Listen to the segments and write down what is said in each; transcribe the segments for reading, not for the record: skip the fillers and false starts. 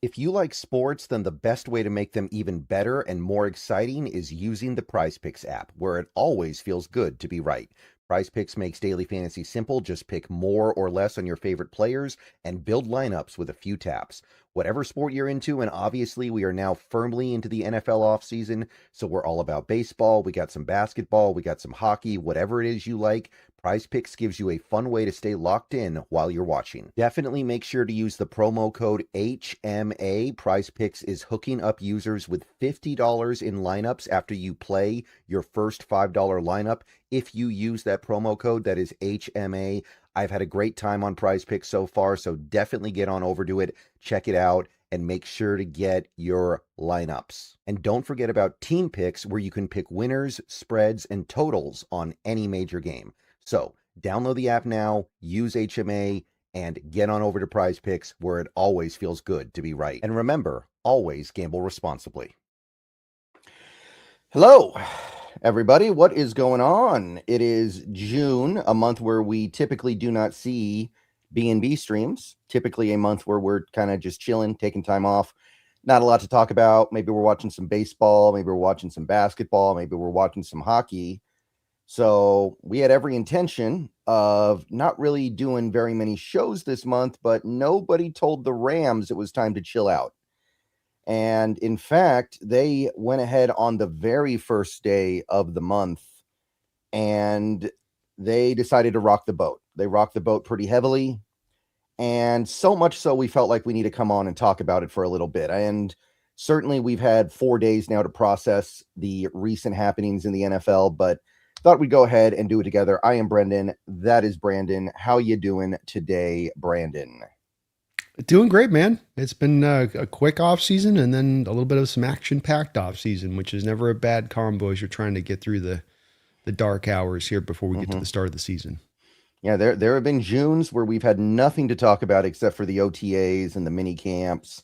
If you like sports, then the best way to make them even better and more exciting is using the Prize Picks app, where it always feels good to be right. Prize Picks makes daily fantasy simple. Just pick more or less on your favorite players and build lineups with a few taps. Whatever sport you're into, and obviously we are now firmly into the NFL offseason, so we're all about baseball. We got some basketball, we got some hockey, whatever it is you like. Prize Picks gives you a fun way to stay locked in while you're watching. Definitely make sure to use the promo code HMA. Prize Picks is hooking up users with $50 in lineups after you play your first $5 lineup. If you use that promo code, that is HMA. I've had a great time on Prize Picks so far, so definitely get on over to it, check it out, and make sure to get your lineups. And don't forget about Team Picks, where you can pick winners, spreads, and totals on any major game. So download the app now, use HMA, and get on over to Prize Picks, where it always feels good to be right. And remember, always gamble responsibly. Hello, everybody. What is going on? It is June, a month where we typically do not see B&B streams, typically a month where we're kind of just chilling, taking time off. Not a lot to talk about. Maybe we're watching some baseball, maybe we're watching some basketball, maybe we're watching some hockey. So we had every intention of not really doing very many shows this month, but nobody told the Rams it was time to chill out. And in fact, they went ahead on the very first day of the month and they decided to rock the boat. They rocked the boat pretty heavily. And so much so we felt like we need to come on and talk about it for a little bit. And certainly we've had 4 days now to process the recent happenings in the NFL, but thought we'd go ahead and do it together. I am Brendan. That is Brandon. How you doing today, Brandon? Doing great, man. It's been a quick off season and then a little bit of some action packed off season, which is never a bad combo as you're trying to get through the dark hours here before we get to the start of the season. Yeah, there have been Junes where we've had nothing to talk about except for the OTAs and the mini camps.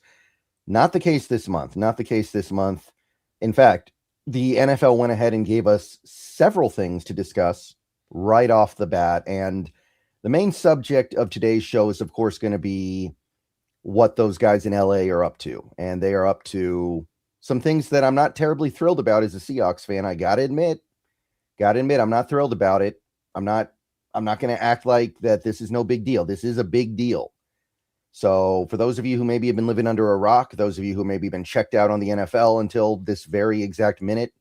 Not the case this month. Not the case this month. In fact, the NFL went ahead and gave us several things to discuss right off the bat. And the main subject of today's show is, of course, going to be what those guys in LA are up to. And they are up to some things that I'm not terribly thrilled about as a Seahawks fan. I got to admit, I'm not thrilled about it. I'm not going to act like that this is no big deal. This is a big deal. So for those of you who maybe have been living under a rock, those of you who maybe been checked out on the NFL until this very exact minute,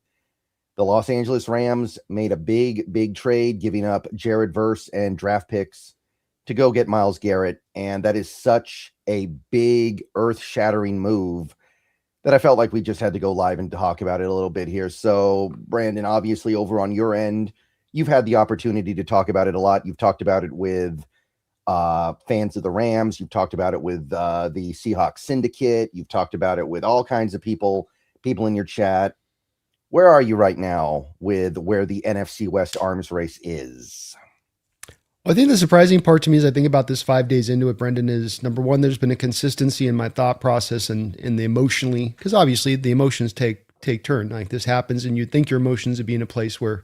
the Los Angeles Rams made a big trade, giving up Jared Verse and draft picks to go get Myles Garrett. And that is such a big, earth-shattering move that I felt like we just had to go live and talk about it a little bit here. So, Brandon, obviously over on your end, you've had the opportunity to talk about it a lot. You've talked about it with fans of the Rams. You've talked about it with the Seahawks syndicate. You've talked about it with all kinds of people in your chat. Where are you right now with where the NFC West arms race is? I think the surprising part to me as I think about this 5 days into it, Brendan, is number one, there's been a consistency in my thought process and in the emotionally, because obviously the emotions take turn. Like this happens and you think your emotions would be in a place where,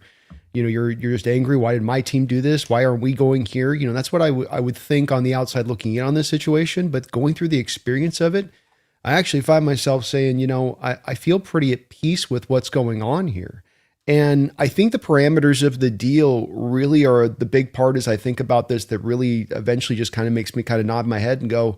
you know, you're just angry. Why did my team do this? Why aren't we going here? You know, that's what I would think on the outside looking in on this situation, but going through the experience of it, I actually find myself saying, you know, I feel pretty at peace with what's going on here. And I think the parameters of the deal really are the big part as I think about this that really eventually just kind of makes me kind of nod my head and go,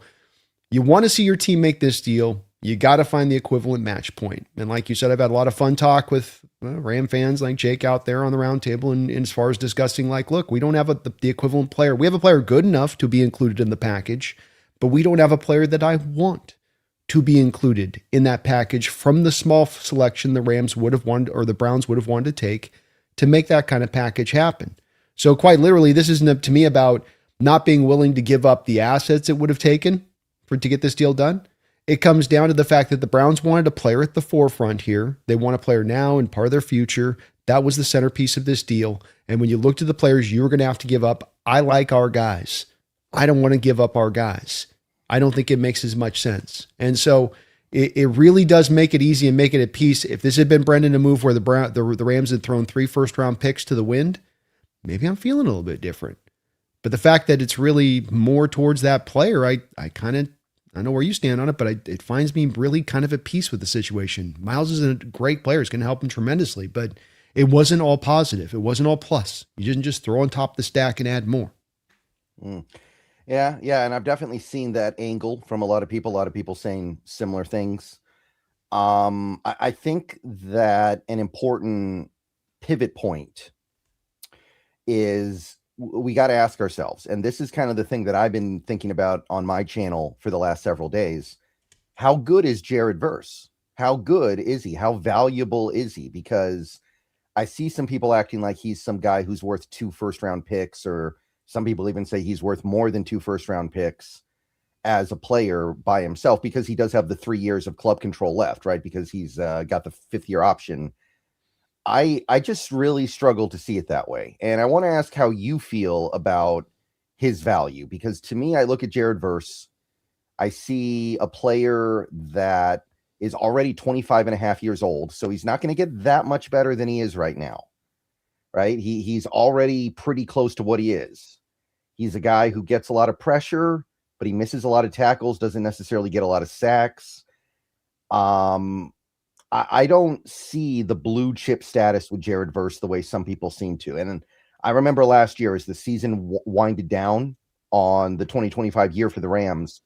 you want to see your team make this deal, you got to find the equivalent match point. And like you said, I've had a lot of fun talk with Ram fans like Jake out there on the round table. And as far as discussing, like, look, we don't have the equivalent player. We have a player good enough to be included in the package, but we don't have a player that I want to be included in that package from the small selection the Rams would have wanted or the Browns would have wanted to take to make that kind of package happen. So quite literally, this isn't to me about not being willing to give up the assets it would have taken to get this deal done. It comes down to the fact that the Browns wanted a player at the forefront here. They want a player now and part of their future. That was the centerpiece of this deal. And when you looked at the players you were going to have to give up, I like our guys. I don't want to give up our guys. I don't think it makes as much sense. And so it really does make it easy and make it at peace. If this had been Brendan, a move where the Rams had thrown 3 first-round picks to the wind, maybe I'm feeling a little bit different. But the fact that it's really more towards that player, I kind of I know where you stand on it, but it finds me really kind of at peace with the situation. Miles is a great player. It's going to help him tremendously, but it wasn't all positive. It wasn't all plus. You didn't just throw on top of the stack and add more. Mm. Yeah, and I've definitely seen that angle from a lot of people. A lot of people saying similar things. I think that an important pivot point is we got to ask ourselves, and this is kind of the thing that I've been thinking about on my channel for the last several days. How good is Jared Verse? How good is he? How valuable is he? Because I see some people acting like he's some guy who's worth 2 first-round picks, or some people even say he's worth more than 2 first-round picks as a player by himself, because he does have the 3 years of club control left, right? Because he's got the 5th-year option. I just really struggle to see it that way. And I want to ask how you feel about his value, because to me, I look at Jared Verse, I see a player that is already 25 and a half years old. So he's not going to get that much better than he is right now, right? He's already pretty close to what he is. He's a guy who gets a lot of pressure, but he misses a lot of tackles, doesn't necessarily get a lot of sacks. I don't see the blue chip status with Jared Verse the way some people seem to. And I remember last year, as the season winded down on the 2025 year for the Rams,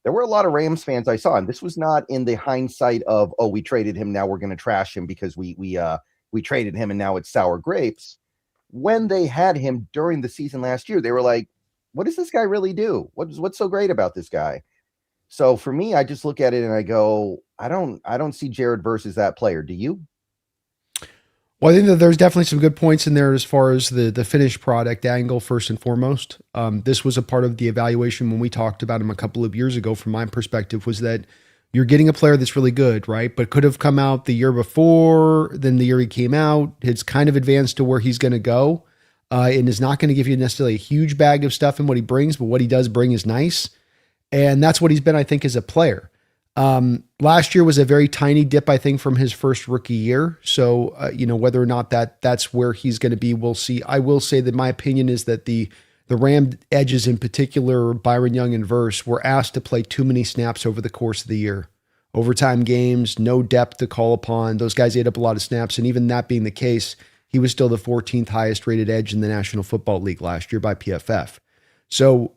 there were a lot of Rams fans I saw, and this was not in the hindsight of, oh, we traded him, now we're going to trash him because we traded him and now it's sour grapes. When they had him during the season last year, they were like, what does this guy really do? What's so great about this guy? So for me, I just look at it and I go, I don't see Jared Verse as that player. Do you? Well, I think that there's definitely some good points in there as far as the finished product angle, first and foremost. This was a part of the evaluation when we talked about him a couple of years ago, from my perspective, was that you're getting a player that's really good, right? But could have come out the year before, then the year he came out. It's kind of advanced to where he's going to go, and is not going to give you necessarily a huge bag of stuff in what he brings, but what he does bring is nice. And that's what he's been, I think, as a player. Last year was a very tiny dip, I think, from his first rookie year. So, whether or not that's where he's going to be, we'll see. I will say that my opinion is that the Ram edges, in particular, Byron Young and Verse, were asked to play too many snaps over the course of the year. Overtime games, no depth to call upon. Those guys ate up a lot of snaps. And even that being the case, he was still the 14th highest rated edge in the National Football League last year by PFF. So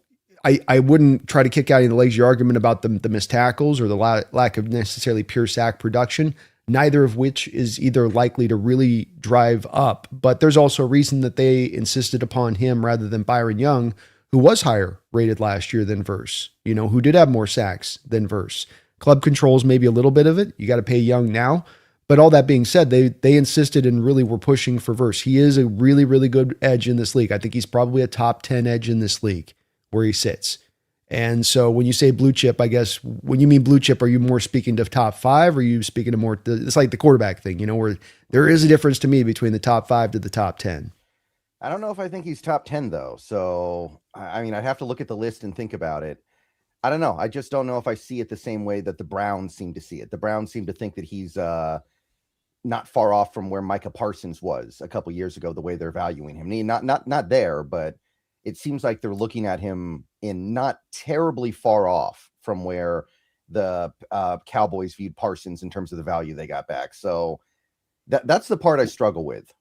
I wouldn't try to kick out any of the legs your argument about the missed tackles or the lack of necessarily pure sack production, neither of which is either likely to really drive up. But there's also a reason that they insisted upon him rather than Byron Young, who was higher rated last year than Verse, who did have more sacks than Verse. Club controls maybe a little bit of it. You got to pay Young now. But all that being said, they insisted and really were pushing for Verse. He is a really, really good edge in this league. I think he's probably a top 10 edge in this league where he sits. And so when you say blue chip, I guess when you mean blue chip, are you more speaking to top 5, or are you speaking to more, it's like the quarterback thing, where there is a difference to me between the top 5 to the top 10. I don't know if I think he's top 10 though. So, I mean, I'd have to look at the list and think about it. I don't know. I just don't know if I see it the same way that the Browns seem to see it. The Browns seem to think that he's not far off from where Micah Parsons was a couple years ago, the way they're valuing him. Not there, but it seems like they're looking at him in not terribly far off from where the Cowboys viewed Parsons in terms of the value they got back. So that's the part I struggle with.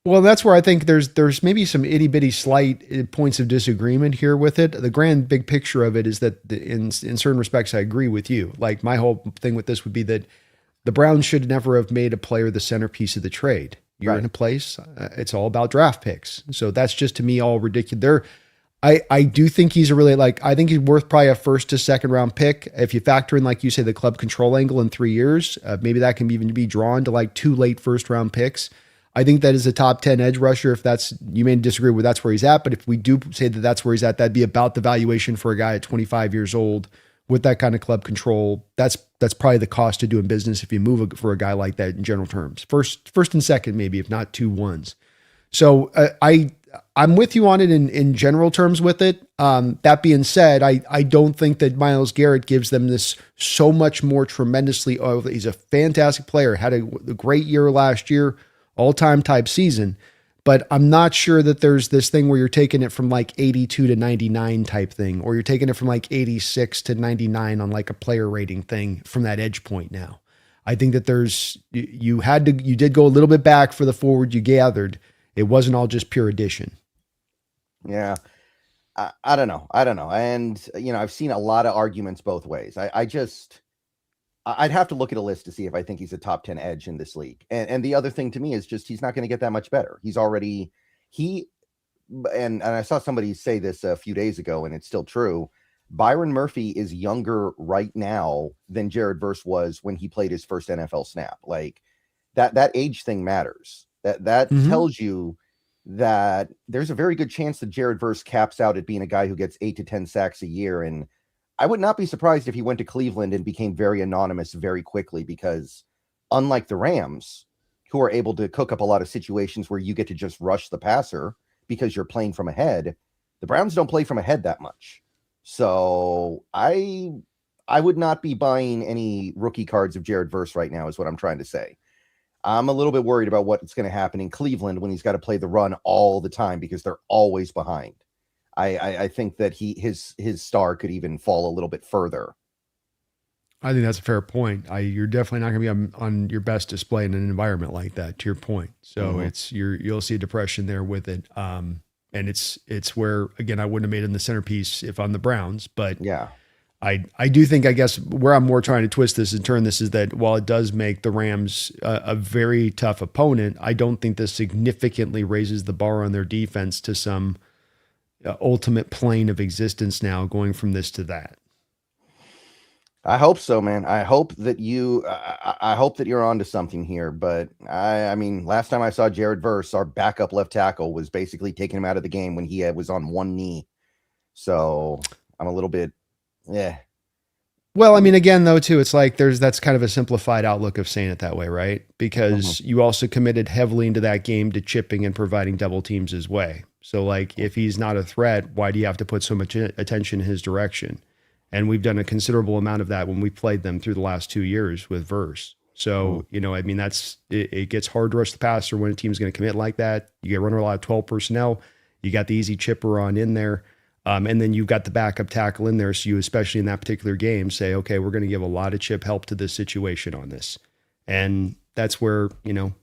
Well, that's where I think there's maybe some itty bitty slight points of disagreement here with it. The grand big picture of it is that in certain respects, I agree with you. Like, my whole thing with this would be that the Browns should never have made a player the centerpiece of the trade. You're right. In a place, it's all about draft picks. So that's just, to me, all ridiculous. I do think he's I think he's worth probably a 1st to 2nd round pick. If you factor in, like you say, the club control angle in 3 years, maybe that can even be drawn to like 2 late 1st round picks. I think that is a top 10 edge rusher. If you may disagree with that's where he's at, but if we do say that that's where he's at, that'd be about the valuation for a guy at 25 years old with that kind of club control. That's probably the cost of doing business if you move for a guy like that in general terms. First and second, maybe, if not 2 1s. So I'm with you on it in general terms with it. That being said, I don't think that Myles Garrett gives them this so much more tremendously. Oh, he's a fantastic player, had a great year last year, all-time type season. but I'm not sure that there's this thing where you're taking it from like 82 to 99 type thing, or you're taking it from like 86 to 99 on like a player rating thing from that edge point now. I think that you did go a little bit back for the forward you gathered. It wasn't all just pure addition. Yeah. I don't know. I don't know. And, I've seen a lot of arguments both ways. I'd have to look at a list to see if I think he's a top 10 edge in this league. And the other thing to me is just, he's not going to get that much better. And I saw somebody say this a few days ago, and it's still true. Byron Murphy is younger right now than Jared Verse was when he played his first NFL snap. Like that age thing matters. That tells you that there's a very good chance that Jared Verse caps out at being a guy who gets 8 to 10 sacks a year. And I would not be surprised if he went to Cleveland and became very anonymous very quickly, because unlike the Rams, who are able to cook up a lot of situations where you get to just rush the passer because you're playing from ahead, the Browns don't play from ahead that much. So I would not be buying any rookie cards of Jared Verse right now, is what I'm trying to say. I'm a little bit worried about what's going to happen in Cleveland when he's got to play the run all the time, because they're always behind. I think that his star could even fall a little bit further. I think that's a fair point. You're definitely not going to be on your best display in an environment like that, to your point. So you'll see a depression there with it. And it's where, again, I wouldn't have made him the centerpiece if I'm the Browns, but yeah, I do think, I guess where I'm more trying to twist this and turn this is that while it does make the Rams a very tough opponent, I don't think this significantly raises the bar on their defense to some ultimate plane of existence now, going from this to that. I hope so, man. I hope that you're onto something here. But I mean, last time I saw Jared Verse, our backup left tackle was basically taking him out of the game when he was on one knee. So I'm a little bit, yeah. Well, I mean, again, though, too, it's like that's kind of a simplified outlook of saying it that way, right? Because you also committed heavily into that game to chipping and providing double teams his way. So, like, if he's not a threat, why do you have to put so much attention in his direction? And we've done a considerable amount of that when we played them through the last 2 years with Verse. So, I mean, it gets hard to rush the passer when a team's going to commit like that. You get run a lot of 12 personnel. You got the easy chipper on in there. And then you've got the backup tackle in there. So you, especially in that particular game, say, okay, we're going to give a lot of chip help to this situation on this. And that's where,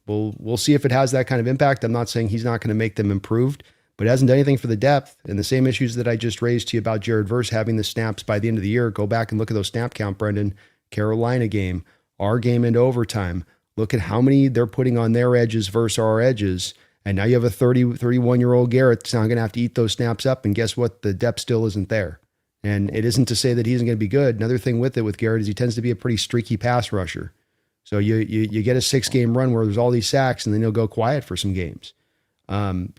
we'll see if it has that kind of impact. I'm not saying he's not going to make them improved, but it hasn't done anything for the depth. And the same issues that I just raised to you about Jared Verse having the snaps by the end of the year, go back and look at those snap count, Brendan. Carolina game, our game into overtime. Look at how many they're putting on their edges versus our edges. And now you have a 31-year-old Garrett that's now going to have to eat those snaps up. And guess what? The depth still isn't there. And it isn't to say that he isn't going to be good. Another thing with it with Garrett is he tends to be a pretty streaky pass rusher. So you get a 6-game run where there's all these sacks, and then he'll go quiet for some games.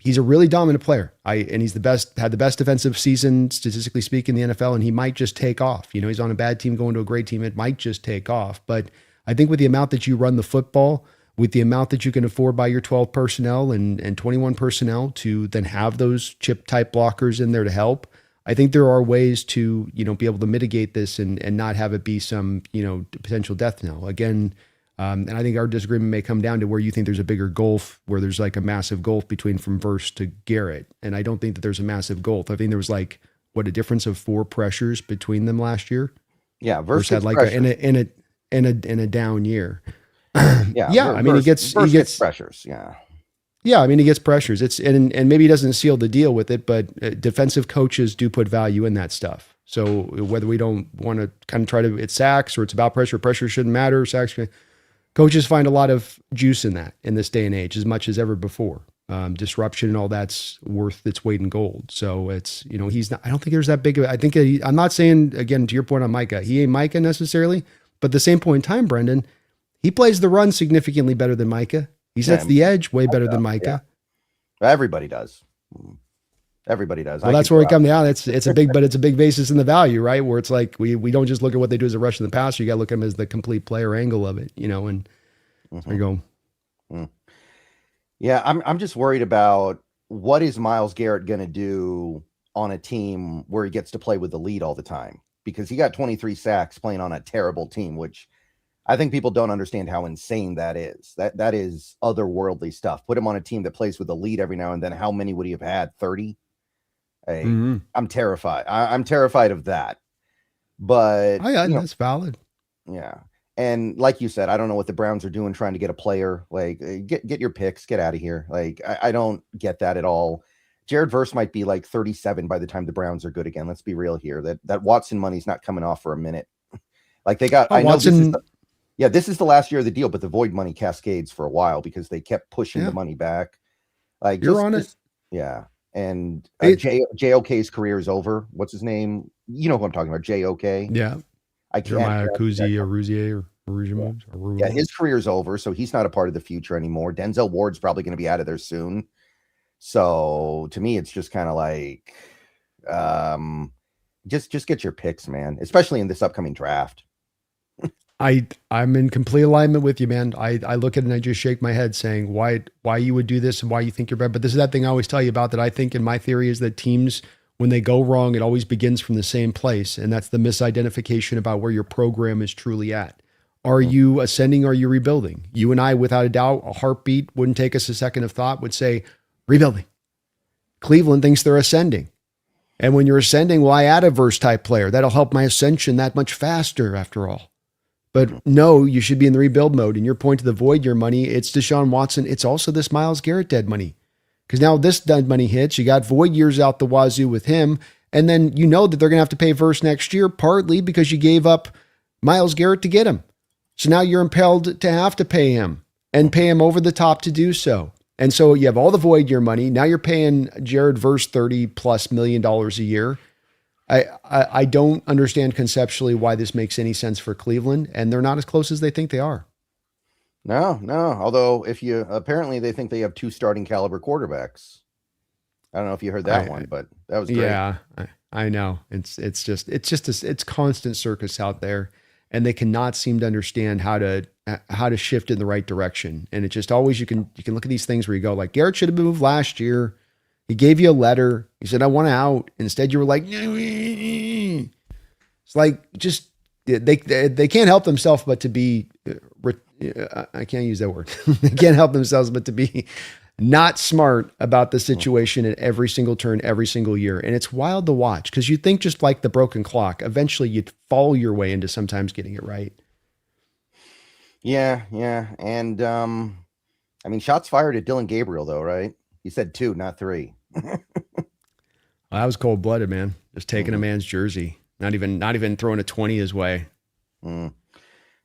He's a really dominant player. And he's had the best defensive season, statistically speaking, in the NFL, and he might just take off. He's on a bad team going to a great team. It might just take off. But I think with the amount that you run the football, with the amount that you can afford by your 12 personnel and 21 personnel to then have those chip type blockers in there to help, I think there are ways to, be able to mitigate this and not have it be some, potential death knell. Again, and I think our disagreement may come down to where you think there's a bigger gulf, where there's like a massive gulf between from Verse to Garrett. And I don't think that there's a massive gulf. I think there was a difference of 4 pressures between them last year. Yeah. Verse had in a down year. Yeah. I mean, he gets pressures. Yeah. Yeah. I mean, he gets pressures. And maybe he doesn't seal the deal with it, but defensive coaches do put value in that stuff. So whether we don't want to kind of it's sacks or it's about pressure shouldn't matter. Sacks, coaches find a lot of juice in that in this day and age, as much as ever before. Disruption and all that's worth its weight in gold. So it's, he's not, I don't think there's that big of, I think I'm not saying, again, to your point on Micah, he ain't Micah necessarily, but at the same point in time, Brendan, he plays the run significantly better than Micah. He sets the edge way better than Micah. Yeah. Everybody does. Everybody does. Well, that's where we come down. It's a big basis in the value, right? Where it's like, we don't just look at what they do as a rush in the passer. You got to look at them as the complete player angle of it, and there you go. Yeah. I'm just worried about what is Myles Garrett going to do on a team where he gets to play with the lead all the time, because he got 23 sacks playing on a terrible team, which I think people don't understand how insane that is. That is otherworldly stuff. Put him on a team that plays with the lead every now and then. How many would he have had? 30? I'm terrified. I'm terrified of that. But oh yeah, that's valid. Yeah. And like you said, I don't know what the Browns are doing trying to get a player. Like, get your picks, get out of here. Like, I don't get that at all. Jared Verse might be like 37 by the time the Browns are good again. Let's be real here. That Watson money's not coming off for a minute. Like they got, I know Watson, this is the last year of the deal, but the void money cascades for a while because they kept pushing the money back. Like you're on it. Yeah. And JOK's career is over. What's his name? You know who I'm talking about. JOK. Yeah. Jeremiah Kuzi or Rouzier or yeah, his career's over, so he's not a part of the future anymore. Denzel Ward's probably going to be out of there soon. So to me, it's just kind of like, just get your picks, man. Especially in this upcoming draft. I'm in complete alignment with you, man. I look at it and I just shake my head saying why you would do this and why you think you're better. But this is that thing I always tell you about that I think in my theory is that teams, when they go wrong, it always begins from the same place. And that's the misidentification about where your program is truly at. Are you ascending or are you rebuilding? You and I, without a doubt, a heartbeat, wouldn't take us a second of thought, would say rebuilding. Cleveland thinks they're ascending. And when you're ascending, well, I add a verse type player. That'll help my ascension that much faster after all. But no, you should be in the rebuild mode. And your point to the void your money, it's Deshaun Watson. It's also this Myles Garrett dead money. Because now this dead money hits. You got void years out the wazoo with him. And then you know that they're going to have to pay verse next year, partly because you gave up Myles Garrett to get him. So now you're impelled to have to pay him and pay him over the top to do so. And so you have all the void year money. Now you're paying Jared Verse $30+ million a year. I don't understand conceptually why this makes any sense for Cleveland, and they're not as close as they think they are. No. Although apparently they think they have 2 starting caliber quarterbacks. I don't know if you heard that one, but that was great. Yeah, I know. It's constant circus out there, and they cannot seem to understand how to shift in the right direction. And it just always, you can look at these things where you go like, Garrett should have moved last year. He gave you a letter. He said, I want out. Instead, you were like, it's like, just, they can't help themselves but to be, I can't use that word. They can't help themselves but to be not smart about the situation at every single turn, every single year. And it's wild to watch because you think just like the broken clock, eventually you'd follow your way into sometimes getting it right. Yeah. And, I mean, shots fired at Dylan Gabriel though, right? He said 2, not 3. Well, that was cold-blooded, man. Just taking a man's jersey, not even throwing a 20 his way. Yeah,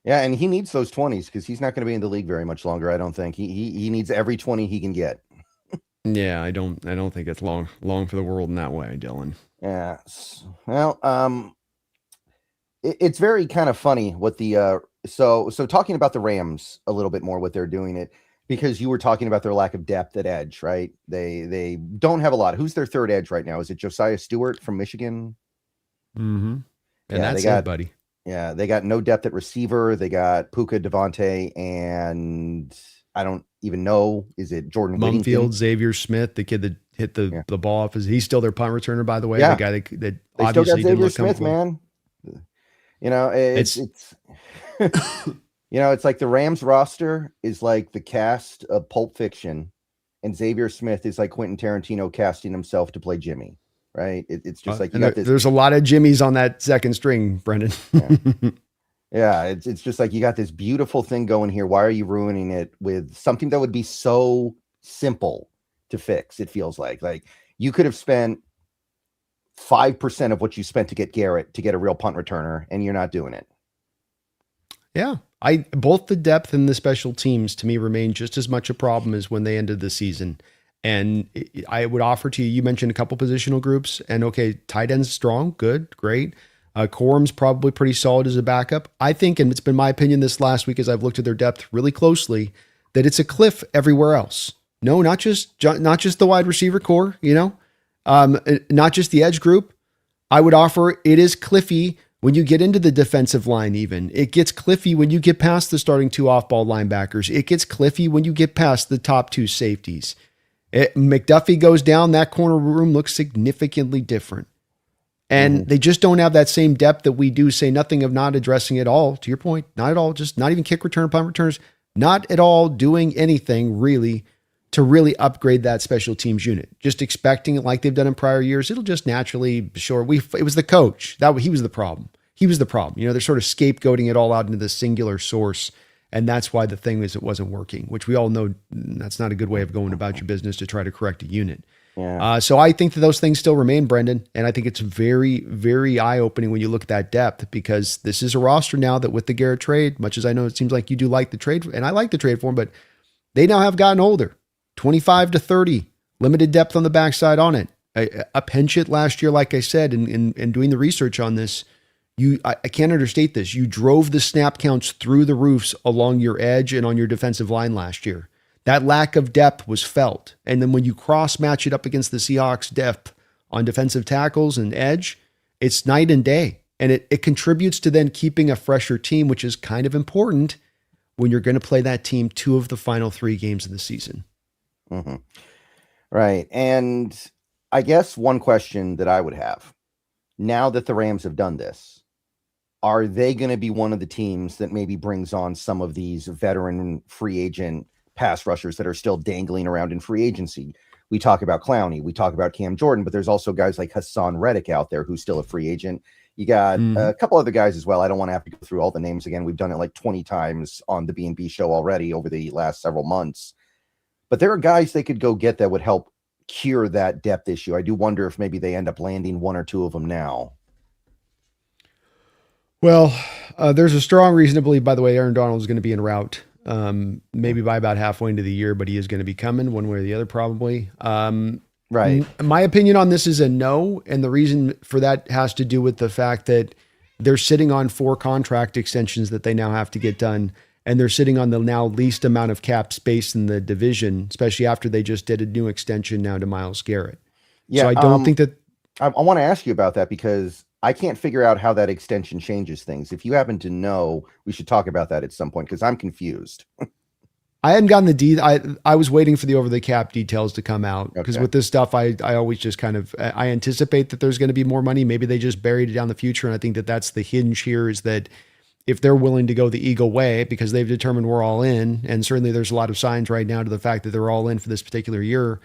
and he needs those 20s because he's not going to be in the league very much longer. I don't think he needs every 20 he can get. Yeah, I don't think it's long for the world in that way, Dylan. Yeah. Well, it's very kind of funny what the so talking about the Rams a little bit more, what they're doing it. Because you were talking about their lack of depth at edge, right? They don't have a lot. Who's their third edge right now? Is it Josiah Stewart from Michigan? Mm-hmm. And yeah, that's it, buddy. Yeah, they got no depth at receiver. They got Puka Devontae, and I don't even know. Is it Jordan Mumfield, Xavier Smith, the kid that hit the ball off? He's still their punt returner, by the way. Yeah. The guy that they obviously still got Xavier didn't look Smith, man. You know, it's you know, it's like the Rams roster is like the cast of Pulp Fiction, and Xavier Smith is like Quentin Tarantino casting himself to play Jimmy, right? It's just like there's a lot of Jimmys on that second string, Brendan. Yeah, it's just like you got this beautiful thing going here. Why are you ruining it with something that would be so simple to fix? It feels like you could have spent 5% of what you spent to get Garrett to get a real punt returner, and you're not doing it. Yeah. Both the depth and the special teams to me remain just as much a problem as when they ended the season. And I would offer to you, you mentioned a couple positional groups, and okay, tight end's strong, good, great. Corum's probably pretty solid as a backup. I think, and it's been my opinion this last week as I've looked at their depth really closely, that it's a cliff everywhere else. No, not just the wide receiver core, not just the edge group. I would offer it is cliffy when you get into the defensive line, even. It gets cliffy when you get past the starting 2 off-ball linebackers. It gets cliffy when you get past the top 2 safeties. McDuffie goes down, that corner room looks significantly different. And they just don't have that same depth that we do, say nothing of not addressing it all. To your point, not at all, just not even kick return, punt returners, not at all doing anything really to really upgrade that special teams unit. Just expecting it like they've done in prior years. It'll just naturally, sure, it was the coach. He was the problem. He was the problem. You know, they're sort of scapegoating it all out into this singular source. And that's why the thing is it wasn't working, which we all know that's not a good way of going about your business to try to correct a unit. Yeah. So I think that those things still remain, Brendan. And I think it's very, very eye-opening when you look at that depth, because this is a roster now that with the Garrett trade, much as I know it seems like you do like the trade, and I like the trade for him, but they now have gotten older, 25 to 30, limited depth on the backside on it. A pinch hit last year, like I said, in doing the research on this, I can't understate this. You drove the snap counts through the roofs along your edge and on your defensive line last year. That lack of depth was felt. And then when you cross match it up against the Seahawks depth on defensive tackles and edge, it's night and day. And it contributes to then keeping a fresher team, which is kind of important when you're going to play that team 2 of the final 3 games of the season. Mm-hmm. Right. And I guess one question that I would have, now that the Rams have done this, are they going to be one of the teams that maybe brings on some of these veteran free agent pass rushers that are still dangling around in free agency? We talk about Clowney, we talk about Cam Jordan, but there's also guys like Hassan Reddick out there who's still a free agent. You got a couple other guys as well. I don't want to have to go through all the names again. We've done it like 20 times on the B&B show already over the last several months. But there are guys they could go get that would help cure that depth issue. I do wonder if maybe they end up landing 1 or 2 of them now. Well, there's a strong reason to believe, by the way, Aaron Donald is going to be en route. Maybe by about halfway into the year, but he is going to be coming one way or the other, probably. Right. My opinion on this is a no. And the reason for that has to do with the fact that they're sitting on 4 contract extensions that they now have to get done. And they're sitting on the now least amount of cap space in the division, especially after they just did a new extension now to Myles Garrett. Yeah. So I don't think that. I want to ask you about that because I can't figure out how that extension changes things. If you happen to know, we should talk about that at some point because I'm confused. I hadn't gotten the I was waiting for the over the cap details to come out because with this stuff, I always just kind of, I anticipate that there's going to be more money. Maybe they just buried it down the future. And I think that that's the hinge here is that if they're willing to go the Eagle way because they've determined we're all in, and certainly there's a lot of signs right now to the fact that they're all in for this particular year,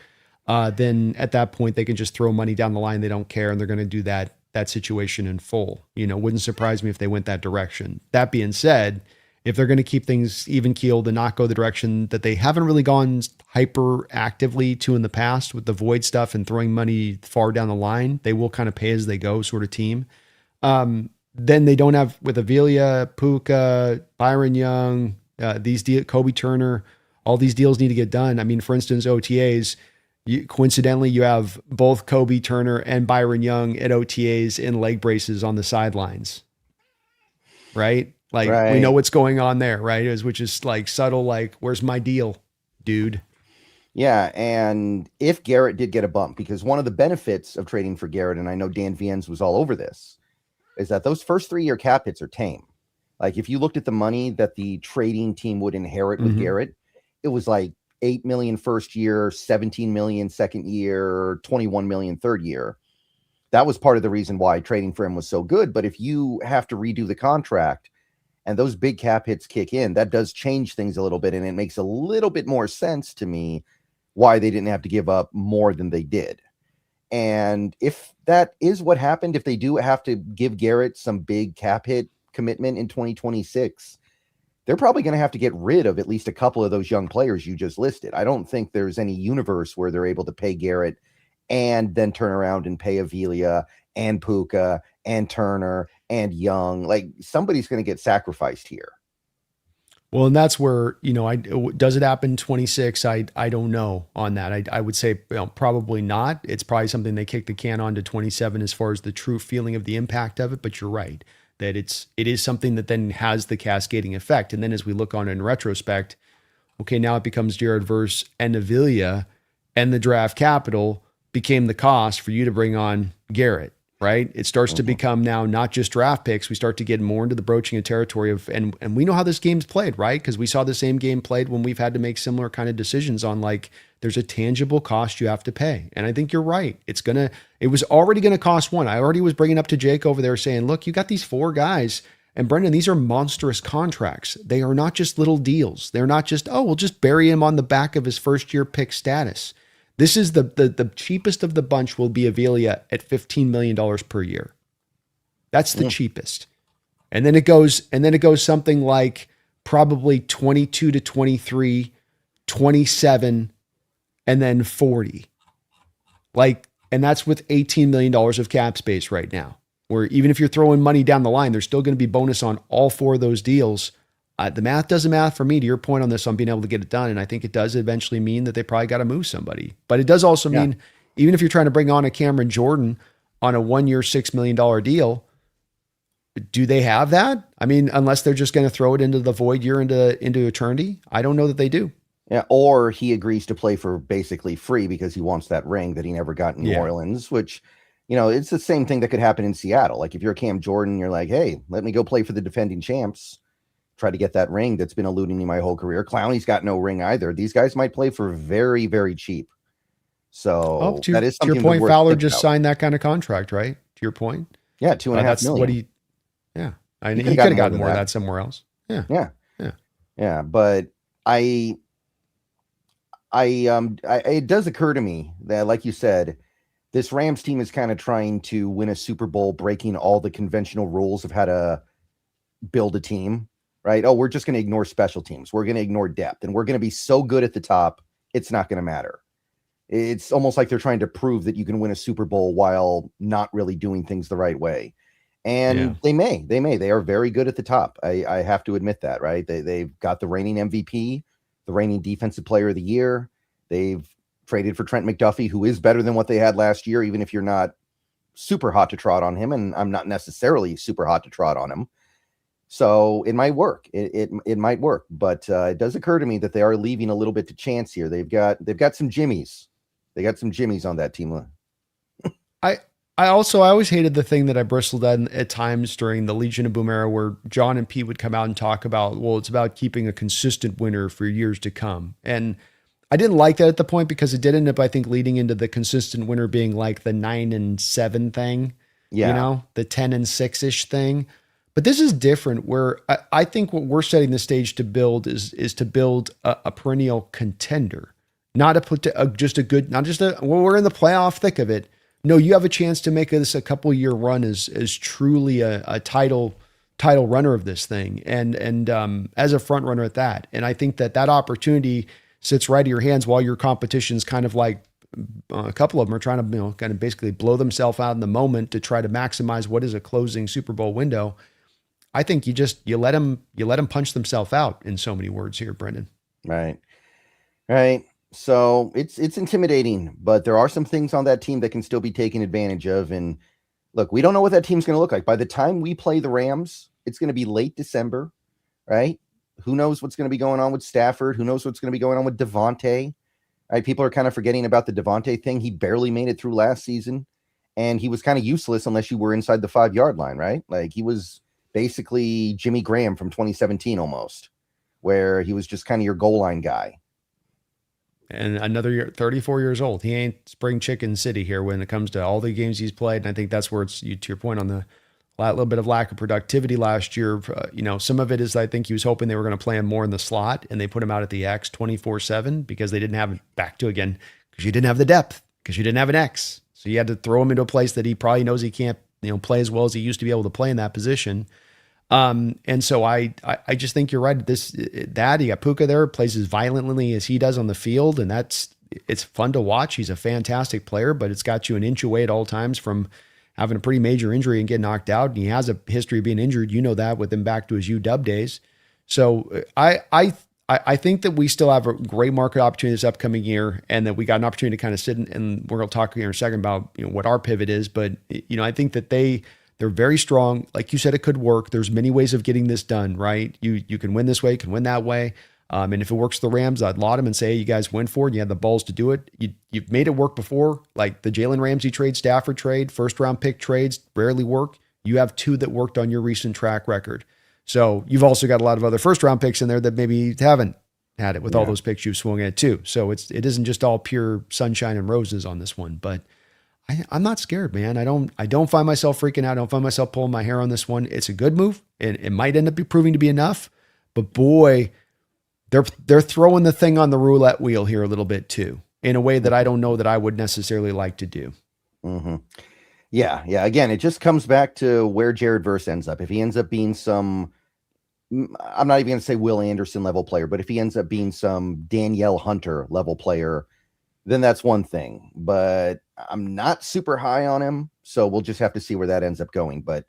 then at that point they can just throw money down the line. They don't care. And they're going to do that situation in full. You know, wouldn't surprise me if they went that direction. That being said, if they're going to keep things even keeled and not go the direction that they haven't really gone hyper actively to in the past with the void stuff and throwing money far down the line, they will kind of pay as they go sort of team. Then they don't have with Avila, Puka, Byron Young, Kobe Turner, all these deals need to get done. I mean, for instance, OTAs, coincidentally, you have both Kobe Turner and Byron Young at OTAs in leg braces on the sidelines, right? Like we know what's going on there, right? Which is like subtle, like, where's my deal, dude? Yeah. And if Garrett did get a bump, because one of the benefits of trading for Garrett, and I know Dan Viennes was all over this, is that those first 3-year cap hits are tame. Like if you looked at the money that the trading team would inherit with Garrett, it was like 8 million first year, 17 million second year, 21 million third year. That was part of the reason why trading for him was so good. But if you have to redo the contract and those big cap hits kick in, that does change things a little bit. And it makes a little bit more sense to me why they didn't have to give up more than they did. And if that is what happened, if they do have to give Garrett some big cap hit commitment in 2026, they're probably going to have to get rid of at least a couple of those young players you just listed. I don't think there's any universe where they're able to pay Garrett and then turn around and pay Avila and Puka and Turner and Young. Like somebody's going to get sacrificed here. Well, and that's where, you know, does it happen 26? I don't know on that. I would say probably not. It's probably something they kick the can on to 27 as far as the true feeling of the impact of it. But you're right that it is something that then has the cascading effect. And then as we look on in retrospect, okay, now it becomes Jared Verse and Avila, and the draft capital became the cost for you to bring on Garrett. right? It starts to become now not just draft picks. We start to get more into the broaching of territory of, and we know how this game's played, right? Because we saw the same game played when we've had to make similar kind of decisions on like, there's a tangible cost you have to pay. And I think you're right. It was already going to cost one. I already was bringing up to Jake over there saying, look, you got these 4 guys, and Brendan, these are monstrous contracts. They are not just little deals. They're not just, oh, we'll just bury him on the back of his first year pick status. This is the cheapest of the bunch will be Avila at $15 million per year. That's the cheapest. And then it goes something like probably 22 to 23, 27, and then 40. Like, and that's with $18 million of cap space right now, where even if you're throwing money down the line, there's still going to be bonus on all 4 of those deals. The math doesn't math for me, to your point on this, on being able to get it done. And I think it does eventually mean that they probably got to move somebody. But it does also mean, even if you're trying to bring on a Cameron Jordan on a 1-year, $6 million deal, do they have that? I mean, unless they're just going to throw it into the void year, into eternity. I don't know that they do. Yeah, or he agrees to play for basically free because he wants that ring that he never got in New Orleans, which, it's the same thing that could happen in Seattle. Like if you're Cam Jordan, you're like, hey, let me go play for the defending champs. Try to get that ring that's been eluding me my whole career. Clowney's got no ring either. These guys might play for very, very cheap. So that is something. To your point, Fowler just signed that kind of contract, right? To your point. Yeah, $2.5 million. What he could have gotten more of that somewhere else. Yeah. But it does occur to me that, like you said, this Rams team is kind of trying to win a Super Bowl, breaking all the conventional rules of how to build a team. Right? Oh, we're just going to ignore special teams. We're going to ignore depth. And we're going to be so good at the top, it's not going to matter. It's almost like they're trying to prove that you can win a Super Bowl while not really doing things the right way. And they may. They are very good at the top. I have to admit that, right? They've got the reigning MVP, the reigning defensive player of the year. They've traded for Trent McDuffie, who is better than what they had last year, even if you're not super hot to trot on him. And I'm not necessarily super hot to trot on him. So it might work. It might work, but it does occur to me that they are leaving a little bit to chance here. They've got some Jimmies. They got some Jimmies on that team. I always hated the thing that I bristled at times during the Legion of Boom era, where John and Pete would come out and talk about, well, it's about keeping a consistent winner for years to come. And I didn't like that at the point because it did end up, I think, leading into the consistent winner being like the 9-7 thing, the 10-6-ish thing. But this is different, where I think what we're setting the stage to build is to build a perennial contender, not just a good, well, we're in the playoff thick of it. No, you have a chance to make this a couple year run as truly a title runner of this thing, and as a front runner at that. And I think that opportunity sits right in your hands while your competition's kind of like a couple of them are trying to kind of basically blow themselves out in the moment to try to maximize what is a closing Super Bowl window. I think you let them punch themselves out, in so many words here, Brendan. Right. So it's intimidating, but there are some things on that team that can still be taken advantage of. And look, we don't know what that team's going to look like. By the time we play the Rams, it's going to be late December, right? Who knows what's going to be going on with Stafford? Who knows what's going to be going on with Devontae? Right? People are kind of forgetting about the Devontae thing. He barely made it through last season, and he was kind of useless unless you were inside the 5-yard line, right? Like he was basically Jimmy Graham from 2017 almost, where he was just kind of your goal line guy. And another year, 34 years old. He ain't spring chicken city here when it comes to all the games he's played. And I think that's where it's, to your point on the little bit of lack of productivity last year. Some of it is, I think he was hoping they were going to play him more in the slot, and they put him out at the X 24/7 because they didn't have it back to, again, because you didn't have the depth, because you didn't have an X. So you had to throw him into a place that he probably knows he can't, play as well as he used to be able to play in that position. And so I just think you're right. You got Puka there, plays as violently as he does on the field, and it's fun to watch. He's a fantastic player, but it's got you an inch away at all times from having a pretty major injury and getting knocked out. And he has a history of being injured. You know that, with him back to his UW days. So I think that we still have a great market opportunity this upcoming year, and that we got an opportunity to kind of sit and we're going to talk here in a second about what our pivot is. But I think that they're very strong. Like you said, it could work. There's many ways of getting this done, right? You can win this way, you can win that way. And if it works for the Rams, I'd laud him and say, hey, you guys went for it. You had the balls to do it. You've made it work before. Like the Jalen Ramsey trade, Stafford trade, first round pick trades rarely work. You have 2 that worked on your recent track record. So you've also got a lot of other first round picks in there that maybe haven't had it with all those picks you've swung at too. So it isn't just all pure sunshine and roses on this one, but I'm not scared, man. I don't find myself freaking out. I don't find myself pulling my hair on this one. It's a good move, and it might end up proving to be enough. But boy, they're throwing the thing on the roulette wheel here a little bit too, in a way that I don't know that I would necessarily like to do. Mm-hmm. Yeah. Again, it just comes back to where Jared Verse ends up. If he ends up being some, I'm not even going to say Will Anderson level player, but if he ends up being some Danielle Hunter level player, then that's one thing. But I'm not super high on him, so we'll just have to see where that ends up going. But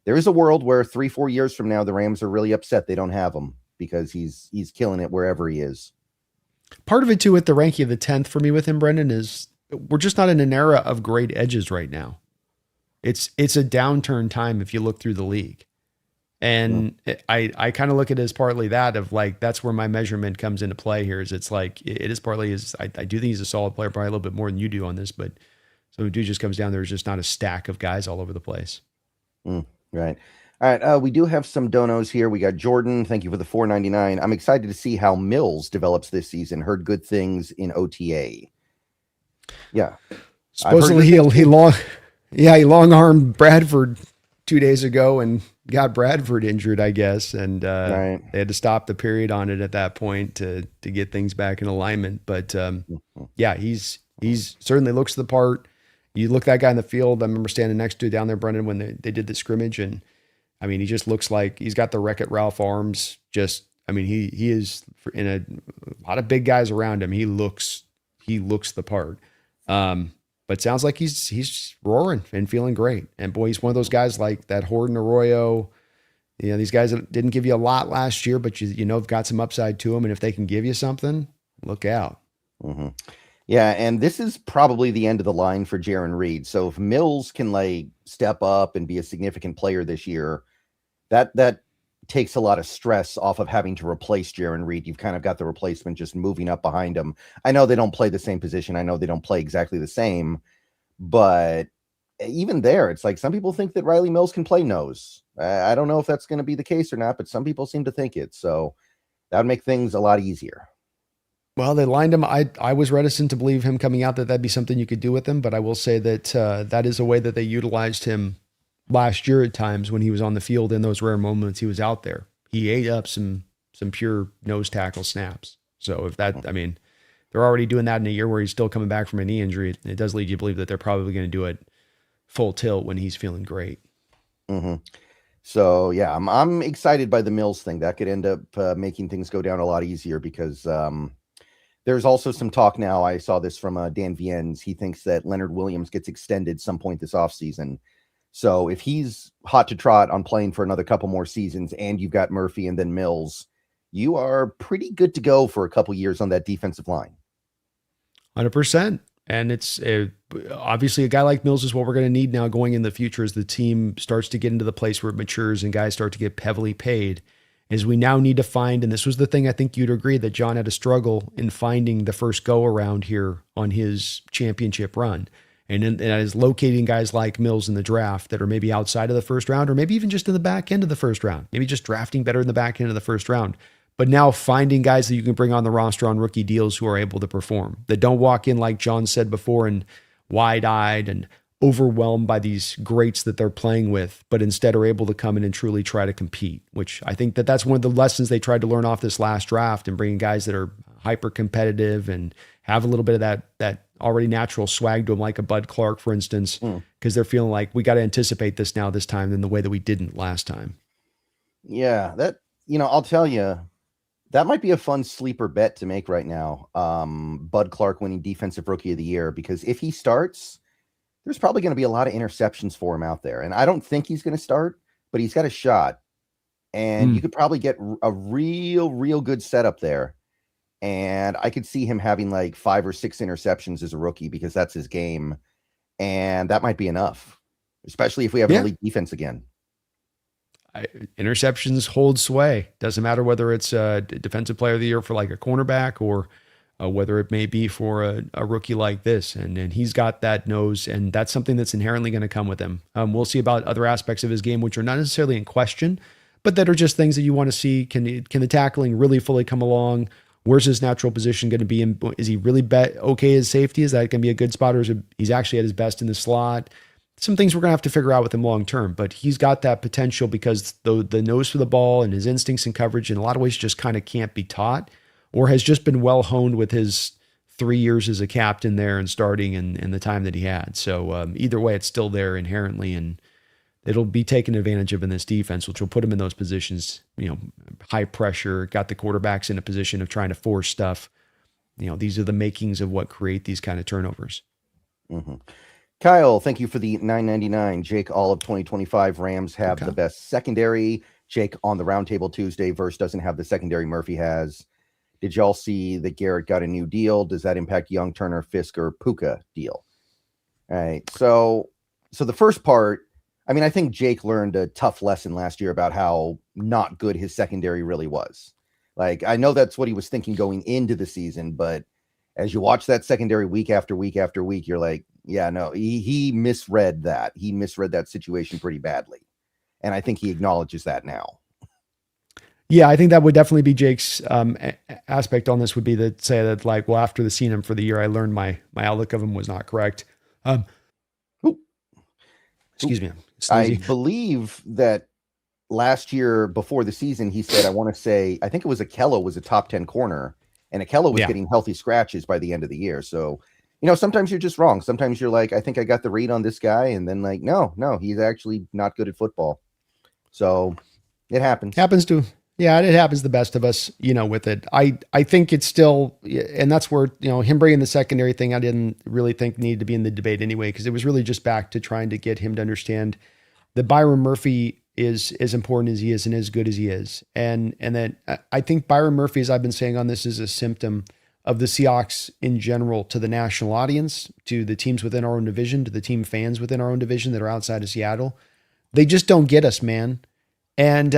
there is a world where 3-4 years from now, the Rams are really upset they don't have him because he's killing it wherever he is. Part of it too, with the ranking of the 10th for me with him, Brendan, is we're just not in an era of great edges right now. It's a downturn time if you look through the league. And I kind of look at it as partly that of like, that's where my measurement comes into play here is it's like, it is partly is I do think he's a solid player, probably a little bit more than you do on this, but so it just comes down, there's just not a stack of guys all over the place. Right. All right. We do have some donos here. We got Jordan. Thank you for the $4.99. I'm excited to see how Mills develops this season. Heard good things in OTA. Yeah. Supposedly he long-armed Bradford 2 days ago and got Bradford injured, I guess. And they had to stop the period on it at that point to get things back in alignment. But yeah, he's certainly looks the part. You look that guy in the field. I remember standing next to it down there, Brendan, when they did the scrimmage. And I mean, he just looks like he's got the Wreck-It Ralph arms. Just, I mean, he is in a lot of big guys around him. He looks the part. But sounds like he's roaring and feeling great. And boy, he's one of those guys like that Horton Arroyo. You know, these guys that didn't give you a lot last year, but you know, have got some upside to them. And if they can give you something, look out. Mm-hmm. Yeah, and this is probably the end of the line for Jaron Reed. So if Mills can like step up and be a significant player this year, that takes a lot of stress off of having to replace Jaron Reed. You've kind of got the replacement just moving up behind him. I know they don't play the same position. I know they don't play exactly the same, but even there, it's like some people think that Riley Mills can play nose. I don't know if that's going to be the case or not, but some people seem to think it. So that would make things a lot easier. Well, they lined him. I was reticent to believe him coming out that that'd be something you could do with him, but I will say that that is a way that they utilized him last year at times when he was on the field in those rare moments he was out there. He ate up some pure nose tackle snaps. So if that, I mean, they're already doing that in a year where he's still coming back from a knee injury. It does lead you to believe that they're probably going to do it full tilt when he's feeling great. Mm-hmm. So yeah, I'm excited by the Mills thing. That could end up making things go down a lot easier because there's also some talk now. I saw this from Dan Viennes. He thinks that Leonard Williams gets extended some point this offseason. So if he's hot to trot on playing for another couple more seasons and you've got Murphy and then Mills, you are pretty good to go for a couple years on that defensive line. 100%. And it's obviously a guy like Mills is what we're going to need now going in the future as the team starts to get into the place where it matures and guys start to get heavily paid. Is we now need to find, and this was the thing I think you'd agree that John had a struggle in finding the first go around here on his championship run. And that is locating guys like Mills in the draft that are maybe outside of the first round or maybe even just in the back end of the first round, maybe just drafting better in the back end of the first round. But now finding guys that you can bring on the roster on rookie deals who are able to perform, that don't walk in, like John said before, and wide-eyed and overwhelmed by these greats that they're playing with, but instead are able to come in and truly try to compete, which I think that's one of the lessons they tried to learn off this last draft and bringing guys that are hyper competitive and have a little bit of that already natural swag to them, like a Bud Clark, for instance, because they're feeling like we got to anticipate this now this time in the way that we didn't last time. Yeah, that, I'll tell you, that might be a fun sleeper bet to make right now. Bud Clark winning Defensive Rookie of the Year, because if he starts, there's probably going to be a lot of interceptions for him out there. And I don't think he's going to start, but he's got a shot. And you could probably get a real good setup there. And I could see him having like 5 or 6 interceptions as a rookie because that's his game. And that might be enough, especially if we have an elite defense again. interceptions hold sway. Doesn't matter whether it's a defensive player of the year for like a cornerback or whether it may be for a rookie like this. And he's got that nose, and that's something that's inherently going to come with him. We'll see about other aspects of his game, which are not necessarily in question, but that are just things that you want to see. Can the tackling really fully come along? Where's his natural position going to be? Is he really okay as safety? Is that going to be a good spot, or is he's actually at his best in the slot? Some things we're going to have to figure out with him long term, but he's got that potential because the nose for the ball and his instincts and coverage in a lot of ways just kind of can't be taught, or has just been well honed with his 3 years as a captain there and starting and the time that he had. So either way, it's still there inherently, and it'll be taken advantage of in this defense, which will put him in those positions, high pressure, got the quarterbacks in a position of trying to force stuff. These are the makings of what create these kind of turnovers. Mm-hmm. Kyle, thank you for the $9.99. Jake, all of 2025 Rams have the best secondary. Jake, on the Roundtable Tuesday, Verse doesn't have the secondary Murphy has. Did y'all see that Garrett got a new deal? Does that impact Young, Turner, Fisk, or Puka deal? All right. So the first part, I think Jake learned a tough lesson last year about how not good his secondary really was. Like, I know that's what he was thinking going into the season, but as you watch that secondary week after week after week, you're like, yeah, no, he misread that. He misread that situation pretty badly. And I think he acknowledges that now. Yeah, I think that would definitely be Jake's aspect on this, would be to say that, like, well, after the seeing him for the year, I learned my outlook of him was not correct. Excuse me. I believe that last year before the season, he said, I think it was Akella was a top 10 corner, and Akella was getting healthy scratches by the end of the year. So, sometimes you're just wrong. Sometimes you're like, I think I got the read on this guy. And then like, no, he's actually not good at football. So it happens. Yeah, it happens to the best of us, with it. I think it's still, and that's where, him bringing the secondary thing, I didn't really think needed to be in the debate anyway, because it was really just back to trying to get him to understand that Byron Murphy is as important as he is and as good as he is. And then I think Byron Murphy, as I've been saying on this, is a symptom of the Seahawks in general to the national audience, to the teams within our own division, to the team fans within our own division that are outside of Seattle. They just don't get us, man. And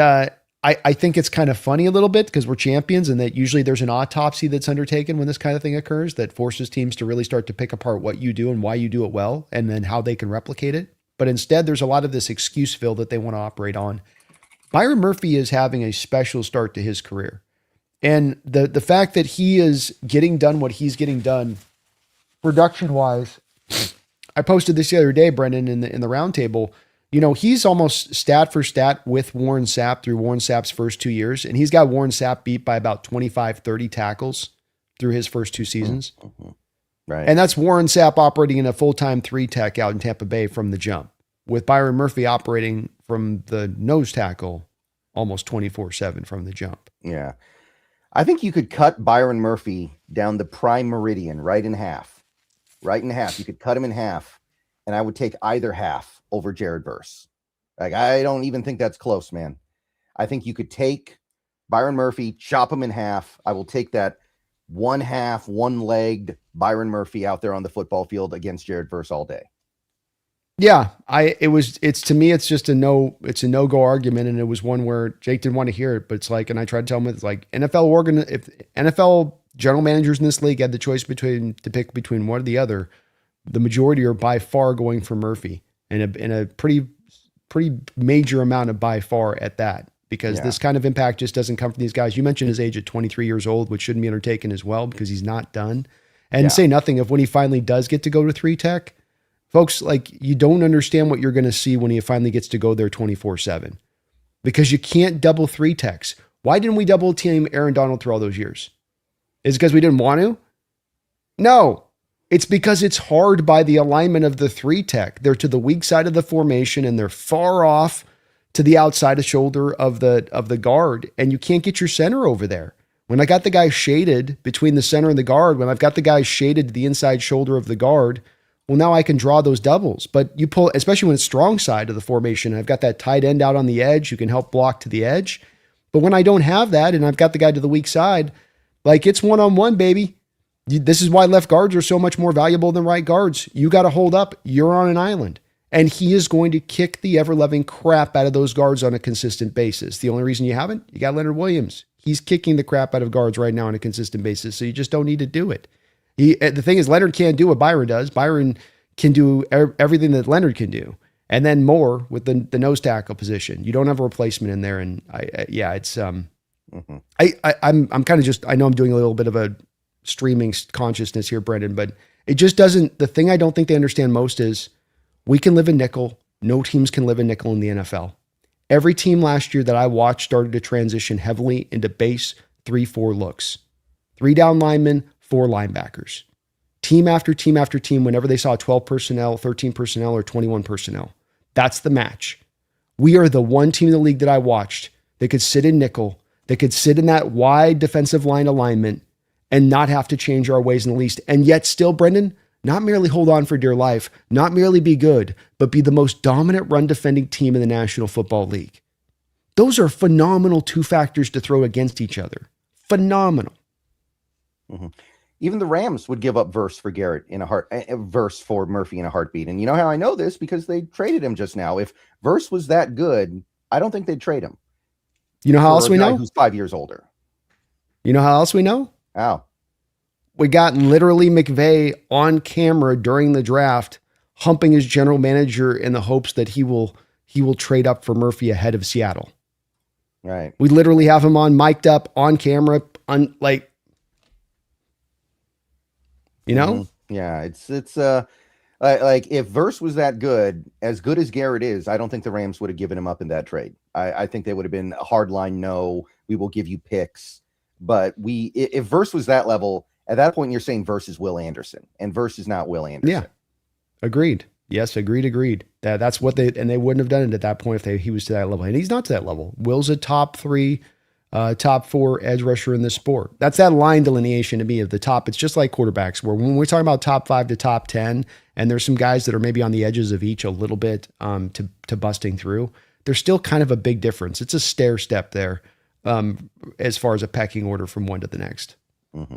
I think it's kind of funny a little bit because we're champions, and that usually there's an autopsy that's undertaken when this kind of thing occurs that forces teams to really start to pick apart what you do and why you do it well, and then how they can replicate it. But instead, there's a lot of this excuseville that they want to operate on. Byron Murphy is having a special start to his career. And the fact that he is getting done what he's getting done production-wise, I posted this the other day, Brendan, in the roundtable. He's almost stat for stat with Warren Sapp through Warren Sapp's first 2 years, and he's got Warren Sapp beat by about 25, 30 tackles through his first 2 seasons. Mm-hmm. Right. And that's Warren Sapp operating in a full-time 3-tech out in Tampa Bay from the jump, with Byron Murphy operating from the nose tackle almost 24/7 from the jump. Yeah. I think you could cut Byron Murphy down the prime meridian right in half. You could cut him in half, and I would take either half over Jared Verse. Like, I don't even think that's close, man. I think you could take Byron Murphy, chop him in half. I will take that one-legged Byron Murphy out there on the football field against Jared Verse all day. Yeah, to me, it's just a no-go argument. And it was one where Jake didn't want to hear it, but it's like, and I tried to tell him, it's like if NFL general managers in this league had the choice to pick between one or the other, the majority are by far going for Murphy, and a pretty major amount of by far at that, because this kind of impact just doesn't come from these guys. You mentioned his age at 23 years old, which shouldn't be undertaken as well, because he's not done. And say nothing of when he finally does get to go to 3-tech. Folks, like, you don't understand what you're going to see when he finally gets to go there 24/7, because you can't double 3-techs. Why didn't we double team Aaron Donald through all those years? Is it because we didn't want to? No, it's because it's hard by the alignment of the 3-tech. They're to the weak side of the formation, and they're far off to the outside of shoulder of the guard, and you can't get your center over there. When I got the guy shaded between the center and the guard, when I've got the guy shaded to the inside shoulder of the guard, well, now I can draw those doubles. But you pull, especially when it's strong side of the formation, I've got that tight end out on the edge who can help block to the edge. But when I don't have that and I've got the guy to the weak side, like, it's one-on-one, baby. This is why left guards are so much more valuable than right guards. You got to hold up. You're on an island. And he is going to kick the ever-loving crap out of those guards on a consistent basis. The only reason you haven't, you got Leonard Williams. He's kicking the crap out of guards right now on a consistent basis, so you just don't need to do it. The thing is, Leonard can't do what Byron does. Byron can do everything that Leonard can do, and then more with the nose tackle position. You don't have a replacement in there, and it's I'm kind of just, I know I'm doing a little bit of a streaming consciousness here, Brendan, but it just doesn't. The thing I don't think they understand most is we can live in nickel. No teams can live in nickel in the NFL. Every team last year that I watched started to transition heavily into base 3-4 looks. 3 down linemen, 4 linebackers. Team after team after team, whenever they saw 12 personnel, 13 personnel, or 21 personnel. That's the match. We are the one team in the league that I watched that could sit in nickel, that could sit in that wide defensive line alignment and not have to change our ways in the least. And yet still, Brendan, not merely hold on for dear life, not merely be good, but be the most dominant run defending team in the National Football League. Those are phenomenal 2 factors to throw against each other. Phenomenal. Mm-hmm. Even the Rams would give up Verse for Garrett in Verse for Murphy in a heartbeat. And you know how I know this? Because they traded him just now. If Verse was that good, I don't think they'd trade him. You know how else we know? Who's 5 years older. You know how else we know? How? We got literally McVay on camera during the draft, humping his general manager in the hopes that he will trade up for Murphy ahead of Seattle. Right. We literally have him on mic'd up on camera, Yeah, it's like if Verse was that good as Garrett is, I don't think the Rams would have given him up in that trade. I think they would have been a hard line. No, we will give you picks, but if Verse was that level. At that point, you're saying Verse is Will Anderson, and Verse is not Will Anderson. Yeah, agreed. Yes, agreed. That's what they wouldn't have done it at that point if he was to that level, and he's not to that level. Will's a top 3, top 4 edge rusher in this sport. That's that line delineation to me of the top. It's just like quarterbacks, where when we're talking about top 5 to top 10, and there's some guys that are maybe on the edges of each a little bit to busting through. There's still kind of a big difference. It's a stair step there as far as a pecking order from one to the next. Mm-hmm.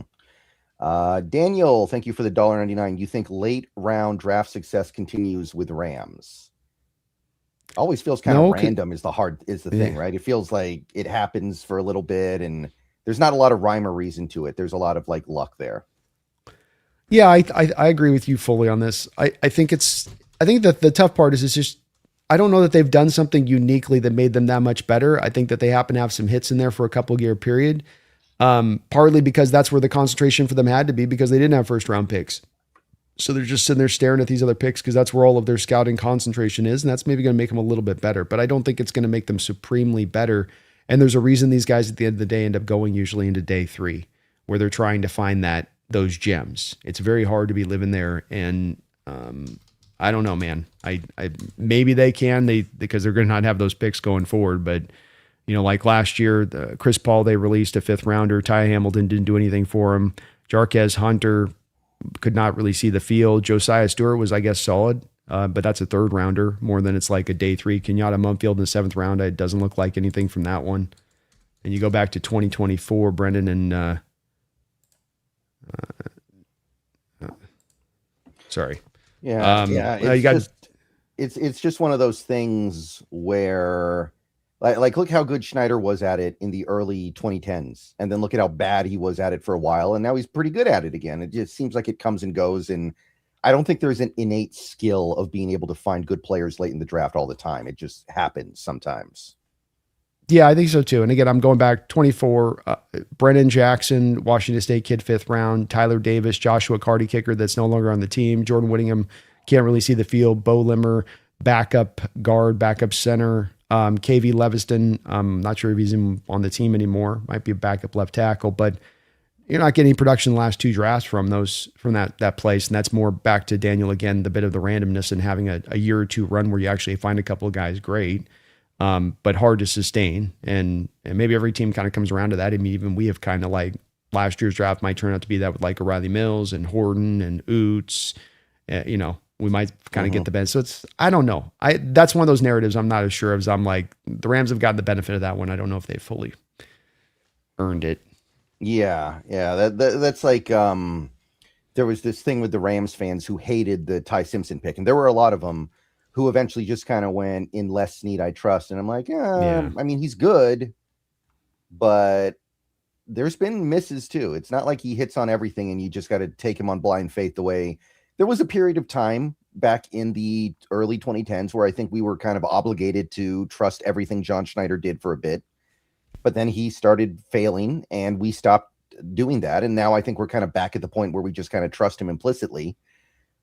Daniel, thank you for the $1.99. You think late round draft success continues with Rams? Always feels kind of random is the thing, right? It feels like it happens for a little bit and there's not a lot of rhyme or reason to it. There's a lot of like luck there. Yeah, I agree with you fully on this. I think that the tough part is it's just, I don't know that they've done something uniquely that made them that much better. I think that they happen to have some hits in there for a couple year period. Partly because that's where the concentration for them had to be because they didn't have first round picks. So they're just sitting there staring at these other picks because that's where all of their scouting concentration is. And that's maybe going to make them a little bit better, but I don't think it's going to make them supremely better. And there's a reason these guys at the end of the day end up going usually into day 3 where they're trying to find those gems. It's very hard to be living there. And, I don't know, man. I maybe they can, because they're going to not have those picks going forward, but like last year, Chris Paul, they released a 5th rounder. Ty Hamilton didn't do anything for him. Jarquez Hunter could not really see the field. Josiah Stewart was, I guess, solid, but that's a 3rd rounder more than it's like a day 3. Kenyatta Mumfield in the 7th round. It doesn't look like anything from that one. And you go back to 2024, Brendan, and sorry. Yeah. It's just one of those things where like look how good Schneider was at it in the early 2010s, and then look at how bad he was at it for a while, and now he's pretty good at it again. It just seems like it comes and goes, and I don't think there's an innate skill of being able to find good players late in the draft all the time. It just happens sometimes. Yeah, I think so too. And again, I'm going back 24, Brennan Jackson, Washington State kid, 5th round, Tyler Davis, Joshua Carty kicker that's no longer on the team, Jordan Whittingham, can't really see the field, Bo Limmer, backup guard, backup center, KV Leviston, I'm not sure if he's on the team anymore, might be a backup left tackle, but you're not getting production in the last 2 drafts from that place. And that's more back to Daniel again, the bit of the randomness and having a year or 2 run where you actually find a couple of guys great. But hard to sustain. And maybe every team kind of comes around to that. I mean, even we have kind of like last year's draft might turn out to be that with like O'Reilly Mills and Horton and Oots, we might kind of get the benefit. So it's, I don't know. That's one of those narratives I'm not as sure of as I'm like, the Rams have gotten the benefit of that one. I don't know if they fully earned it. Yeah. That's like, there was this thing with the Rams fans who hated the Ty Simpson pick. And there were a lot of them who eventually just kind of went, in less need I trust. And I'm like, Yeah. I mean, he's good, but there's been misses too. It's not like he hits on everything and you just got to take him on blind faith the way there was a period of time back in the early 2010s where I think we were kind of obligated to trust everything John Schneider did for a bit. But then he started failing and we stopped doing that. And now I think we're kind of back at the point where we just kind of trust him implicitly.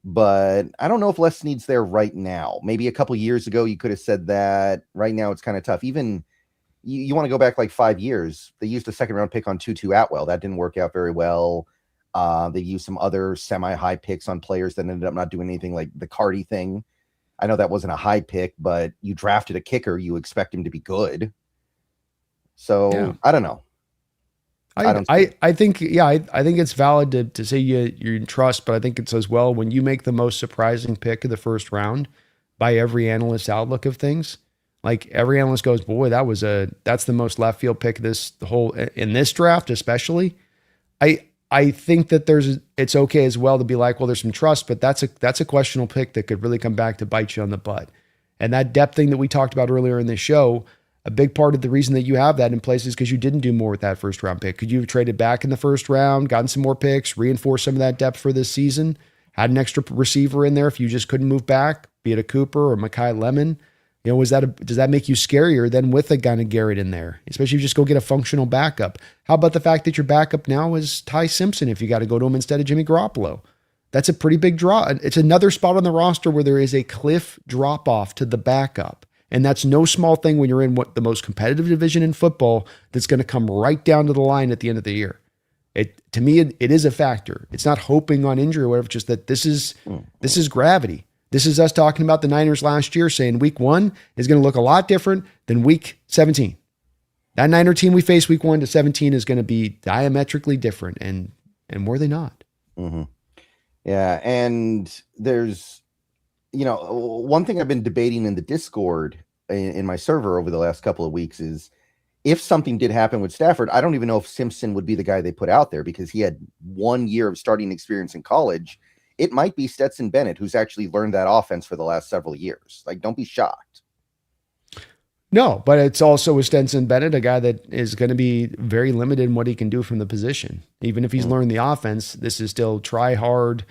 But I don't know if Les Snead's there right now. Maybe a couple years ago, you could have said that. Right now, it's kind of tough. Even you want to go back like 5 years. They used a second round pick on Tutu Atwell. That didn't work out very well. They used some other semi-high picks on players that ended up not doing anything, like the Cardi thing. I know that wasn't a high pick, but you drafted a kicker. You expect him to be good. So Yeah. I don't know. I think it's valid to say you're in trust, but I think it's as well when you make the most surprising pick of the first round by every analyst's outlook of things. Like every analyst goes, boy, that's the most left field pick of in this draft, especially. I think that it's okay as well to be like, well, there's some trust, but that's a questionable pick that could really come back to bite you on the butt. And that depth thing that we talked about earlier in the show, a big part of the reason that you have that in place is because you didn't do more with that first round pick. Could you have traded back in the first round, gotten some more picks, reinforced some of that depth for this season, had an extra receiver in there if you just couldn't move back, be it a Cooper or Mekhi Lemon? Does that make you scarier than with a guy of Garrett in there? Especially if you just go get a functional backup. How about the fact that your backup now is Ty Simpson if you got to go to him instead of Jimmy Garoppolo? That's a pretty big draw. It's another spot on the roster where there is a cliff drop off to the backup. And that's no small thing when you're in the most competitive division in football that's going to come right down to the line at the end of the year. To me, it is a factor. It's not hoping on injury or whatever, just that this is gravity. This is us talking about the Niners last year saying week 1 is going to look a lot different than week 17. That Niner team we faced week 1 to 17 is going to be diametrically different. And were they not? Mm-hmm. Yeah. And there's, one thing I've been debating in the Discord in my server over the last couple of weeks is if something did happen with Stafford, I don't even know if Simpson would be the guy they put out there because he had 1 year of starting experience in college. It might be Stetson Bennett, who's actually learned that offense for the last several years. Like, don't be shocked. No, but it's also with Stetson Bennett, a guy that is going to be very limited in what he can do from the position. Even if he's learned the offense, this is still try hard,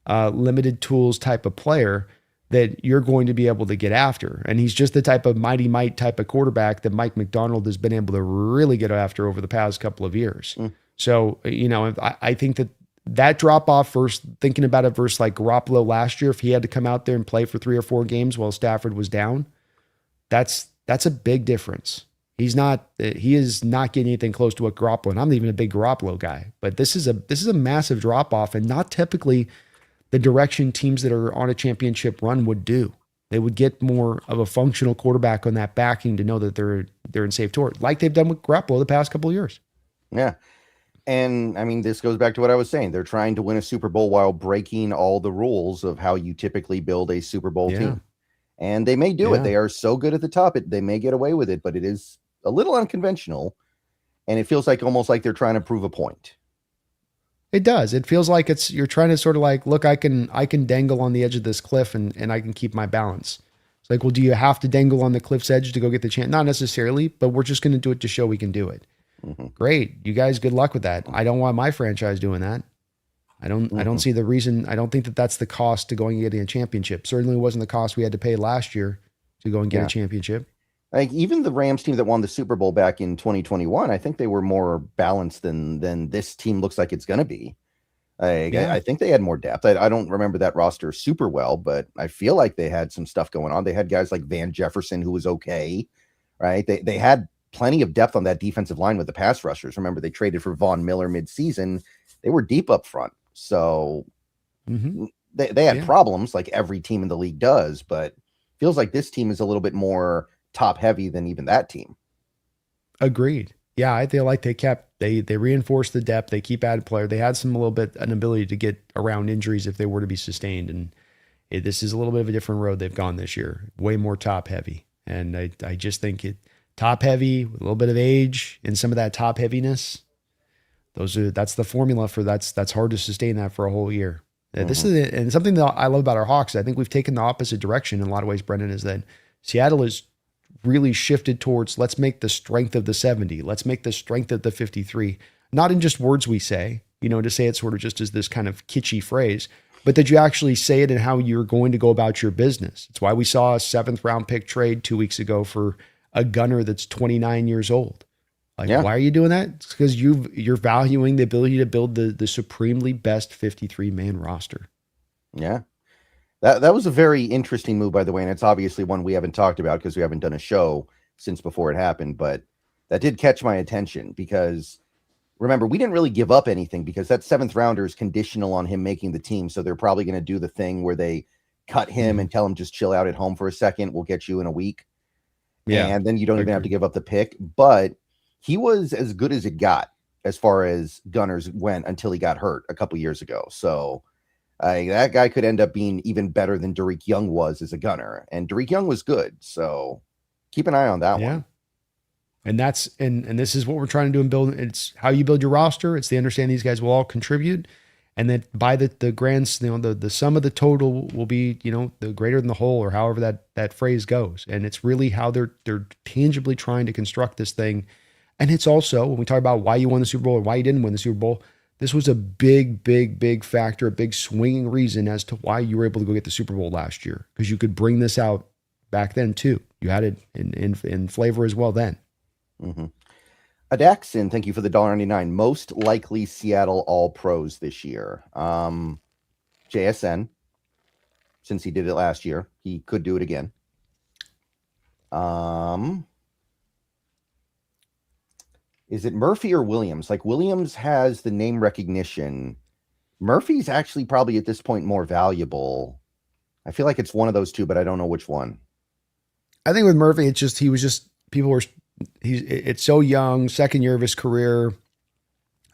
limited tools type of player that you're going to be able to get after. And he's just the type of mighty might type of quarterback that Mike McDonald has been able to really get after over the past couple of years. So, I think that drop off versus thinking about it versus like Garoppolo last year, if he had to come out there and play for 3 or 4 games while Stafford was down, that's a big difference. He is not getting anything close to what Garoppolo, and I'm not even a big Garoppolo guy, but this is a massive drop off and not typically the direction teams that are on a championship run would do. They would get more of a functional quarterback on that backing to know that they're in safe territory, like they've done with Garoppolo the past couple of years. Yeah. And I mean, this goes back to what I was saying. They're trying to win a Super Bowl while breaking all the rules of how you typically build a Super Bowl team. And they may do it. They are so good at the top, they may get away with it, but it is a little unconventional. And it feels like almost like they're trying to prove a point. It does. It feels like you're trying to sort of like, look, I can dangle on the edge of this cliff and I can keep my balance. It's like, well, do you have to dangle on the cliff's edge to go get the chance? Not necessarily, but we're just going to do it to show we can do it. Great. You guys, good luck with that. I don't want my franchise doing that. I don't see the reason. I don't think that that's the cost to going and getting a championship. Certainly wasn't the cost we had to pay last year to go and get a championship. Like even the Rams team that won the Super Bowl back in 2021, I think they were more balanced than this team looks like it's going to be. I think they had more depth. I don't remember that roster super well, but I feel like they had some stuff going on. They had guys like Van Jefferson, who was okay, right? They had plenty of depth on that defensive line with the pass rushers. Remember, they traded for Von Miller mid-season. They were deep up front. So they had problems like every team in the league does, but feels like this team is a little bit more top heavy than even that team. Agreed. Yeah, I feel like they reinforced the depth. They keep adding player. They had an ability to get around injuries if they were to be sustained. And this is a little bit of a different road they've gone this year. Way more top heavy. And I just think top heavy with a little bit of age and some of that top heaviness. That's the formula for that's hard to sustain that for a whole year. This Mm-hmm. is and something that I love about our Hawks. I think we've taken the opposite direction in a lot of ways, Brendan, is that Seattle is really shifted towards let's make the strength of the 70, let's make the strength of the 53, not in just words we say, to say it sort of just as this kind of kitschy phrase, but that you actually say it and how you're going to go about your business. It's why we saw a 7th round pick trade 2 weeks ago for a gunner that's 29 years old. Like, Yeah. why are you doing that? It's because you're valuing the ability to build the supremely best 53-man roster. Yeah. That was a very interesting move, by the way, and it's obviously one we haven't talked about because we haven't done a show since before it happened, but that did catch my attention because remember, we didn't really give up anything because that 7th rounder is conditional on him making the team, so they're probably going to do the thing where they cut him and tell him just chill out at home for a second, we'll get you in a week. Yeah. And then you don't even have to give up the pick, but he was as good as it got as far as gunners went until he got hurt a couple years ago. So that guy could end up being even better than Derick Young was as a gunner, and Derick Young was good. So keep an eye on that one. And that's and this is what we're trying to do in building. It's how you build your roster. It's the understanding these guys will all contribute, and that by the grants, the sum of the total will be the greater than the whole, or however that phrase goes. And it's really how they're tangibly trying to construct this thing. And it's also when we talk about why you won the Super Bowl or why you didn't win the Super Bowl. This was a big factor, a big swinging reason as to why you were able to go get the Super Bowl last year, because you could bring this out back then too. You had it in flavor as well then. Mm-hmm. Adaxin, thank you for the $1.99. Most likely Seattle All Pros this year. JSN, since he did it last year, he could do it again. Is it Murphy or Williams? Like, Williams has the name recognition. Murphy's actually probably at this point more valuable. I feel like it's one of those two, but I don't know which one. I think with Murphy, it's so young, second year of his career.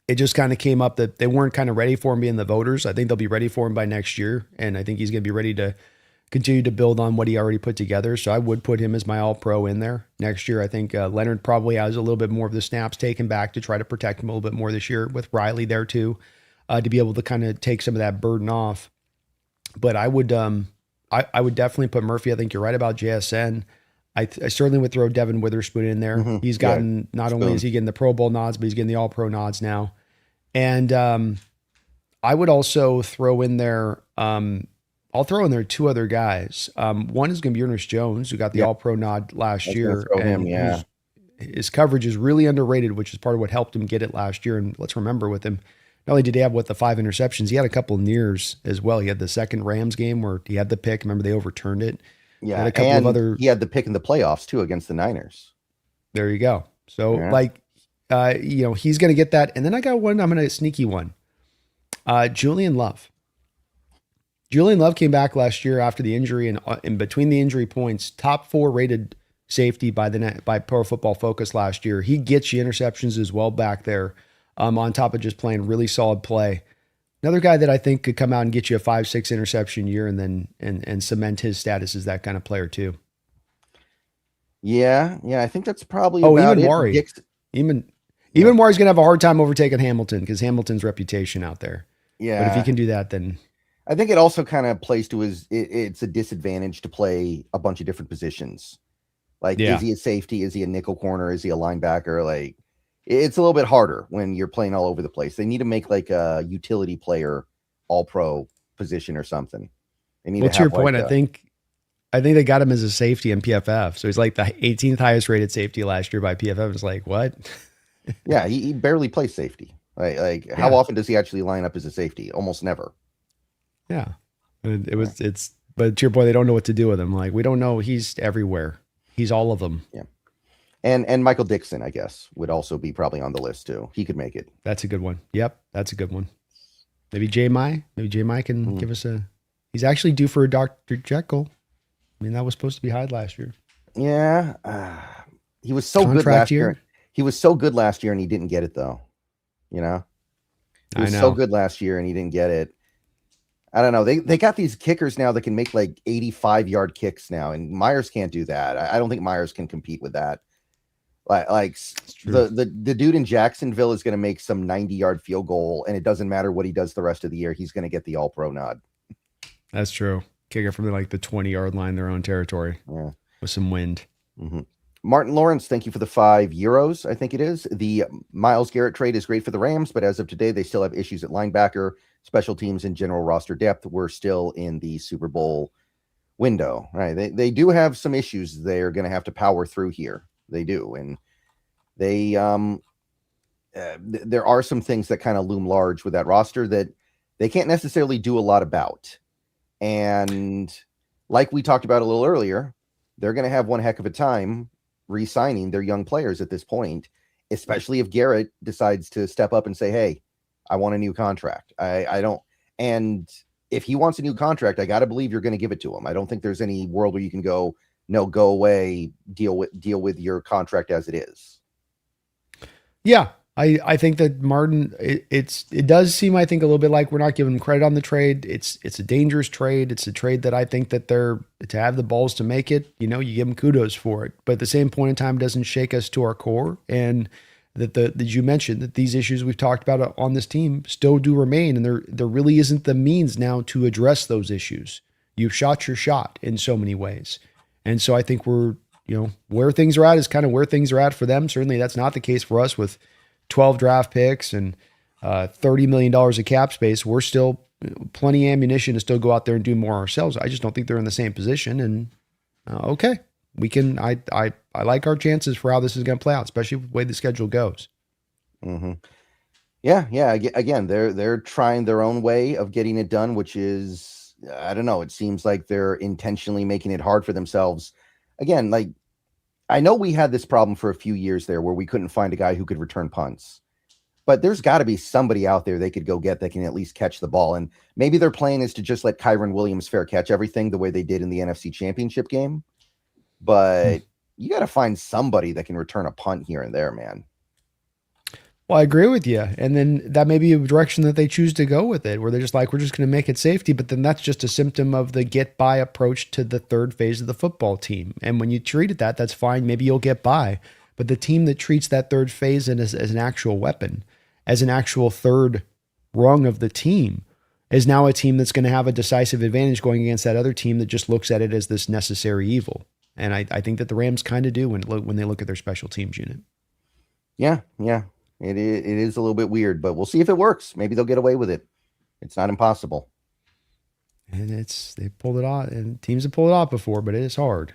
It just kind of came up that they weren't kind of ready for him being the voters. I think they'll be ready for him by next year. And I think he's going to be ready to continue to build on what he already put together. So I would put him as my all pro in there next year. I think Leonard probably has a little bit more of the snaps taken back to try to protect him a little bit more this year, with Riley there too, to be able to kind of take some of that burden off. But I would definitely put Murphy. I think you're right about JSN. I certainly would throw Devin Witherspoon in there. Mm-hmm. He's gotten, not only is he getting the Pro Bowl nods, but he's getting the All Pro nods now. And I would also throw in there, I'll throw in there two other guys. One is going to be Ernest Jones, who got the All Pro nod last year. And his coverage is really underrated, which is part of what helped him get it last year. And let's remember, with him, not only did he have the 5 interceptions, he had a couple of nears as well. He had the second Rams game where he had the pick. Remember, they overturned it. Yeah, and a couple of other. He had the pick in the playoffs too against the Niners. There you go. So he's going to get that. And then I got one. I'm going to sneaky one. Julian Love. Julian Love came back last year after the injury, and in between the injury points, top 4 rated safety by Pro Football Focus last year. He gets you interceptions as well back there, on top of just playing really solid play. Another guy that I think could come out and get you a 5-6 interception year and then and cement his status as that kind of player too. Yeah, I think that's probably about even Maury. Even Maury's gonna have a hard time overtaking Hamilton because Hamilton's reputation out there. Yeah, but if he can do that, then I think it also kind of plays to it's a disadvantage to play a bunch of different positions. Like, is he a safety? Is he a nickel corner? Is he a linebacker? Like, it's a little bit harder when you're playing all over the place. They need to make like a utility player all pro position or something. Well, to your point, I think they got him as a safety in PFF. So he's like the 18th highest rated safety last year by PFF. It's like, what? Yeah, he barely plays safety. Like how often does he actually line up as a safety? Almost never. Yeah. But to your point, they don't know what to do with him. Like, we don't know. He's everywhere. He's all of them. Yeah. And Michael Dixon, I guess, would also be probably on the list too. He could make it. That's a good one. Yep, that's a good one. Maybe J. Mai can give us he's actually due for a Dr. Jekyll. I mean, that was supposed to be Hyde last year. Yeah. He was so good last year. He was so good last year and he didn't get it though. He was so good last year and he didn't get it. I don't know. They got these kickers now that can make like 85-yard kicks now, and Myers can't do that. I don't think Myers can compete with that. It's true. The dude in Jacksonville is going to make some 90-yard field goal, and it doesn't matter what he does the rest of the year. He's going to get the All-Pro nod. That's true. Kicker from like the 20-yard line, their own territory, with some wind. Mm-hmm. Martin Lawrence, thank you for the €5. I think it is. The Myles Garrett trade is great for the Rams, but as of today, they still have issues at linebacker, special teams, and general roster depth. We're still in the Super Bowl window, right? They do have some issues they're going to have to power through here. They do, and they there are some things that kind of loom large with that roster that they can't necessarily do a lot about. And like we talked about a little earlier, they're going to have one heck of a time re-signing their young players at this point, especially if Garrett decides to step up and say, hey, I want a new contract. I don't. And if he wants a new contract, I got to believe you're going to give it to him. I don't think there's any world where you can go, no, go away, deal with your contract as it is. Yeah. I think that Martin, it does seem, I think, a little bit like we're not giving him credit on the trade. It's a dangerous trade. It's a trade that I think that they're to have the balls to make it. You give them kudos for it, but at the same point in time, it doesn't shake us to our core. And that you mentioned that these issues we've talked about on this team still do remain, and there really isn't the means now to address those issues. You've shot your shot in so many ways, and so I think we're where things are at is kind of where things are at for them. Certainly, that's not the case for us with 12 draft picks and $30 million of cap space. We're still plenty of ammunition to still go out there and do more ourselves. I just don't think they're in the same position. And okay, we can. I like our chances for how this is going to play out, especially the way the schedule goes. Mm-hmm. Yeah. Again, they're trying their own way of getting it done, which is, I don't know. It seems like they're intentionally making it hard for themselves. Again, like, I know we had this problem for a few years there where we couldn't find a guy who could return punts, but there's got to be somebody out there they could go get that can at least catch the ball. And maybe their plan is to just let Kyron Williams fair catch everything the way they did in the NFC Championship game. But you got to find somebody that can return a punt here and there, man. Well, I agree with you. And then that may be a direction that they choose to go with it, where they're just like, we're just going to make it safety. But then that's just a symptom of the get by approach to the third phase of the football team. And when you treat it that's fine. Maybe you'll get by. But the team that treats that third phase as an actual weapon, as an actual third rung of the team, is now a team that's going to have a decisive advantage going against that other team that just looks at it as this necessary evil. And I think that the Rams kind of do when they look at their special teams unit. Yeah. It is a little bit weird, but we'll see if it works. Maybe they'll get away with it. It's not impossible. And they pulled it off, and teams have pulled it off before, but it is hard.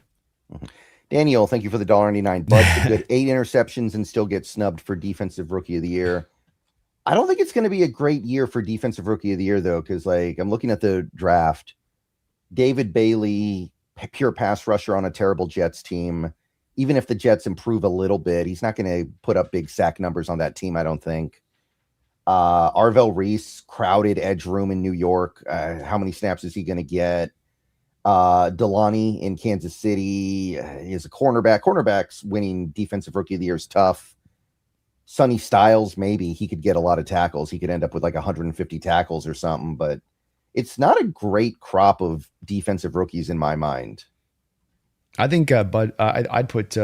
Mm-hmm. Daniel, thank you for the $1.99. Bud, good 8 interceptions and still get snubbed for Defensive Rookie of the Year. I don't think it's going to be a great year for Defensive Rookie of the Year, though, because I'm looking at the draft. David Bailey, pure pass rusher on a terrible Jets team. Even if the Jets improve a little bit, he's not going to put up big sack numbers on that team, I don't think. Arvell Reese, crowded edge room in New York. How many snaps is he going to get? Delani in Kansas City is a cornerback. Cornerbacks winning Defensive Rookie of the Year is tough. Sonny Styles, maybe he could get a lot of tackles. He could end up with like 150 tackles or something, but it's not a great crop of defensive rookies in my mind. I think, but I'd put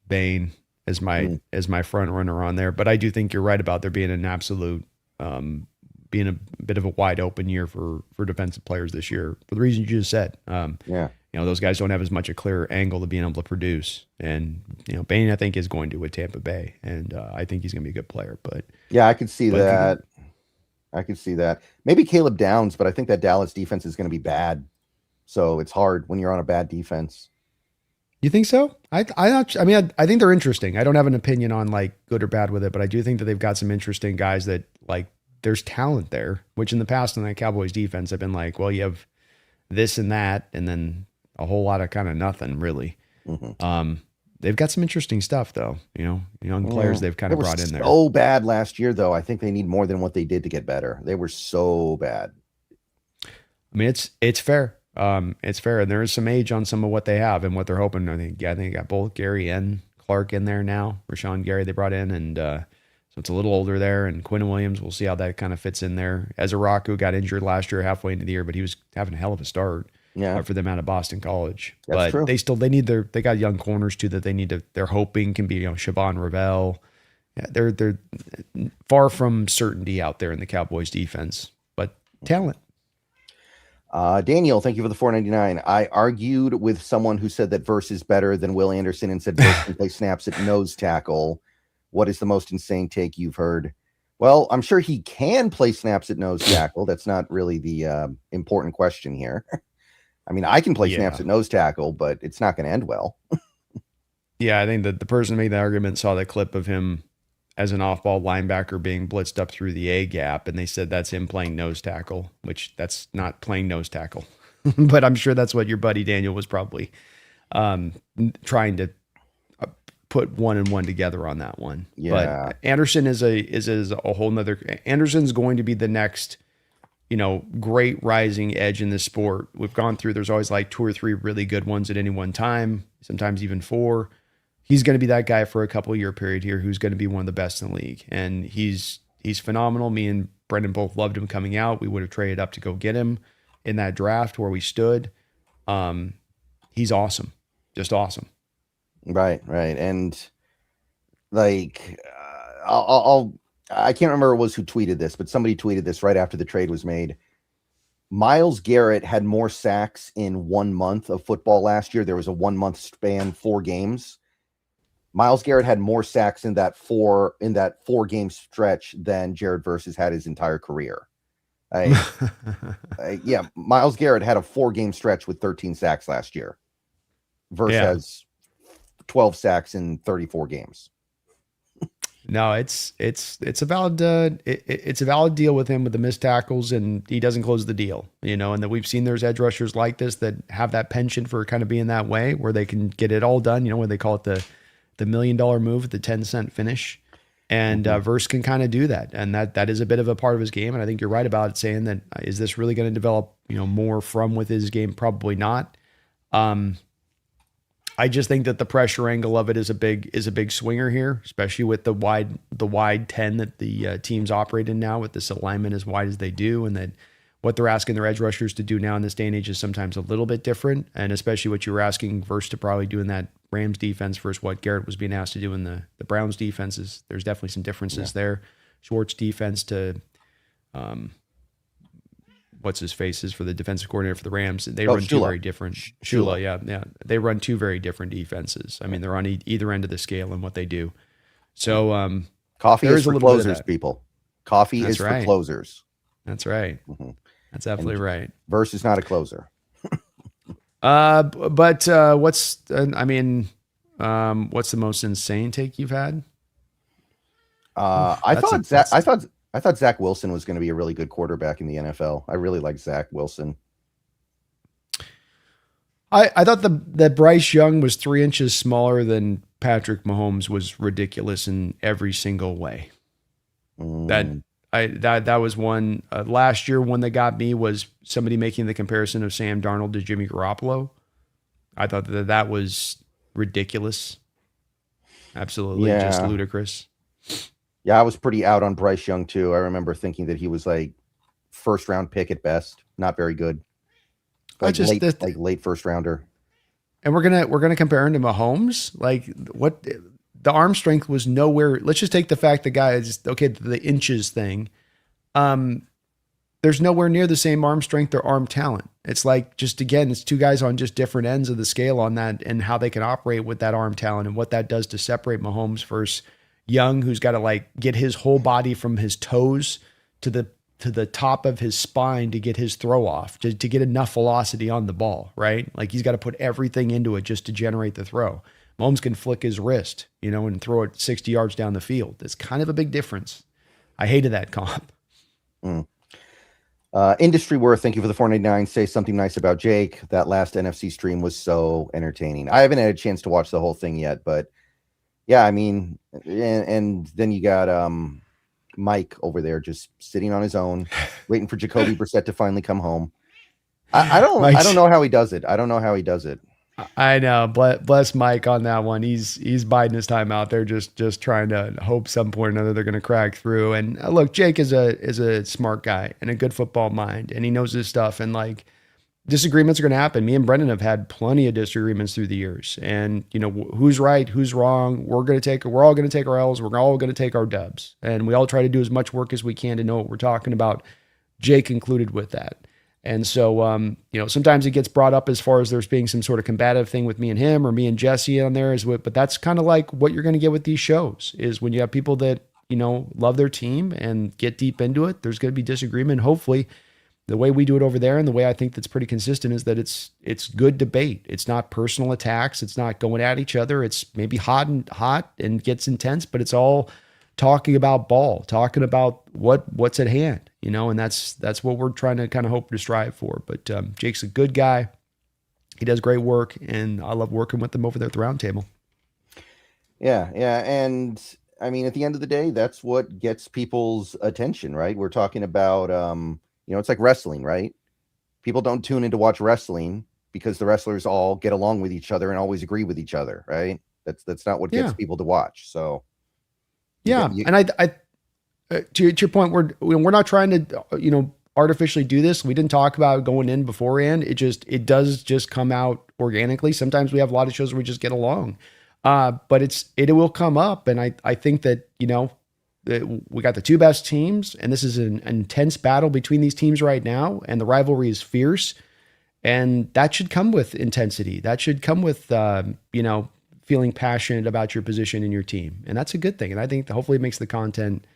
Bain as my front runner on there. But I do think you're right about there being an absolute, being a bit of a wide open year for defensive players this year for the reason you just said. Those guys don't have as much a clear angle to being able to produce. And Bain, I think, is going to with Tampa Bay, and I think he's going to be a good player. But yeah, I could see that. I could see that. Maybe Caleb Downs, but I think that Dallas defense is going to be bad. So it's hard when you're on a bad defense. You think so? I think they're interesting. I don't have an opinion on like good or bad with it, but I do think that they've got some interesting guys that like there's talent there, which in the past in the Cowboys defense, I've been like, well, you have this and that, and then a whole lot of kind of nothing really. Mm-hmm. They've got some interesting stuff though, young players they've kind of brought in there. So bad last year though. I think they need more than what they did to get better. They were so bad. I mean, it's fair. It's fair, and there is some age on some of what they have and what they're hoping. I think you got both Gary and Clark in there now. Rashawn Gary they brought in, and so it's a little older there. And Quinn Williams, we'll see how that kind of fits in there. Ezra Raku got injured last year, halfway into the year, but he was having a hell of a start. Yeah, for them out of Boston College. that's But true. they got young corners too that they're hoping can be, Siobhan Ravel. Yeah, they're far from certainty out there in the Cowboys defense, but talent. Daniel, thank you for the 4.99. I argued with someone who said that Verse is better than Will Anderson and said Verse can play snaps at nose tackle. What is the most insane take you've heard? Well, I'm sure he can play snaps at nose tackle. That's not really the important question here. I mean, I can play snaps at nose tackle, but it's not going to end well. Yeah, I think that the person who made the argument saw the clip of him as an off-ball linebacker being blitzed up through the A gap, and they said that's him playing nose tackle, which that's not playing nose tackle. But I'm sure that's what your buddy Daniel was probably trying to put one and one together on that one. Yeah. But Anderson is a whole nother. Anderson's going to be the next, great rising edge in this sport. We've gone through. There's always like 2 or 3 really good ones at any one time. Sometimes even 4. He's going to be that guy for a couple year period here who's going to be one of the best in the league. And he's phenomenal. Me and Brendan both loved him coming out. We would have traded up to go get him in that draft where we stood. He's awesome. Just awesome. Right. And like, I can't remember who tweeted this, but somebody tweeted this right after the trade was made. Myles Garrett had more sacks in 1 month of football last year. There was a 1 month span, 4 games. Myles Garrett had more sacks in that 4 game stretch than Jared Verse has had his entire career. Yeah, Myles Garrett had a 4 game stretch with 13 sacks last year. Verse has 12 sacks in 34 games. No, it's a valid it's a valid deal with him with the missed tackles, and he doesn't close the deal, and that we've seen there's edge rushers like this that have that penchant for kind of being that way where they can get it all done, where they call it the $1 million move, the 10-cent finish. And Verse can kind of do that. And that is a bit of a part of his game. And I think you're right about it, saying that, is this really going to develop, more from with his game? Probably not. I just think that the pressure angle of it is a big swinger here, especially with the wide 10 that the teams operate in now, with this alignment as wide as they do. And that what they're asking their edge rushers to do now in this day and age is sometimes a little bit different. And especially what you were asking Verse to probably do in that Rams defense versus what Garrett was being asked to do in the Browns defenses. There's definitely some differences there. Schwartz defense to what's his face is for the defensive coordinator for the Rams. They run two very different. Shula, yeah. They run 2 very different defenses. I mean, they're on either end of the scale in what they do. So coffee is for closers, people. Coffee is for closers. That's right. Mm-hmm. That's absolutely right. Verse is not a closer. But what's the most insane take you've had? I thought Zach Wilson was going to be a really good quarterback in the NFL. I really like Zach Wilson. I thought that Bryce Young was 3 inches smaller than Patrick Mahomes was ridiculous in every single way. That was one last year. One that got me was somebody making the comparison of Sam Darnold to Jimmy Garoppolo. I thought that was ridiculous. Absolutely, just ludicrous. Yeah, I was pretty out on Bryce Young too. I remember thinking that he was like 1st round pick at best, not very good. Late 1st rounder. And we're gonna compare him to Mahomes. Like, what the arm strength was nowhere. Let's just take the fact the guy is the inches thing. There's nowhere near the same arm strength or arm talent. It's like, just again, it's 2 guys on just different ends of the scale on that, and how they can operate with that arm talent and what that does to separate Mahomes versus Young, who's got to get his whole body from his toes to the top of his spine to get his throw off, to get enough velocity on the ball, right? Like, he's got to put everything into it just to generate the throw. Mahomes can flick his wrist, and throw it 60 yards down the field. It's kind of a big difference. I hated that comp. Industry Worth, thank you for the 499. Say something nice about Jake. That last NFC stream was so entertaining. I haven't had a chance to watch the whole thing yet, but yeah, I mean, and then you got Mike over there just sitting on his own, waiting for Jacoby Brissett to finally come home. I don't know how he does it. I know. Bless Mike on that one. He's biding his time out there, just trying to hope some point or another they're going to crack through. And look, Jake is a smart guy and a good football mind, and he knows his stuff. And disagreements are going to happen. Me and Brendan have had plenty of disagreements through the years, and who's right, who's wrong. We're all going to take our L's. We're all going to take our dubs, and we all try to do as much work as we can to know what we're talking about. Jake included with that. And so, sometimes it gets brought up as far as there's being some sort of combative thing with me and him or me and Jesse on there but that's kind of like what you're going to get with these shows is when you have people that, love their team and get deep into it, there's going to be disagreement. Hopefully the way we do it over there and the way I think that's pretty consistent is that it's good debate. It's not personal attacks. It's not going at each other. It's maybe hot and gets intense, but it's all talking about ball, talking about what's at hand, and that's what we're trying to kind of hope to strive for. But Jake's a good guy. He does great work, and I love working with him over there at the round table. Yeah. And I mean, at the end of the day, that's what gets people's attention, right? We're talking about, it's like wrestling, right? People don't tune in to watch wrestling because the wrestlers all get along with each other and always agree with each other, right? That's not what gets people to watch. So. Yeah, and I to your point, we're not trying to artificially do this. We didn't talk about going in beforehand. It does just come out organically. Sometimes we have a lot of shows where we just get along, but it will come up, and I think that we got the two best teams, and this is an intense battle between these teams right now, and the rivalry is fierce, and that should come with intensity. That should come with feeling passionate about your position in your team. And that's a good thing. And I think that hopefully it makes the content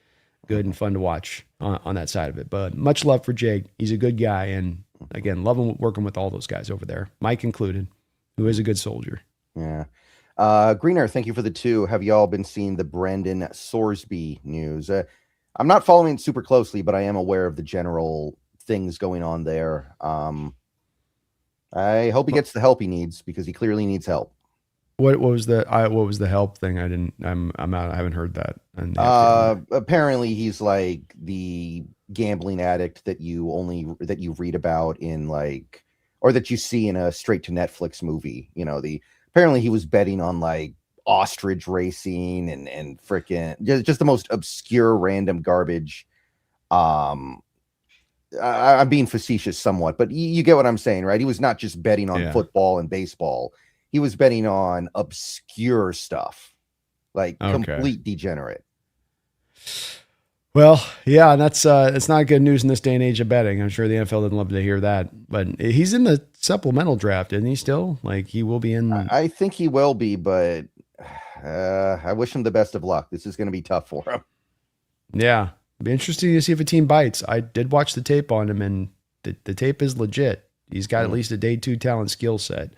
good and fun to watch on that side of it. But much love for Jake. He's a good guy. And again, love him working with all those guys over there, Mike included, who is a good soldier. Yeah. Greener, thank you for the 2. Have y'all been seeing the Brandon Sorsby news? I'm not following it super closely, but I am aware of the general things going on there. I hope he gets the help he needs because he clearly needs help. What was the help thing? I'm out. I haven't heard that. Apparently he's like the gambling addict that you read about in or that you see in a straight to Netflix movie. Apparently he was betting on like ostrich racing and freaking just the most obscure random garbage. I'm being facetious somewhat, but you get what I'm saying, right? He was not just betting on football and baseball. He was betting on obscure stuff, like complete degenerate. Well, yeah, and that's it's not good news in this day and age of betting. I'm sure the NFL didn't love to hear that, but he's in the supplemental draft, isn't he? Still, he will be in. I think he will be, but I wish him the best of luck. This is going to be tough for him. Yeah, it'd be interesting to see if a team bites. I did watch the tape on him, and the tape is legit. He's got at least a day 2 talent skill set,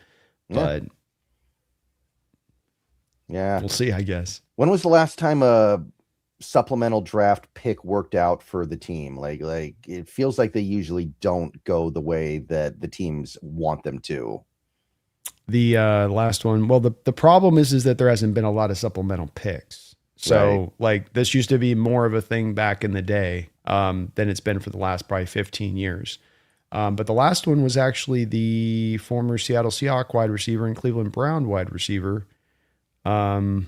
but. Yeah, we'll see, I guess. When was the last time a supplemental draft pick worked out for the team? Like it feels like they usually don't go the way that the teams want them to. The last one, well, the problem is that there hasn't been a lot of supplemental picks. So this used to be more of a thing back in the day than it's been for the last probably 15 years. But the last one was actually the former Seattle Seahawks wide receiver and Cleveland Brown wide receiver. You'll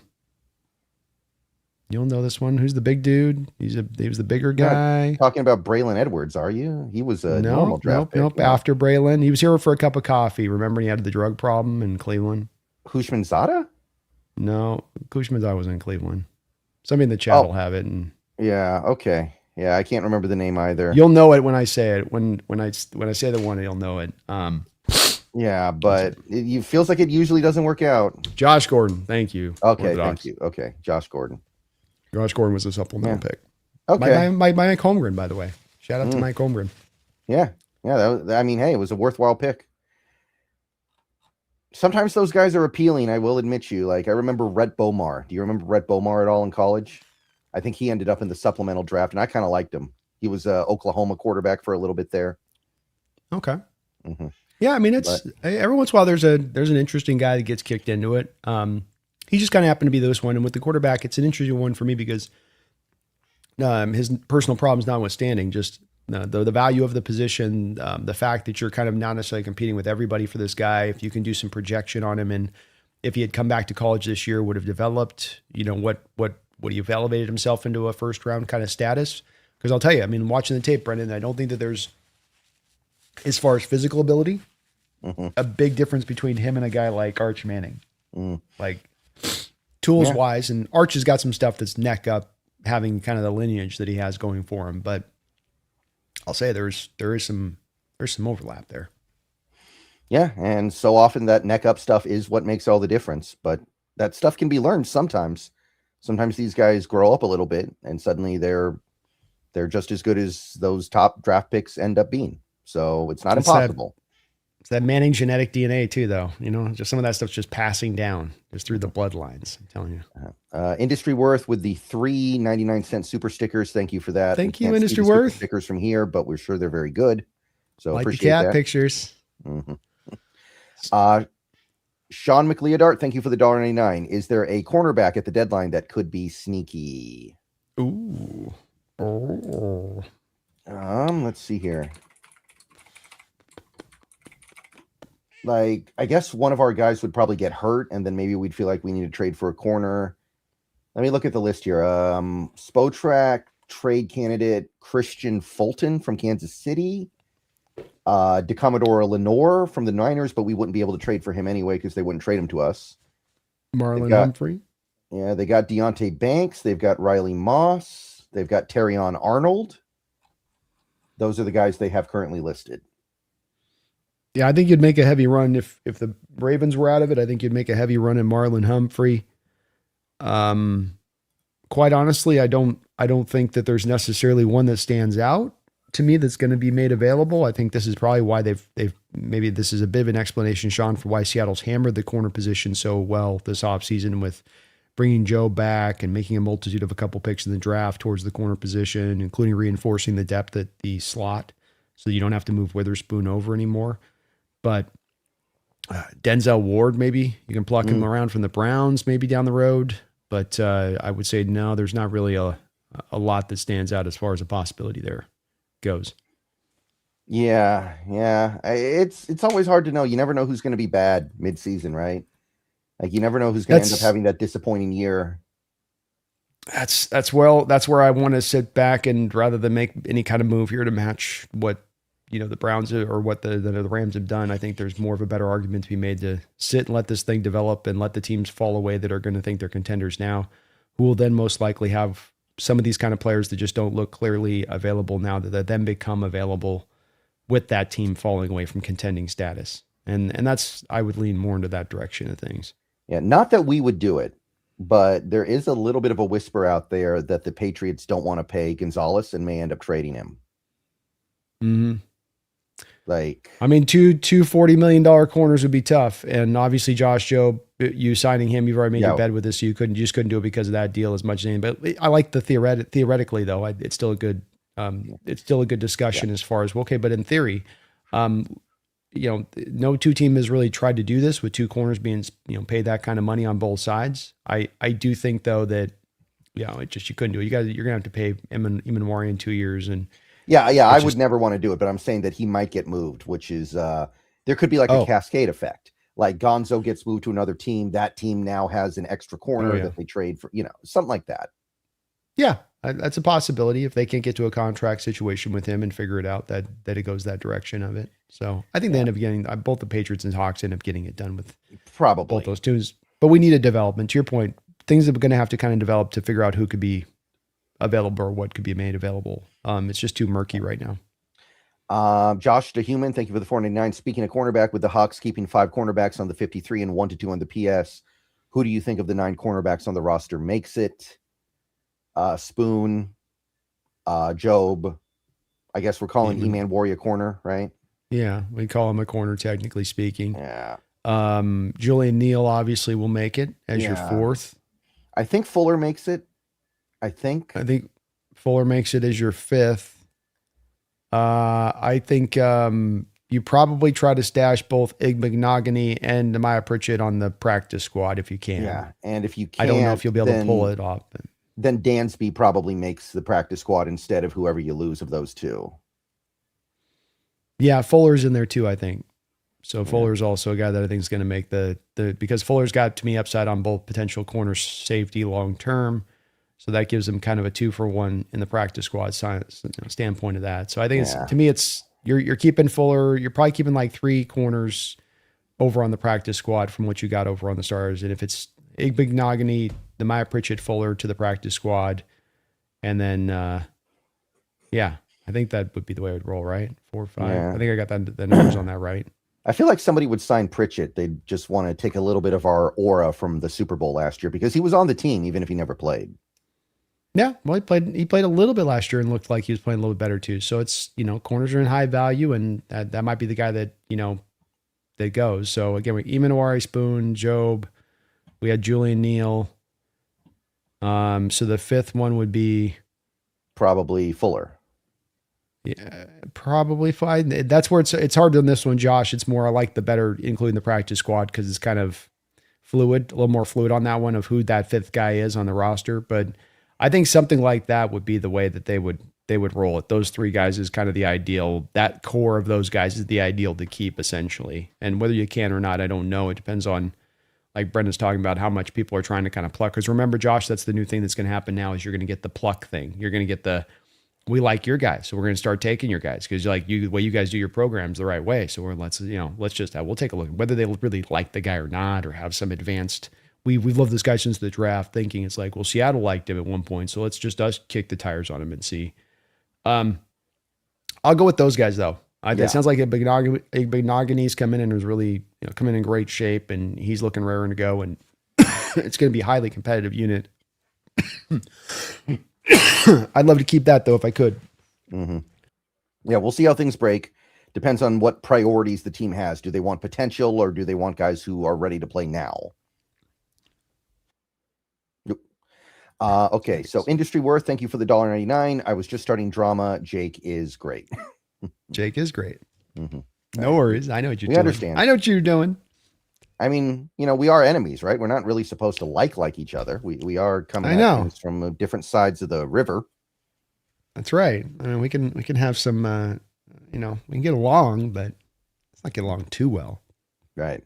know this one. Who's the big dude? He was the bigger guy. Talking about Braylon Edwards, are you? He was a normal draft pick. Nope. After Braylon, he was here for a cup of coffee. Remember, he had the drug problem in Cleveland. Hushmanzada? No, Hushmanzada was in Cleveland. Somebody in the chat will have it. And yeah, okay. Yeah, I can't remember the name either. You'll know it when I say it. When I say the one, you'll know it. Yeah, but it feels like it usually doesn't work out. Josh Gordon, thank you. Okay, thank you. Okay, Josh Gordon. Josh Gordon was a supplemental pick. Okay. By Mike Holmgren, by the way. Shout out to Mike Holmgren. Yeah. Hey, it was a worthwhile pick. Sometimes those guys are appealing, I will admit you. Like, I remember Rhett Bomar. Do you remember Rhett Bomar at all in college? I think he ended up in the supplemental draft, and I kind of liked him. He was a Oklahoma quarterback for a little bit there. Okay. Mm-hmm. Yeah, I mean, every once in a while there's an interesting guy that gets kicked into it. He just kind of happened to be this one, and with the quarterback, it's an interesting one for me because his personal problems notwithstanding, just the value of the position, the fact that you're kind of not necessarily competing with everybody for this guy. If you can do some projection on him, and if he had come back to college this year, would have developed, what would he have elevated himself into a first round kind of status? Because I'll tell you, I mean, watching the tape, Brendan, I don't think that there's, as far as physical ability, Hmm. a big difference between him and a guy like Arch Manning. Mm. Like tools Yeah. wise, and Arch has got some stuff that's neck up, having kind of the lineage that he has going for him. But I'll say there is some overlap there. Yeah, and so often that neck up stuff is what makes all the difference. But that stuff can be learned sometimes. Sometimes these guys grow up a little bit, and suddenly they're just as good as those top draft picks end up being. So it's not impossible. It's that Manning genetic DNA too, though. Just some of that stuff's just passing down just through the bloodlines. I'm telling you. Industry Worth with the 3.99 super stickers. Thank you for that. Thank We you, can't see Industry the super Worth. stickers from here, but we're sure they're very good. So Like the appreciate cat that. pictures. Mm-hmm. Sean McLeodart, thank you for the $1.99. Is there a cornerback at the deadline that could be sneaky? Ooh. Oh. Let's see here. Like, I guess one of our guys would probably get hurt, and then maybe we'd feel like we need to trade for a corner. Let me look at the list here. Spotrac trade candidate Christian Fulton from Kansas City. DeCommodore Lenore from the Niners, but we wouldn't be able to trade for him anyway because they wouldn't trade him to us. Marlon Humphrey. Yeah, they got Deontay Banks. They've got Riley Moss. They've got Terrion Arnold. Those are the guys they have currently listed. Yeah, I think you'd make a heavy run if the Ravens were out of it. I think you'd make a heavy run in Marlon Humphrey. Quite honestly, I don't think that there's necessarily one that stands out to me that's going to be made available. I think this is probably why they've maybe this is a bit of an explanation, Sean, for why Seattle's hammered the corner position so well this offseason with bringing Joe back and making a multitude of a couple picks in the draft towards the corner position, including reinforcing the depth at the slot so you don't have to move Witherspoon over anymore. But Denzel Ward, maybe you can pluck him around from the Browns maybe down the road. But I would say no, there's not really a lot that stands out as far as a possibility there goes. Yeah. It's always hard to know. You never know who's going to be bad mid-season, right? Like you never know who's going to end up having that disappointing year. That's where I want to sit back and rather than make any kind of move here to match what the Browns or what the Rams have done, I think there's more of a better argument to be made to sit and let this thing develop and let the teams fall away that are going to think they're contenders now, who will then most likely have some of these kind of players that just don't look clearly available now that then become available with that team falling away from contending status. And that's, I would lean more into that direction of things. Yeah. Not that we would do it, but there is a little bit of a whisper out there that the Patriots don't want to pay Gonzalez and may end up trading him. Mm-hmm. Like, I mean, two $40 million corners would be tough. And obviously Josh Jobe, you signing him, you've already made your bed with this. So you just couldn't do it because of that deal as much as anything. But I like the theoretically though, it's still a good, discussion as far as, okay, but in theory, no two team has really tried to do this with two corners being, paid that kind of money on both sides. I do think though that, you couldn't do it. You're going to have to pay Emanwari in 2 years. And I would never want to do it, but I'm saying that he might get moved, which is, there could be like a cascade effect. Like Gonzo gets moved to another team. That team now has an extra corner that they trade for, something like that. Yeah, that's a possibility if they can't get to a contract situation with him and figure it out that it goes that direction of it. So I think they end up getting both the Patriots and Hawks end up getting it done with probably both those teams. But we need a development. To your point, things are going to have to kind of develop to figure out who could be available or what could be made available. It's just too murky right now. Josh the Human, thank you for the 499. Speaking of cornerback, with the Hawks keeping 5 cornerbacks on the 53 and 1-2 on the PS, who do you think of the 9 cornerbacks on the roster makes it? Spoon, Job. I guess we're calling E-Man Warrior corner, right? Yeah, we call him a corner, technically speaking. Yeah. Julian Neal obviously will make it as your 4th. I think Fuller makes it. I think Fuller makes it as your 5th. I think you probably try to stash both Igbenogany and Nehemiah Pritchett on the practice squad if you can. Yeah, and if you can't, I don't know if you'll be able to pull it off. Then Dansby probably makes the practice squad instead of whoever you lose of those two. Yeah, Fuller's in there too, I think. So Fuller's also a guy that I think is going to make the because Fuller's got, to me, upside on both potential corner safety long term. So that gives them kind of a 2-for-1 in the practice squad standpoint of that. So I think to me, it's You're keeping Fuller. You're probably keeping like 3 corners over on the practice squad from what you got over on the Stars. And if it's Igbinoghene, the Maya Pritchett, Fuller to the practice squad, and then yeah, I think that would be the way it would roll, right? 4 or 5. Yeah. I think I got the numbers on that right. I feel like somebody would sign Pritchett. They'd just want to take a little bit of our aura from the Super Bowl last year because he was on the team, even if he never played. Yeah, well, he played a little bit last year and looked like he was playing a little bit better too. So it's, corners are in high value, and that might be the guy that, that goes. So again, we Imanwari, Spoon, Job. We had Julian Neal. So the 5th one would be probably Fuller. Yeah, probably fine. That's where it's hard on this one, Josh. It's more I like the better including the practice squad because it's kind of fluid, a little more fluid on that one of who that 5th guy is on the roster. But I think something like that would be the way that they would roll it. Those 3 guys is kind of the ideal. That core of those guys is the ideal to keep essentially. And whether you can or not, I don't know. It depends on, like Brendan's talking about, how much people are trying to kind of pluck. Because remember, Josh, that's the new thing that's going to happen now is you're going to get the pluck thing. You're going to get the we like your guys, so we're going to start taking your guys because the way you guys do your programs the right way. So we'll take a look whether they really like the guy or not, or have some advanced. We've loved this guy since the draft, thinking it's like, well, Seattle liked him at one point, so let's just us kick the tires on him and see. I'll go with those guys though. It sounds like Igbinoghene's come in and was really come in great shape, and he's looking raring to go, and it's going to be a highly competitive unit. I'd love to keep that though if I could. Mm-hmm. Yeah, we'll see how things break. Depends on what priorities the team has. Do they want potential or do they want guys who are ready to play now? Okay, so Industry Worth, thank you for the $1.99. I was just starting drama. Jake is great. Jake is great. Mm-hmm. No worries. I know what you're doing. Understand. I know what you're doing. I mean, we are enemies, right? We're not really supposed to like each other. We are coming at things from different sides of the river. That's right. I mean, we can have some, we can get along, but let's not get along too well. Right.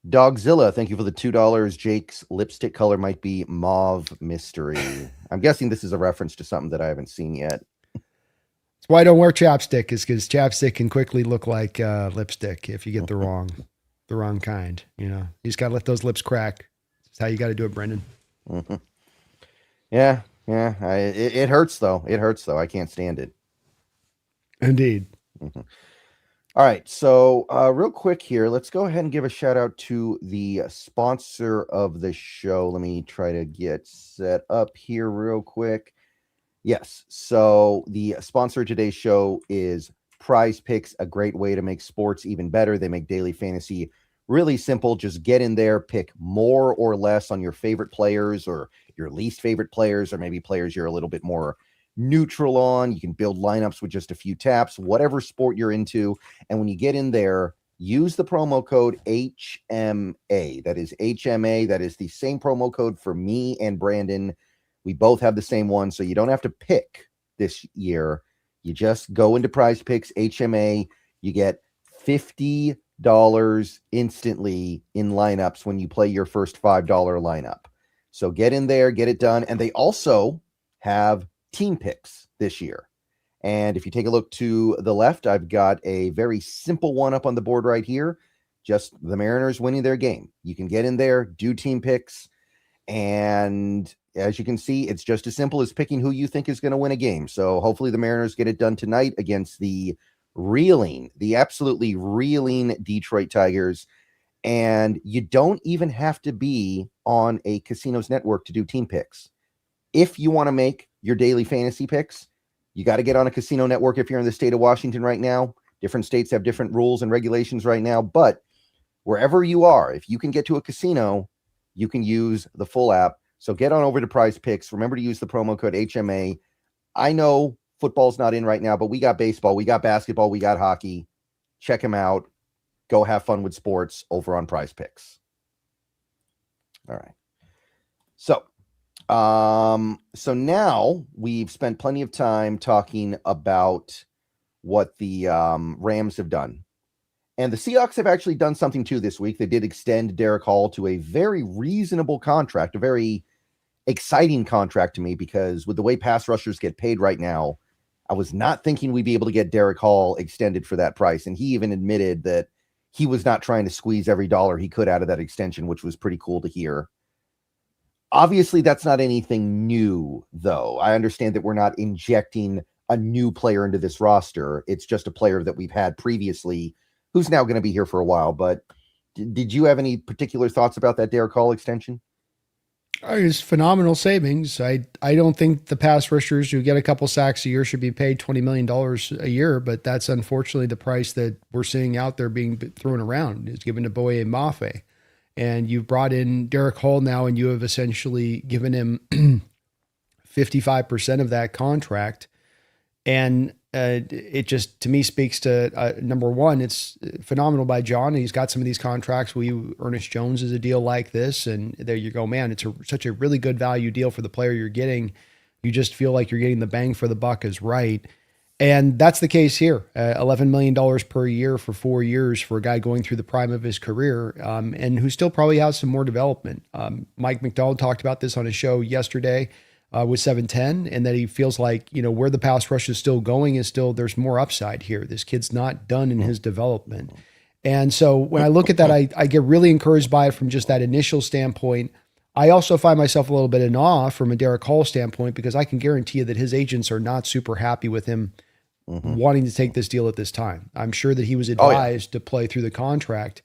Dogzilla, thank you for the $2. Jake's lipstick color might be mauve mystery. I'm guessing this is a reference to something that I haven't seen yet. That's why I don't wear chapstick, is because chapstick can quickly look like lipstick if you get the wrong kind. You just got to let those lips crack. That's how you got to do it, Brendan. Mm-hmm. Yeah. It hurts though. I can't stand it. Indeed. Mm-hmm. All right. So real quick here, let's go ahead and give a shout out to the sponsor of the show. Let me try to get set up here real quick. Yes. So the sponsor of today's show is Prize Picks, a great way to make sports even better. They make daily fantasy really simple. Just get in there, pick more or less on your favorite players or your least favorite players, or maybe players you're a little bit more neutral on. You can build lineups with just a few taps, whatever sport you're into. And when you get in there, use the promo code HMA. That is HMA. That is the same promo code for me and Brandon. We both have the same one, so you don't have to pick this year. You just go into Prize Picks, HMA. You get $50 instantly in lineups when you play your first $5 lineup. So get in there, get it done. And they also have team picks this year. And if you take a look to the left, I've got a very simple one up on the board right here. Just the Mariners winning their game. You can get in there, do team picks. And as you can see, it's just as simple as picking who you think is going to win a game. So hopefully the Mariners get it done tonight against the absolutely reeling Detroit Tigers. And you don't even have to be on a casino's network to do team picks. If you want to make your daily fantasy picks, you got to get on a casino network if you're in the state of Washington right now. Different states have different rules and regulations right now, but wherever you are, if you can get to a casino, you can use the full app. So get on over to Prize Picks. Remember to use the promo code HMA. I know football's not in right now, but we got baseball, we got basketball, we got hockey. Check them out. Go have fun with sports over on Prize Picks. All right. So now we've spent plenty of time talking about what the Rams have done. And the Seahawks have actually done something too this week. They did extend Derick Hall to a very reasonable contract, a very exciting contract to me, because with the way pass rushers get paid right now, I was not thinking we'd be able to get Derick Hall extended for that price. And he even admitted that he was not trying to squeeze every dollar he could out of that extension, which was pretty cool to hear. Obviously, that's not anything new, though. I understand that we're not injecting a new player into this roster. It's just a player that we've had previously who's now going to be here for a while. But did you have any particular thoughts about that Derick Hall extension? It's phenomenal savings. I don't think the pass rushers who get a couple sacks a year should be paid $20 million a year, but that's unfortunately the price that we're seeing out there being thrown around is given to Boye Mafe. And you've brought in Derick Hall now, and you have essentially given him 55% of that contract. And it just, to me, speaks to, number one, it's phenomenal by John. He's got some of these contracts. Ernest Jones is a deal like this. And there you go, man, it's such a really good value deal for the player you're getting. You just feel like you're getting the bang for the buck is right. And that's the case here. $11 million per year for 4 years for a guy going through the prime of his career, and who still probably has some more development. Mike McDonald talked about this on his show yesterday with 710, and that he feels like, where the pass rush is still going is still, there's more upside here. This kid's not done in his development. And so when I look at that, I get really encouraged by it from just that initial standpoint. I also find myself a little bit in awe from a Derick Hall standpoint, because I can guarantee you that his agents are not super happy with him wanting to take this deal at this time. I'm sure that he was advised to play through the contract.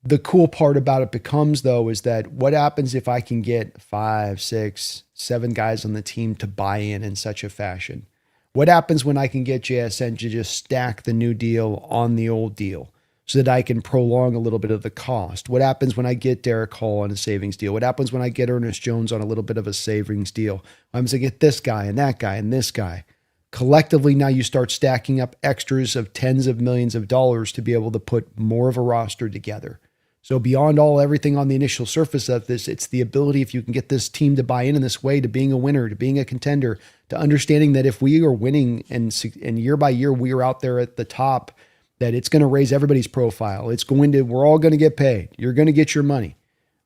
The cool part about it becomes, though, is that what happens if I can get 5, 6, 7 guys on the team to buy in such a fashion? What happens when I can get JSN to just stack the new deal on the old deal so that I can prolong a little bit of the cost? What happens when I get Derick Hall on a savings deal? What happens when I get Ernest Jones on a little bit of a savings deal? What happens when I get this guy and that guy and this guy? Collectively, now you start stacking up extras of tens of millions of dollars to be able to put more of a roster together. So beyond everything on the initial surface of this, it's the ability, if you can get this team to buy in this way, to being a winner, to being a contender, to understanding that if we are winning and year by year we are out there at the top, that it's going to raise everybody's profile. We're all going to get paid. You're going to get your money.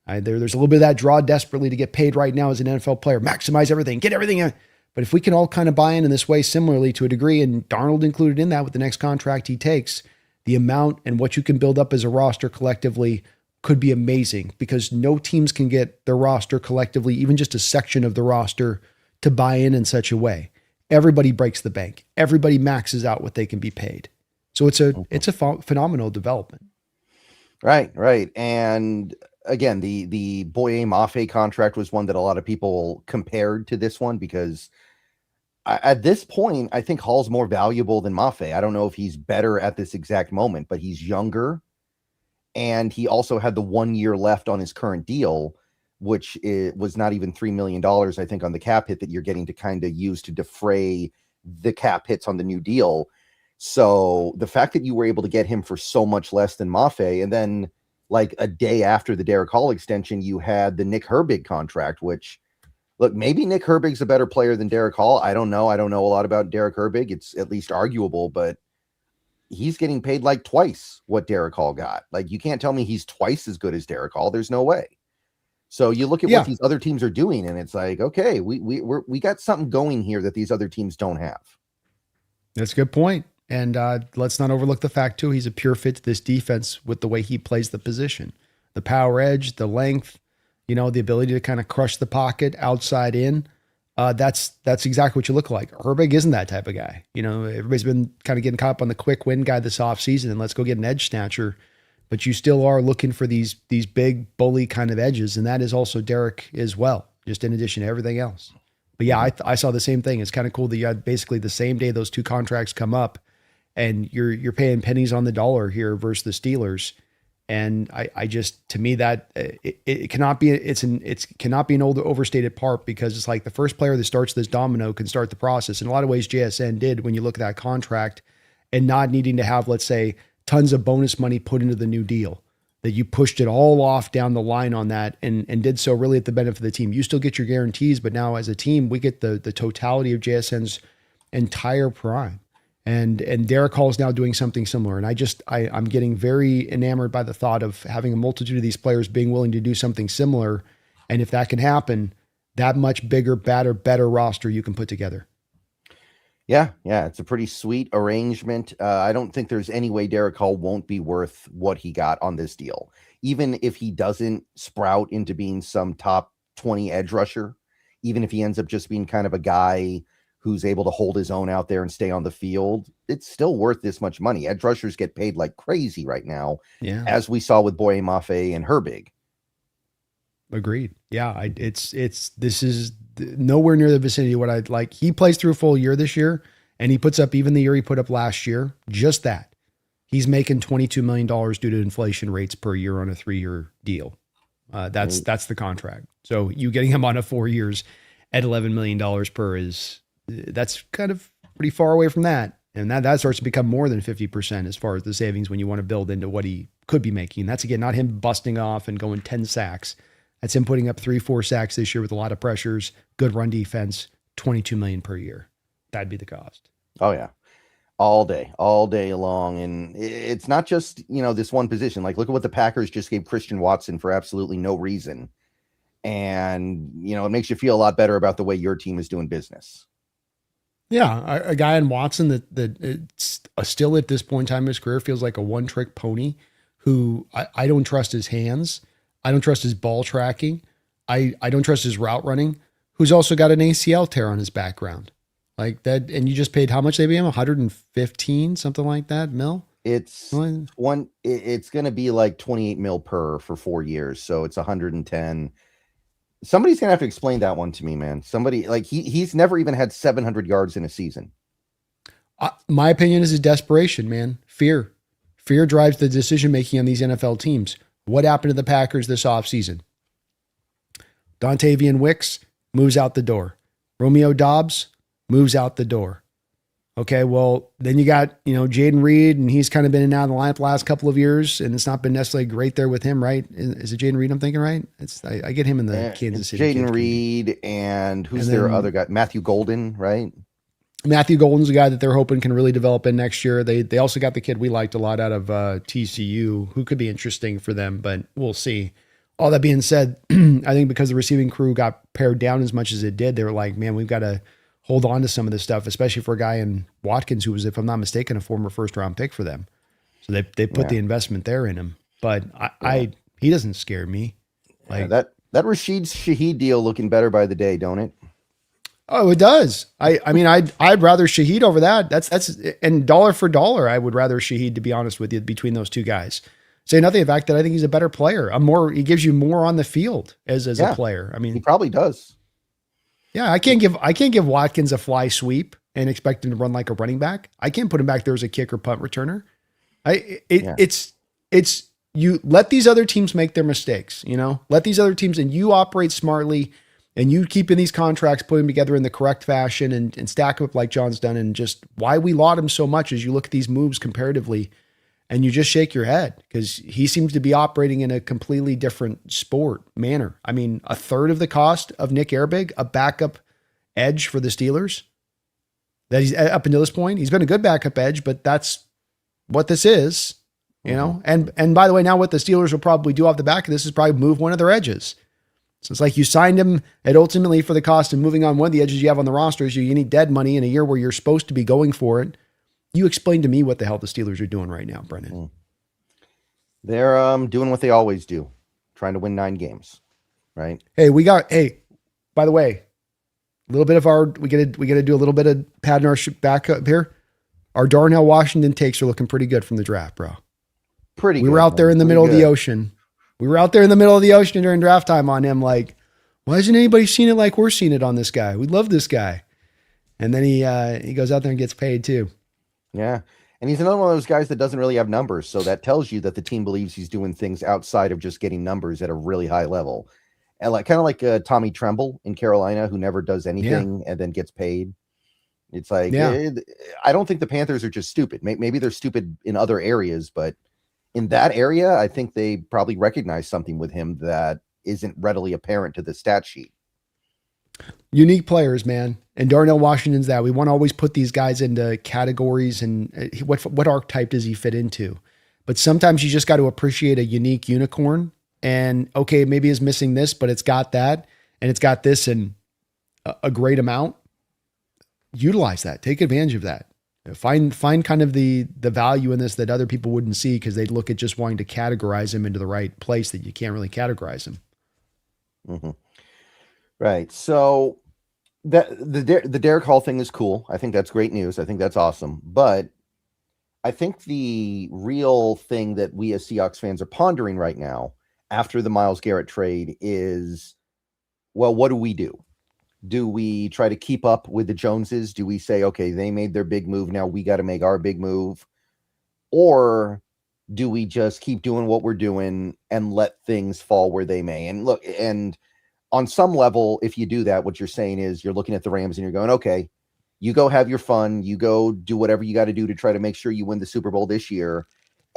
There's a little bit of that draw desperately to get paid right now as an NFL player. Maximize everything, get everything. But if we can all kind of buy in this way similarly to a degree, and Darnold included in that with the next contract he takes, the amount and what you can build up as a roster collectively could be amazing, because no teams can get their roster collectively, even just a section of the roster, to buy in such a way. Everybody breaks the bank. Everybody maxes out what they can be paid. So it's a phenomenal development. Right. And again, the Boye Mafe contract was one that a lot of people compared to this one, because at this point, I think Hall's more valuable than Mafe. I don't know if he's better at this exact moment, but he's younger, and he also had the 1 year left on his current deal, which was not even $3 million, I think, on the cap hit that you're getting to kind of use to defray the cap hits on the new deal. So the fact that you were able to get him for so much less than Mafe, and then like a day after the Derick Hall extension, you had the Nick Herbig contract, which, look, maybe Nick Herbig's a better player than Derick Hall. I don't know. I don't know a lot about Derick Herbig. It's at least arguable, but he's getting paid like twice what Derick Hall got. Like, you can't tell me he's twice as good as Derick Hall. There's no way. So you look at what these other teams are doing, and it's like, okay, we got something going here that these other teams don't have. That's a good point. And let's not overlook the fact, too, he's a pure fit to this defense with the way he plays the position. The power edge, the length, the ability to kind of crush the pocket outside in. That's exactly what you look like. Herbig isn't that type of guy. Everybody's been kind of getting caught up on the quick win guy this offseason, and let's go get an edge snatcher. But you still are looking for these big bully kind of edges, and that is also Derick as well, just in addition to everything else. But yeah, I saw the same thing. It's kind of cool that you had basically the same day those two contracts come up, and you're paying pennies on the dollar here versus the Steelers. And I just, to me, that it cannot be, it cannot be an overstated part, because it's like the first player that starts this domino can start the process. In a lot of ways, JSN did, when you look at that contract, and not needing to have, let's say, tons of bonus money put into the new deal, that you pushed it all off down the line on that, and did so really at the benefit of the team. You still get your guarantees, but now as a team, we get the totality of JSN's entire prime. And Derick Hall is now doing something similar. And I'm getting very enamored by the thought of having a multitude of these players being willing to do something similar. And if that can happen, that much bigger, better roster you can put together. Yeah, it's a pretty sweet arrangement. I don't think there's any way Derick Hall won't be worth what he got on this deal. Even if he doesn't sprout into being some top 20 edge rusher, even if he ends up just being kind of a guy who's able to hold his own out there and stay on the field, it's still worth this much money. Edge rushers get paid like crazy right now, Yeah. as we saw with Boye Mafe and Herbig. Agreed. Yeah. This is nowhere near the vicinity of what I'd like. He plays through a full year this year, and he puts up even the year he put up last year. Just that. He's making $22 million due to inflation rates per year on a 3-year deal. That's the contract. So you getting him on a 4 years at $11 million per that's kind of pretty far away from that. And that starts to become more than 50% as far as the savings when you want to build into what he could be making. That's, again, not him busting off and going 10 sacks. That's him putting up 3-4 sacks this year with a lot of pressures, good run defense, $22 million per year. That'd be the cost. Oh yeah. All day long. And it's not just, this one position. Like, look at what the Packers just gave Christian Watson for absolutely no reason. And, it makes you feel a lot better about the way your team is doing business. Yeah. A guy in Watson that it's still at this point in time in his career feels like a one-trick pony who I don't trust his hands. I don't trust his ball tracking. I don't trust his route running, who's also got an ACL tear on his background. Like that, and you just paid how much they pay him? 115, something like that, mil? It's it's going to be like 28 mil per for 4 years. So it's 110. Somebody's going to have to explain that one to me, man. Somebody, like, he's never even had 700 yards in a season. My opinion is a desperation, man. Fear drives the decision-making on these NFL teams. What happened to the Packers this offseason? Dontavian Wicks moves out the door. Romeo Doubs moves out the door. Okay, well, then you got, Jaden Reed, and he's kind of been in and out of the lineup the last couple of years, and it's not been necessarily great there with him, right? Is it Jaden Reed I'm thinking, right? I get him in the Kansas City. Jaden Reed, and who's their other guy? Matthew Golden, right? Matthew Golden's a guy that they're hoping can really develop in next year. They also got the kid we liked a lot out of TCU, who could be interesting for them, but we'll see. All that being said, I think because the receiving crew got pared down as much as it did, they were like, man, we've got to hold on to some of this stuff, especially for a guy in Watkins who was, if I'm not mistaken, a former first-round pick for them. So they put the investment there in him. But he doesn't scare me. Like that Rashid Shaheed deal looking better by the day, don't it? Oh, it does. I mean, I'd rather Shaheed over that. That's and dollar for dollar, I would rather Shaheed, to be honest with you, between those two guys. Say nothing of the fact that I think he's a better player. He gives you more on the field as a player. I mean, he probably does. Yeah, I can't give Watkins a fly sweep and expect him to run like a running back. I can't put him back there as a kick or punt returner. It's you let these other teams make their mistakes, let these other teams, and you operate smartly. And you keep in these contracts, put them together in the correct fashion and stack them up like John's done. And just why we laud him so much is you look at these moves comparatively and you just shake your head because he seems to be operating in a completely different sport manner. I mean, a third of the cost of Nick Herbig, a backup edge for the Steelers, that he's up until this point. He's been a good backup edge, but that's what this is, And by the way, now what the Steelers will probably do off the back of this is probably move one of their edges. So it's like you signed him at ultimately for the cost of moving on one of the edges you have on the roster is you need dead money in a year where you're supposed to be going for it. You explain to me what the hell the Steelers are doing right now, Brendan. They're doing what they always do, trying to win 9 games, right? Hey, by the way, a little bit of we gotta do a little bit of padding our back up here. Our Darnell Washington takes are looking pretty good from the draft, bro. We were out there in the middle of the ocean. We were out there in the middle of the ocean during draft time on him. Like, why hasn't anybody seen it like we're seeing it on this guy? We love this guy. And then he goes out there and gets paid too. Yeah. And he's another one of those guys that doesn't really have numbers. So that tells you that the team believes he's doing things outside of just getting numbers at a really high level. And kind of like Tommy Tremble in Carolina, who never does anything and then gets paid. It's like, I don't think the Panthers are just stupid. Maybe they're stupid in other areas, but in that area, I think they probably recognize something with him that isn't readily apparent to the stat sheet. Unique players, man. And Darnell Washington's that. We want to always put these guys into categories and what archetype does he fit into? But sometimes you just got to appreciate a unique unicorn. And okay, maybe it's missing this, but it's got that and it's got this and a great amount. utilize that, take advantage of that. Find kind of the value in this that other people wouldn't see because they'd look at just wanting to categorize him into the right place that you can't really categorize him. Mm-hmm. Right. So the Derick Hall thing is cool. I think that's great news. I think that's awesome. But I think the real thing that we as Seahawks fans are pondering right now after the Myles Garrett trade is, well, what do we do? Do we try to keep up with the Joneses? Do we say, okay, they made their big move, now we got to make our big move? Or do we just keep doing what we're doing and let things fall where they may? And look, and on some level, if you do that, what you're saying is you're looking at the Rams and you're going, okay, you go have your fun, you go do whatever you got to do to try to make sure you win the Super Bowl this year.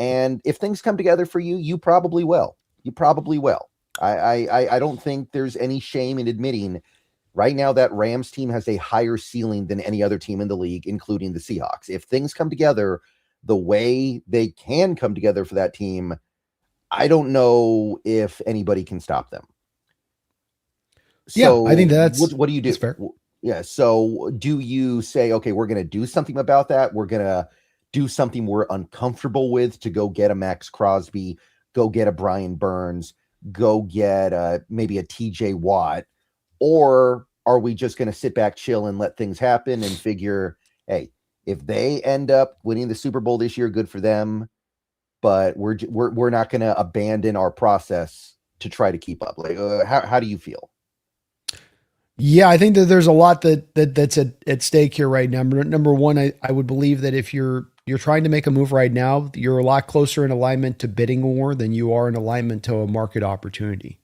And if things come together for you, you probably will. You probably will. I don't think there's any shame in admitting right now that Rams team has a higher ceiling than any other team in the league, including the Seahawks. If things come together the way they can come together for that team, I don't know if anybody can stop them. So yeah, I think that's what do you do? That's fair. Yeah. So do you say, okay, we're going to do something about that? We're going to do something we're uncomfortable with to go get a Max Crosby, go get a Brian Burns, go get maybe a TJ Watt? Or are we just going to sit back, chill, and let things happen and figure, hey, if they end up winning the Super Bowl this year, good for them. But we're not going to abandon our process to try to keep up. Like, how do you feel? Yeah, I think that there's a lot that's at stake here right now. Number one, I would believe that if you're trying to make a move right now, you're a lot closer in alignment to bidding war than you are in alignment to a market opportunity.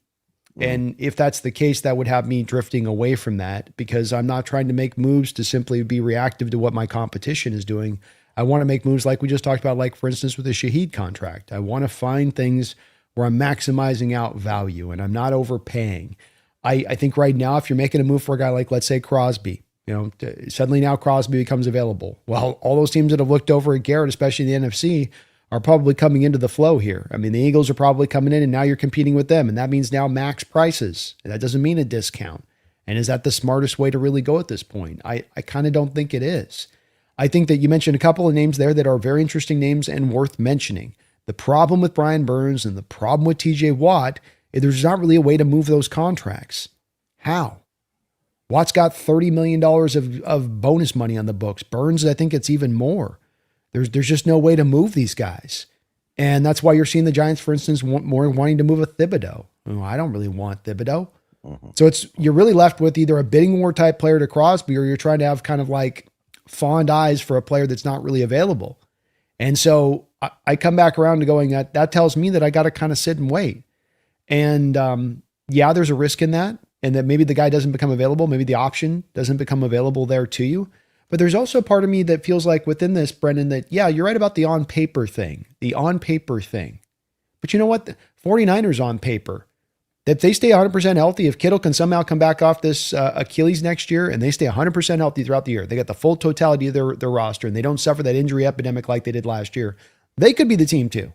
And if that's the case, that would have me drifting away from that because I'm not trying to make moves to simply be reactive to what my competition is doing. I want to make moves like we just talked about, like, for instance, with the Shaheed contract. I want to find things where I'm maximizing out value and I'm not overpaying. I think right now, if you're making a move for a guy like, let's say, Crosby, suddenly now Crosby becomes available. Well, all those teams that have looked over at Garrett, especially in the NFC, are probably coming into the flow here. I mean, the Eagles are probably coming in and now you're competing with them. And that means now max prices. And that doesn't mean a discount. And is that the smartest way to really go at this point? I kind of don't think it is. I think that you mentioned a couple of names there that are very interesting names and worth mentioning. The problem with Brian Burns and the problem with TJ Watt is there's not really a way to move those contracts. How? Watt's got $30 million of bonus money on the books. Burns, I think it's even more. There's just no way to move these guys. And that's why you're seeing the Giants, for instance, wanting to move a Thibodeau. Oh, I don't really want Thibodeau. Mm-hmm. So you're really left with either a bidding war type player to Crosby, or you're trying to have kind of like fond eyes for a player that's not really available. And so I come back around to going, that tells me that I got to kind of sit and wait. And yeah, there's a risk in that. And that maybe the guy doesn't become available. Maybe the option doesn't become available there to you. But there's also a part of me that feels like within this, Brendan, that, yeah, you're right about the on-paper thing. But you know what? The 49ers on paper, that they stay 100% healthy, if Kittle can somehow come back off this Achilles next year and they stay 100% healthy throughout the year, they got the full totality of their roster and they don't suffer that injury epidemic like they did last year, they could be the team too,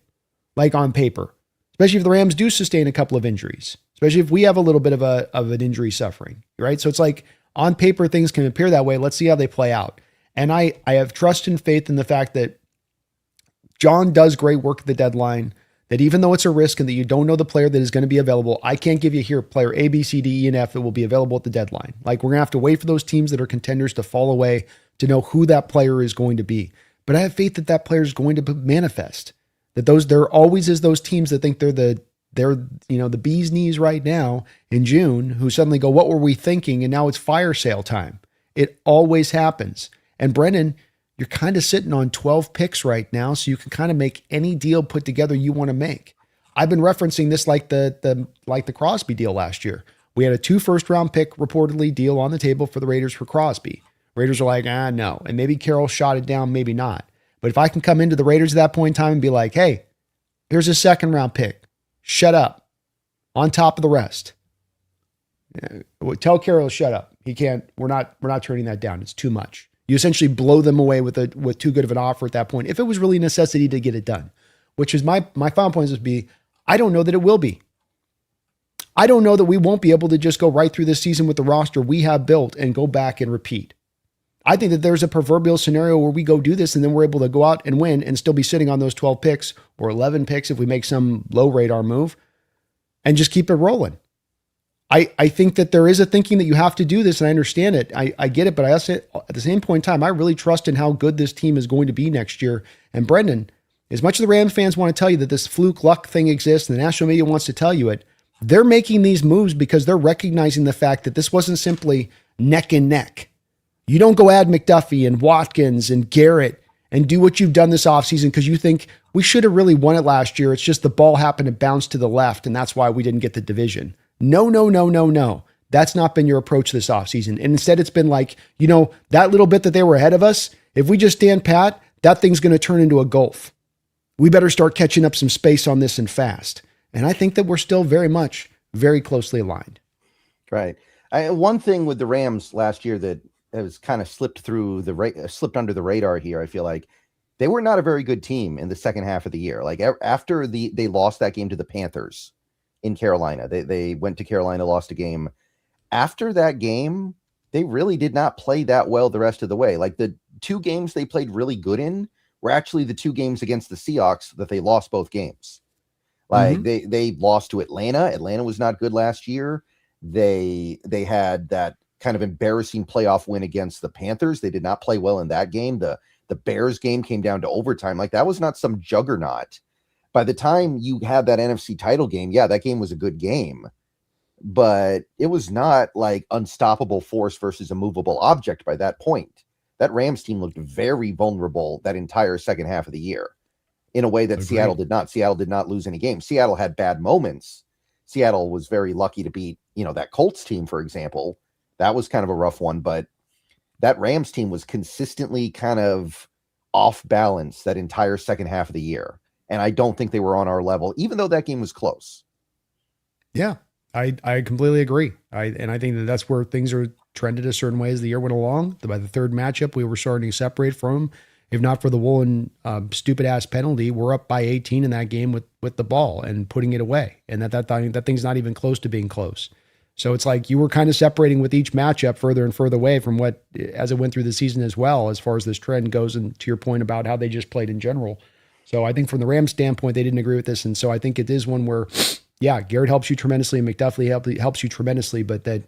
like on paper, especially if the Rams do sustain a couple of injuries, especially if we have a little bit of an injury suffering, right? So it's like, on paper, things can appear that way. Let's see how they play out. And I have trust and faith in the fact that John does great work at the deadline, that even though it's a risk and that you don't know the player that is going to be available, I can't give you here player A, B, C, D, E, and F that will be available at the deadline. Like, we're going to have to wait for those teams that are contenders to fall away to know who that player is going to be. But I have faith that that player is going to manifest, that there always is those teams that think they're the bee's knees right now in June, who suddenly go, what were we thinking? And now it's fire sale time. It always happens. And Brendan, you're kind of sitting on 12 picks right now, so you can kind of make any deal put together you want to make. I've been referencing this like the Crosby deal last year. We had a 2 first-round pick reportedly deal on the table for the Raiders for Crosby. Raiders are like, no. And maybe Carroll shot it down, maybe not. But if I can come into the Raiders at that point in time and be like, hey, here's a 2nd-round pick. Shut up. On top of the rest. Tell Carroll to shut up. He can't. We're not turning that down. It's too much. You essentially blow them away with too good of an offer at that point. If it was really a necessity to get it done, which is my final point would be, I don't know that it will be. I don't know that we won't be able to just go right through this season with the roster we have built and go back and repeat. I think that there's a proverbial scenario where we go do this and then we're able to go out and win and still be sitting on those 12 picks or 11 picks if we make some low radar move and just keep it rolling. I think that there is a thinking that you have to do this, and I understand it. I get it, but I also, at the same point in time, I really trust in how good this team is going to be next year. And Brendan, as much as the Rams fans want to tell you that this fluke luck thing exists and the national media wants to tell you it, they're making these moves because they're recognizing the fact that this wasn't simply neck and neck. You don't go add McDuffie and Watkins and Garrett and do what you've done this offseason because you think we should have really won it last year. It's just the ball happened to bounce to the left, and that's why we didn't get the division. No. That's not been your approach this offseason. And instead, it's been like, that little bit that they were ahead of us, if we just stand pat, that thing's going to turn into a gulf. We better start catching up some space on this and fast. And I think that we're still very closely aligned. Right. One thing with the Rams last year that has kind of slipped under the radar here, I feel like they were not a very good team in the second half of the year. Like after they lost that game to the Panthers in Carolina, they went to Carolina, lost a game. After that game, they really did not play that well the rest of the way. Like the two games they played really good in were actually the two games against the Seahawks that they lost both games. Like they lost to Atlanta. Atlanta was not good last year. They had that kind of embarrassing playoff win against the Panthers. They did not play well in that game. The Bears game came down to overtime. Like that was not some juggernaut. By the time you had that NFC title game, yeah, that game was a good game, but it was not like unstoppable force versus a movable object by that point. That Rams team looked very vulnerable that entire second half of the year in a way that Seattle did not. Seattle did not lose any games. Seattle had bad moments. Seattle was very lucky to beat, that Colts team, for example. That was kind of a rough one, but that Rams team was consistently kind of off balance that entire second half of the year. And I don't think they were on our level, even though that game was close. Yeah, I completely agree. I think that that's where things are trended a certain way as the year went along. By the third matchup, we were starting to separate from them. If not for the Woolen stupid ass penalty, we're up by 18 in that game with the ball and putting it away. And that thing's not even close to being close. So it's like you were kind of separating with each matchup further and further away from what, as it went through the season as well, as far as this trend goes, and to your point about how they just played in general. So I think from the Rams standpoint, they didn't agree with this. And so I think it is one where, yeah, Garrett helps you tremendously, and McDuffie helps you tremendously, but that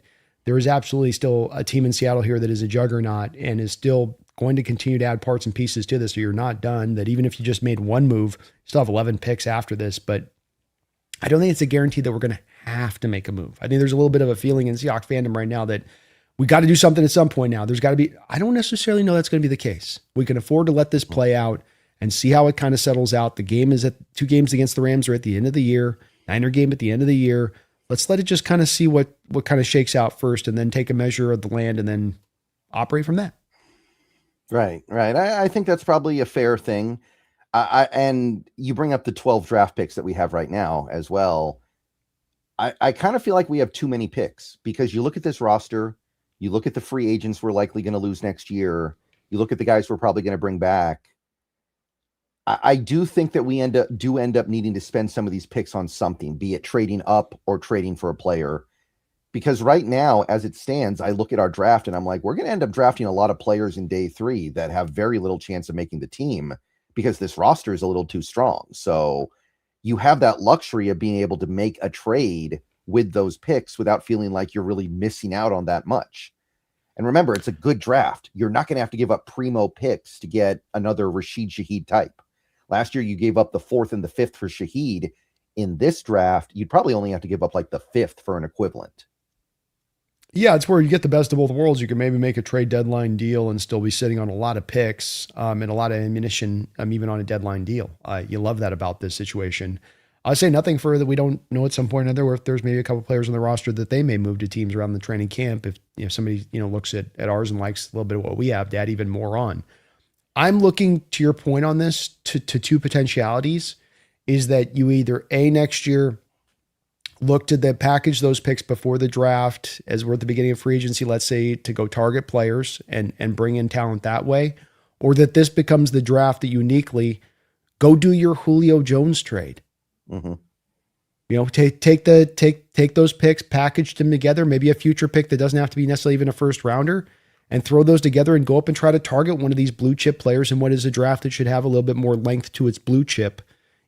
there is absolutely still a team in Seattle here that is a juggernaut and is still going to continue to add parts and pieces to this. So you're not done, that even if you just made one move, you still have 11 picks after this. But I don't think it's a guarantee that we're going to have to make a move. I think there's a little bit of a feeling in Seahawks fandom right now that we got to do something at some point now. There's got to be, I don't necessarily know that's going to be the case. We can afford to let this play out and see how it kind of settles out. The game is at 2 games against the Rams are at the end of the year, Niner game at the end of the year. Let's let it just kind of see what kind of shakes out first, and then take a measure of the land and then operate from that. Right. I think that's probably a fair thing. And you bring up the 12 draft picks that we have right now as well. I kind of feel like we have too many picks, because you look at this roster, you look at the free agents we're likely going to lose next year, you look at the guys we're probably going to bring back. I do think that we end up needing to spend some of these picks on something, be it trading up or trading for a player. Because right now, as it stands, I look at our draft and I'm like, we're going to end up drafting a lot of players in day 3 that have very little chance of making the team, because this roster is a little too strong. So you have that luxury of being able to make a trade with those picks without feeling like you're really missing out on that much. And remember, it's a good draft. You're not going to have to give up primo picks to get another Rashid Shaheed type. Last year, you gave up the 4th and the 5th for Shaheed. In this draft, you'd probably only have to give up like the 5th for an equivalent. Yeah, it's where you get the best of both worlds. You can maybe make a trade deadline deal and still be sitting on a lot of picks and a lot of ammunition, even on a deadline deal. You love that about this situation. I say nothing further. We don't know at some point or another if there's maybe a couple players on the roster that they may move to teams around the training camp. If somebody looks at ours and likes a little bit of what we have to add even more on. I'm looking, to your point on this, to 2 potentialities, is that you either next year look to package those picks before the draft, as we're at the beginning of free agency, let's say, to go target players and bring in talent that way, or that this becomes the draft that uniquely go do your Julio Jones trade. Mm-hmm. Take those picks, package them together, maybe a future pick that doesn't have to be necessarily even a first rounder, and throw those together and go up and try to target one of these blue chip players in what is a draft that should have a little bit more length to its blue chip,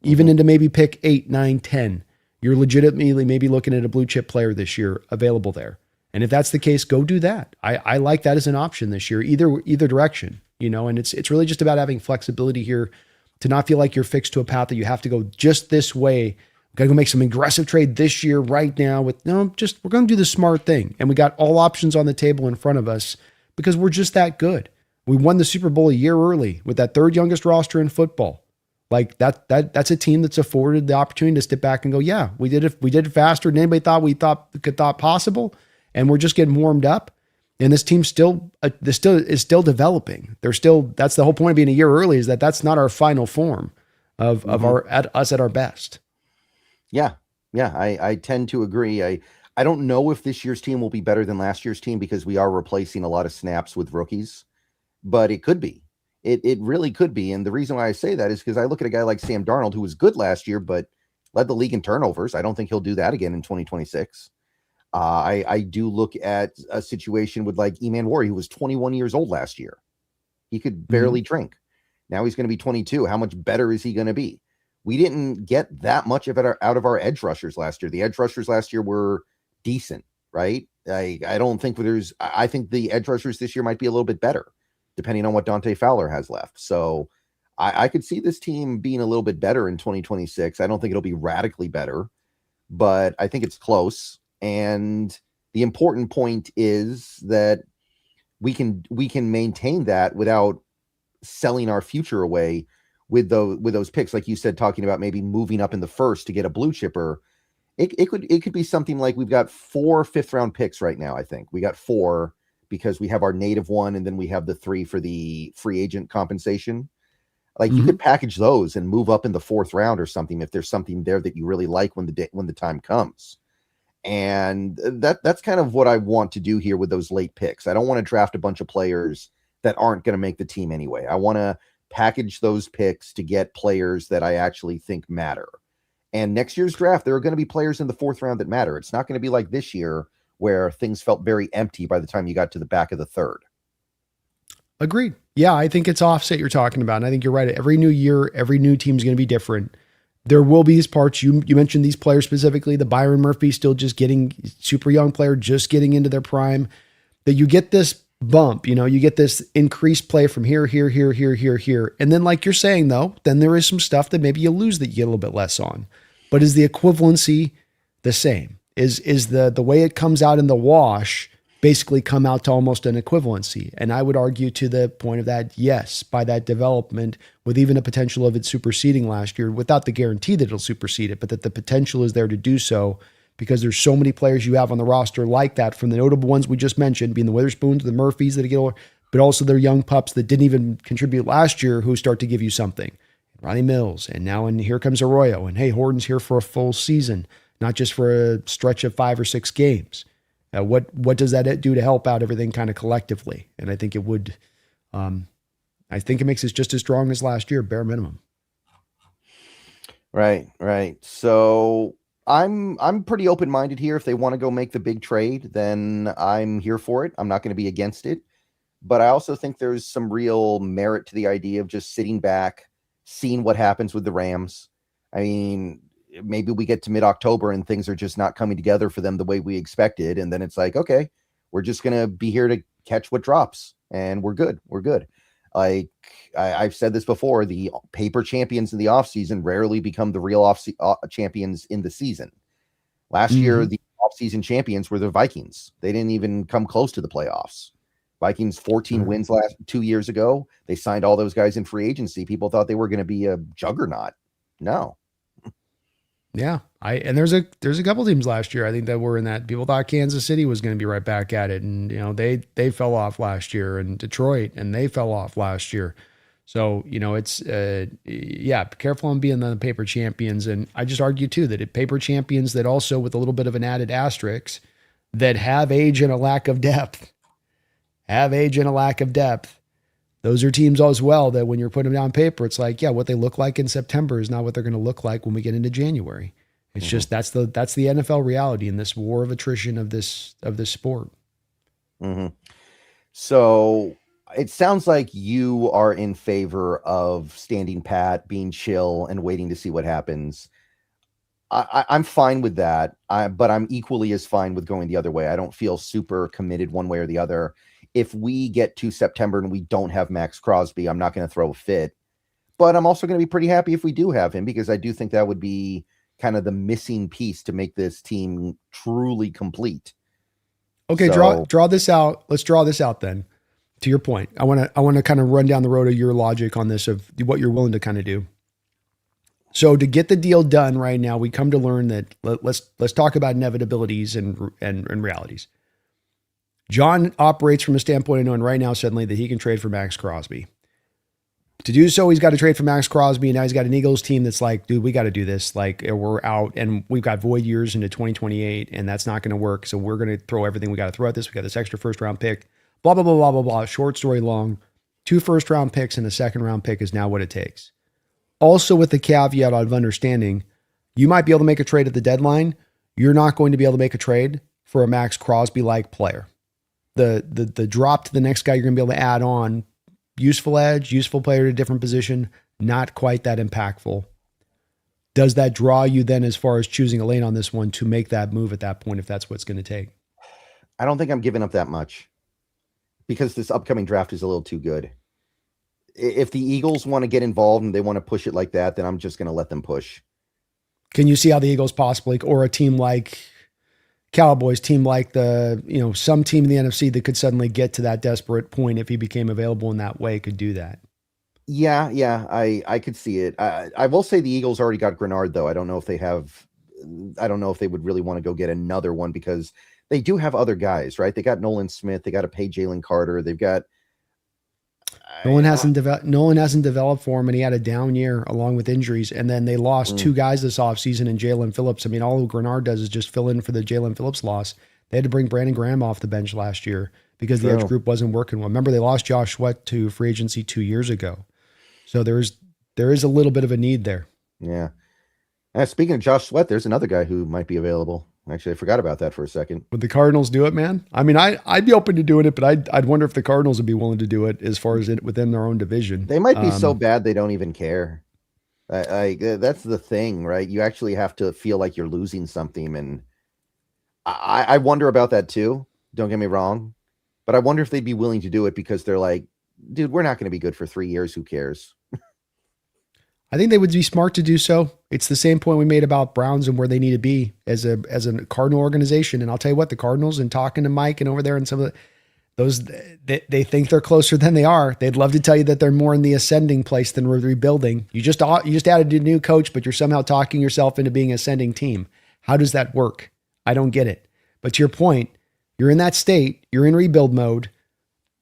even into maybe pick 8, 9, 10. You're legitimately maybe looking at a blue chip player this year available there. And if that's the case, go do that. I like that as an option this year, either direction, and it's really just about having flexibility here to not feel like you're fixed to a path that you have to go just this way. Got to go make some aggressive trade this year right now we're going to do the smart thing. And we got all options on the table in front of us because we're just that good. We won the Super Bowl a year early with that third youngest roster in football. Like that's a team that's afforded the opportunity to step back and go, yeah, we did it faster than anybody thought possible. And we're just getting warmed up. And this team is still developing. That's the whole point of being a year early, is that's not our final form of us at our best. Yeah. I tend to agree. I don't know if this year's team will be better than last year's team because we are replacing a lot of snaps with rookies, but it could be. It really could be. And the reason why I say that is because I look at a guy like Sam Darnold, who was good last year, but led the league in turnovers. I don't think he'll do that again in 2026. I do look at a situation with like Eman Wari, who was 21 years old last year. He could barely drink. Now he's going to be 22. How much better is he going to be? We didn't get that much of it out of our edge rushers last year. The edge rushers last year were decent, right? I don't think I think the edge rushers this year might be a little bit better, depending on what Dante Fowler has left. So I could see this team being a little bit better in 2026. I don't think it'll be radically better, but I think it's close. And the important point is that we can maintain that without selling our future away with those picks. Like you said, talking about maybe moving up in the first to get a blue chipper. It could be something like we've got 4 5th-round picks right now. I think we got 4 because we have our native one, and then we have the 3 for the free agent compensation. Like you could package those and move up in the 4th round or something if there's something there that you really like when the time comes. And that's kind of what I want to do here with those late picks. I don't want to draft a bunch of players that aren't going to make the team anyway. I want to package those picks to get players that I actually think matter. And next year's draft, there are going to be players in the 4th round that matter. It's not going to be like this year where things felt very empty by the time you got to the back of the 3rd. Agreed. Yeah, I think it's offset you're talking about. And I think you're right. Every new year, every new team is going to be different. There will be these parts. You mentioned these players specifically, the Byron Murphy still just getting super young player, just getting into their prime, that you get this bump, you get this increased play from here. And then like you're saying though, then there is some stuff that maybe you lose that you get a little bit less on, but is the equivalency the same? Is the way it comes out in the wash basically come out to almost an equivalency? And I would argue to the point of that, yes, by that development, with even a potential of it superseding last year, without the guarantee that it'll supersede it, but that the potential is there to do so because there's so many players you have on the roster like that, from the notable ones we just mentioned, being the Witherspoons, the Murphys that get older, but also their young pups that didn't even contribute last year who start to give you something. Ronnie Mills, and here comes Arroyo, and hey, Horton's here for a full season, not just for a stretch of 5 or 6 games. What does that do to help out everything kind of collectively? And I think it would, I think it makes us just as strong as last year, bare minimum. Right. So I'm pretty open-minded here. If they want to go make the big trade, then I'm here for it. I'm not going to be against it. But I also think there's some real merit to the idea of just sitting back, seeing what happens with the Rams. I mean, maybe we get to mid-October and things are just not coming together for them the way we expected. And then it's like, okay, we're just going to be here to catch what drops and we're good. Like I've said this before, the paper champions in the offseason rarely become the real champions in the season. Last year, the offseason champions were the Vikings. They didn't even come close to the playoffs. Vikings 14 wins 2 years ago. They signed all those guys in free agency. People thought they were going to be a juggernaut. No. Yeah. And there's a couple teams last year, I think, that were in that. People thought Kansas City was going to be right back at it. And, they fell off last year, and Detroit, and they fell off last year. So, it's, be careful on being the paper champions. And I just argue too, that paper champions that also with a little bit of an added asterisk that have age and a lack of depth, those are teams as well that when you're putting them down on paper, it's like, yeah, what they look like in September is not what they're going to look like when we get into January. It's just that's the NFL reality in this war of attrition of this sport. So it sounds like you are in favor of standing pat, being chill, and waiting to see what happens. I'm fine with that, but I'm equally as fine with going the other way. I don't feel super committed one way or the other. If we get to September and we don't have Max Crosby, I'm not going to throw a fit. But I'm also going to be pretty happy if we do have him, because I do think that would be kind of the missing piece to make this team truly complete. Okay, draw this out. Let's draw this out then. To your point, I want to kind of run down the road of your logic on this, of what you're willing to kind of do. So to get the deal done right now, we come to learn that let's talk about inevitabilities and realities. John operates from a standpoint of knowing right now suddenly that he can trade for Max Crosby. To do so, he's got to trade for Max Crosby. And now he's got an Eagles team that's like, dude, we got to do this. Like, we're out and we've got void years into 2028, and that's not going to work. So we're going to throw everything. We got to throw at this. We got this extra first round pick, blah, blah, blah, blah, blah, blah. Short story long, 2 first round picks and a second round pick is now what it takes. Also with the caveat of understanding, you might be able to make a trade at the deadline. You're not going to be able to make a trade for a Max Crosby-like player. The drop to the next guy you're going to be able to add on, useful edge, useful player at a different position, not quite that impactful. Does that draw you then as far as choosing a lane on this one to make that move at that point, if that's what it's going to take? I don't think I'm giving up that much, because this upcoming draft is a little too good. If the Eagles want to get involved and they want to push it like that, then I'm just going to let them push. Can you see how the Eagles possibly, or a team like Cowboys, team like some team in the NFC that could suddenly get to that desperate point if he became available in that way, could do that? Yeah, I could see it. I will say the Eagles already got Grenard, though. I don't know if they would really want to go get another one, because they do have other guys, right? They got Nolan Smith. They got to pay Jalen Carter. They've got Nolan hasn't developed for him, and he had a down year along with injuries. And then they lost 2 guys this offseason in Jalen Phillips. I mean, all Grenard does is just fill in for the Jalen Phillips loss. They had to bring Brandon Graham off the bench last year because the edge group wasn't working well. Remember, they lost Josh Sweat to free agency 2 years ago. So there is a little bit of a need there. Yeah. Speaking of Josh Sweat, there's another guy who might be available. Actually, I forgot about that for a second. Would the Cardinals do it, man? I mean, I'd be open to doing it, but I'd wonder if the Cardinals would be willing to do it as far as it within their own division. They might be so bad they don't even care. That's the thing, right? You actually have to feel like you're losing something, and I wonder about that too. Don't get me wrong, but I wonder if they'd be willing to do it because they're like, dude, we're not going to be good for 3 years. Who cares? I think they would be smart to do so. It's the same point we made about Browns and where they need to be as a Cardinal organization. And I'll tell you what, the Cardinals, and talking to Mike and over there and some of those, they think they're closer than they are. They'd love to tell you that they're more in the ascending place than rebuilding. You just added a new coach, but you're somehow talking yourself into being an ascending team. How does that work? I don't get it. But to your point, you're in that state. You're in rebuild mode.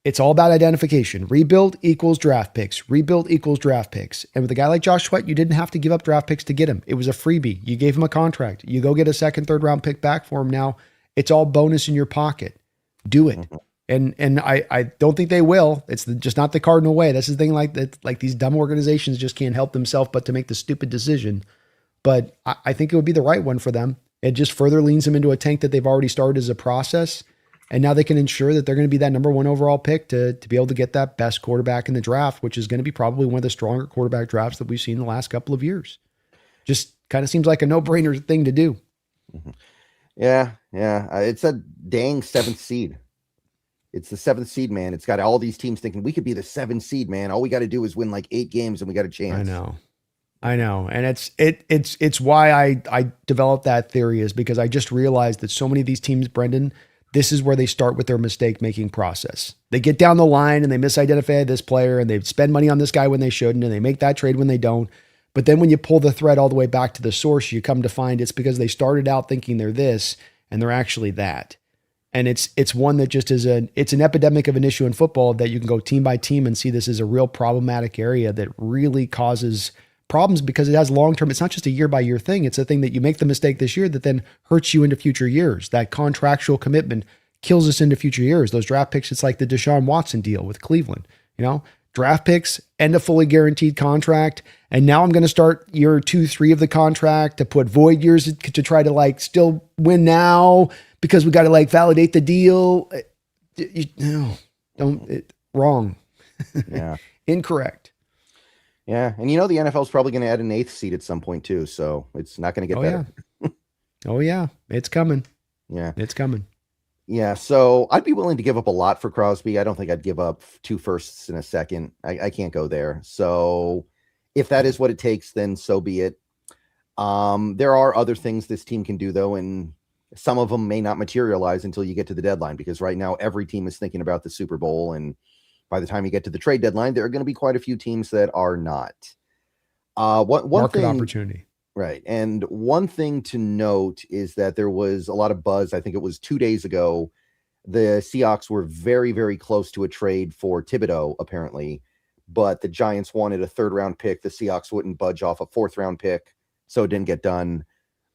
It's all about identification. Rebuild equals draft picks. Rebuild equals draft picks. And with a guy like Josh Sweat, you didn't have to give up draft picks to get him. It was a freebie. You gave him a contract. You go get a second, third round pick back for him now. It's all bonus in your pocket. Do it. And I don't think they will. It's just not the Cardinal way. That's the thing. Like these dumb organizations just can't help themselves but to make the stupid decision. But I think it would be the right one for them. It just further leans them into a tank that they've already started as a process. And now they can ensure that they're going to be that number 1 overall pick to be able to get that best quarterback in the draft, which is going to be probably one of the stronger quarterback drafts that we've seen in the last couple of years. Just kind of seems like a no-brainer thing to do. Yeah. It's a dang 7th seed. It's the 7th seed, man. It's got all these teams thinking we could be the 7th seed, man. All we got to do is win like 8 games and we got a chance. I know. And it's why I developed that theory, is because I just realized that so many of these teams, Brendan, this is where they start with their mistake-making process. They get down the line and they misidentify this player and they spend money on this guy when they shouldn't, and they make that trade when they don't. But then when you pull the thread all the way back to the source, you come to find it's because they started out thinking they're this and they're actually that. And it's one that just it's an epidemic of an issue in football that you can go team by team and see this is a real problematic area that really causes problems because it has long-term. It's not just a year-by-year thing. It's a thing that you make the mistake this year that then hurts you into future years. That contractual commitment kills us into future years. Those draft picks, it's like the Deshaun Watson deal with Cleveland. Draft picks and a fully guaranteed contract. And now I'm going to start year 2, 3 of the contract to put void years to try to still win now because we got to validate the deal. Wrong. Yeah. Incorrect. Yeah. And the NFL is probably going to add an 8th seed at some point too. So it's not going to get better. Yeah. Oh yeah. It's coming. Yeah. It's coming. Yeah. So I'd be willing to give up a lot for Crosby. I don't think I'd give up 2 firsts and a second. I can't go there. So if that is what it takes, then so be it. There are other things this team can do though, and some of them may not materialize until you get to the deadline, because right now every team is thinking about the Super Bowl, and by the time you get to the trade deadline, there are going to be quite a few teams that are not. One Market thing, opportunity. right? And one thing to note is that there was a lot of buzz. I think it was 2 days ago. The Seahawks were very, very close to a trade for Thibodeau, apparently, but the Giants wanted a 3rd-round pick. The Seahawks wouldn't budge off a 4th-round pick, so it didn't get done.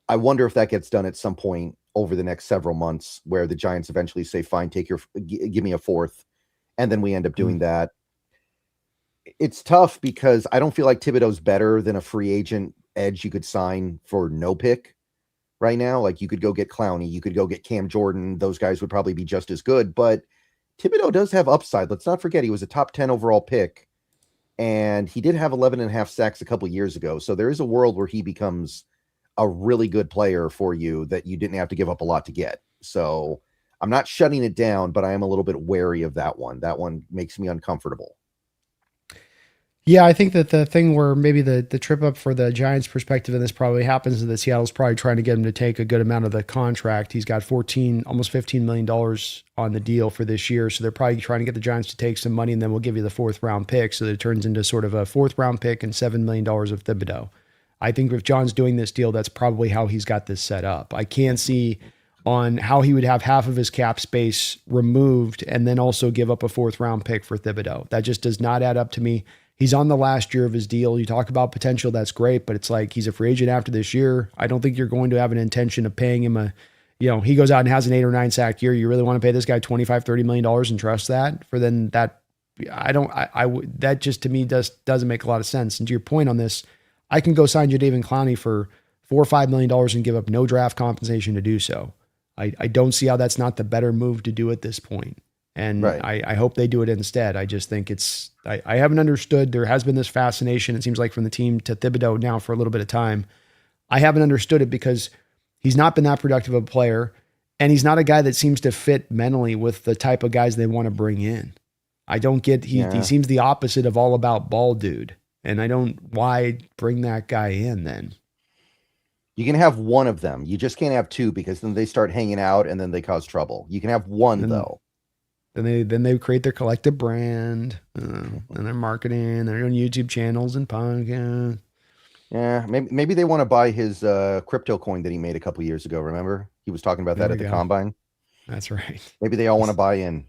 I wonder if that gets done at some point over the next several months, where the Giants eventually say, fine, give me a 4th. And then we end up doing that. It's tough because I don't feel like Thibodeau's better than a free agent edge you could sign for no pick right now. Like, you could go get Clowney, you could go get Cam Jordan. Those guys would probably be just as good, but Thibodeau does have upside. Let's not forget he was a top 10 overall pick, and he did have 11.5 sacks a couple years ago. So there is a world where he becomes a really good player for you that you didn't have to give up a lot to get. So I'm not shutting it down, but I am a little bit wary of that one. That one makes me uncomfortable. Yeah, I think that the thing where maybe the trip up for the Giants' perspective, and this probably happens, is that Seattle's probably trying to get him to take a good amount of the contract. He's got almost $15 million on the deal for this year. So they're probably trying to get the Giants to take some money, and then we'll give you the 4th-round pick. So that it turns into sort of a 4th-round pick and $7 million of Thibodeau. I think if John's doing this deal, that's probably how he's got this set up. I can't see on how he would have half of his cap space removed and then also give up a 4th-round pick for Thibodeau. That just does not add up to me. He's on the last year of his deal. You talk about potential, that's great, but it's like he's a free agent after this year. I don't think you're going to have an intention of paying him he goes out and has an 8 or 9 sack year. You really want to pay this guy $25-30 million and trust that for then that? That just to me doesn't make a lot of sense. And to your point on this, I can go sign Jadeveon Clowney for $4 or $5 million and give up no draft compensation to do so. I don't see how that's not the better move to do at this point. And right. I hope they do it instead. I just think I haven't understood. There has been this fascination, it seems like, from the team to Thibodeau now for a little bit of time. I haven't understood it because he's not been that productive of a player, and he's not a guy that seems to fit mentally with the type of guys they want to bring in. I don't get, he seems the opposite of all about ball dude. And why bring that guy in then? You can have one of them. You just can't have two, because then they start hanging out and then they cause trouble. You can have one though. Then they create their collective brand and their marketing, their own YouTube channels and podcasts. Yeah, maybe they want to buy his crypto coin that he made a couple years ago. Remember, he was talking about that at the combine. That's right. Maybe they all want to buy in.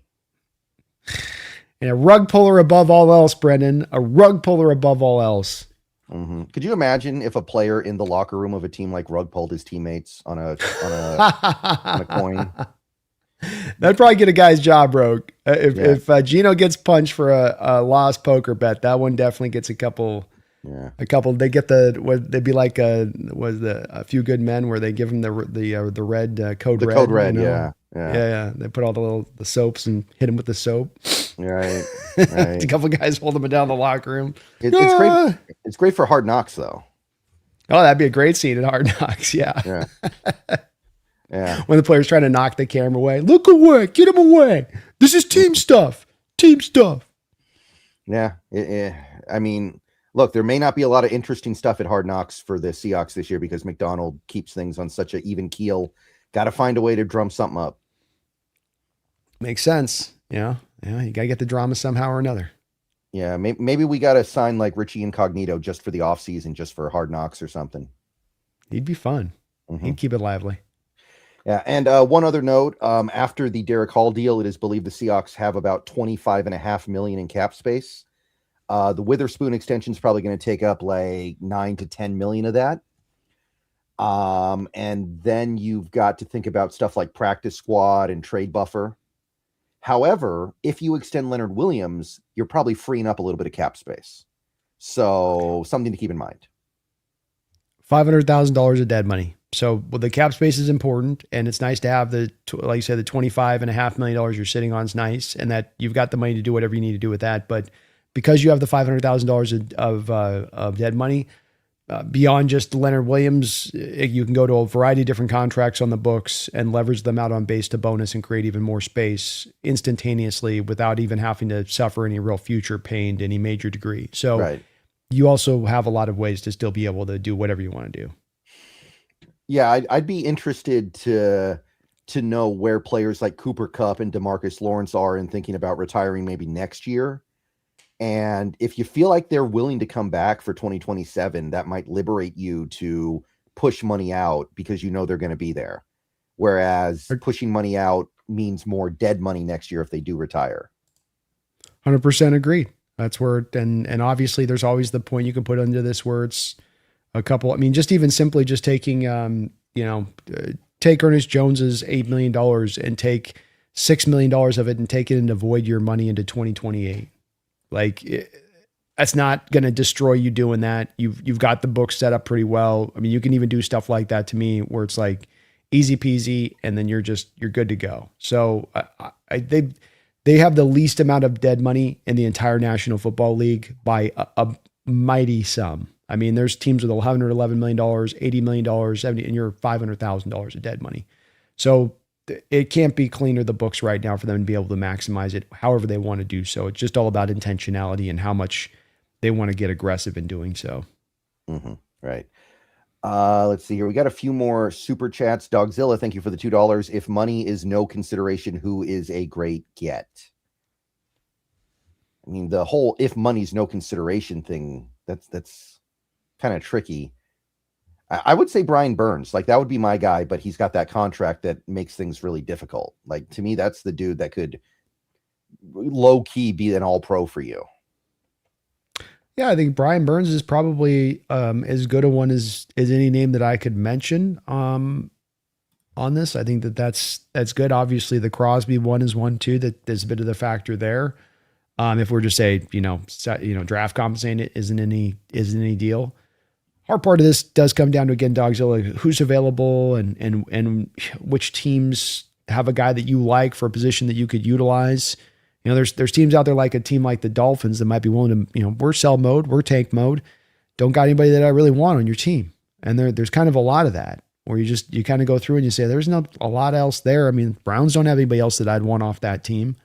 And a rug puller above all else, Brendan. A rug puller above all else. Mm-hmm. Could you imagine if a player in the locker room of a team like rug pulled his teammates on a coin? That'd probably get a guy's job broke. If Gino gets punched for a lost poker bet, that one definitely gets a couple. Yeah, a couple. They get they'd be like A Few Good Men, where they give him the red code red. Code red, you know? Yeah. They put all the soaps and hit him with the soap. Right. A couple guys holding him down the locker room. It's great. It's great for Hard Knocks, though. Oh, that'd be a great scene in Hard Knocks. Yeah. Yeah. When the player's trying to knock the camera away, look away, get him away. This is team stuff. Yeah. I mean, look, there may not be a lot of interesting stuff at Hard Knocks for the Seahawks this year because McDonald keeps things on such an even keel. Got to find a way to drum something up. Makes sense. Yeah. You got to get the drama somehow or another. Yeah. Maybe we got to sign like Richie Incognito just for the off season, just for Hard Knocks or something. He'd be fun. Mm-hmm. He'd keep it lively. Yeah. And one other note, after the Derick Hall deal, it is believed the Seahawks have about $25.5 million in cap space. The Witherspoon extension is probably going to take up like $9 to $10 million of that. And then you've got to think about stuff like practice squad and trade buffer. However, if you extend Leonard Williams, you're probably freeing up a little bit of cap space. So something to keep in mind. $500,000 of dead money. So well, the cap space is important, and it's nice to have like you said, the $25.5 million you're sitting on is nice, and that you've got the money to do whatever you need to do with that. But because you have the $500,000 of dead money, beyond just Leonard Williams, you can go to a variety of different contracts on the books and leverage them out on base to bonus and create even more space instantaneously without even having to suffer any real future pain to any major degree. So Right. you also have a lot of ways to still be able to do whatever you want to do. Yeah, I'd be interested to know where players like Cooper Kupp and DeMarcus Lawrence are in thinking about retiring maybe next year. And if you feel like they're willing to come back for 2027, that might liberate you to push money out because you know they're going to be there. Whereas pushing money out means more dead money next year if they do retire. 100% agree. That's where, and obviously there's always the point you can put under this where it's a couple. I mean, just even simply just taking, take Ernest Jones's $8 million and take $6 million of it and take it and avoid your money into 2028. That's not going to destroy you doing that. You've got the book set up pretty well. I mean, you can even do stuff like that to me where it's like easy peasy, and then you're good to go. So they have the least amount of dead money in the entire National Football League by a mighty sum. I mean, there's teams with $111 million, $80 million, $70, and you're $500,000 of dead money. So it can't be cleaner the books right now for them to be able to maximize it however they want to do so. It's just all about intentionality and how much they want to get aggressive in doing so. Mm-hmm. Right. Let's see here. We got a few more super chats. Dogzilla, thank you for the $2. If money is no consideration, who is a great get? I mean, the whole if money's no consideration thing, that's kind of tricky. I would say Brian Burns, like that would be my guy, but he's got that contract that makes things really difficult. Like to me, that's the dude that could low key be an all pro for you. Yeah, I think Brian Burns is probably as good a one as any name that I could mention on this. I think that's good. Obviously, the Crosby one is one too. That there's a bit of the factor there. If we're just say draft compensating it isn't any deal. Hard part of this does come down to, again, Dogzilla, who's available and which teams have a guy that you like for a position that you could utilize. There's teams out there like a team like the Dolphins that might be willing to, we're sell mode, we're tank mode. Don't got anybody that I really want on your team. And there's kind of a lot of that where you kind of go through and you say, there's not a lot else there. I mean, Browns don't have anybody else that I'd want off that team.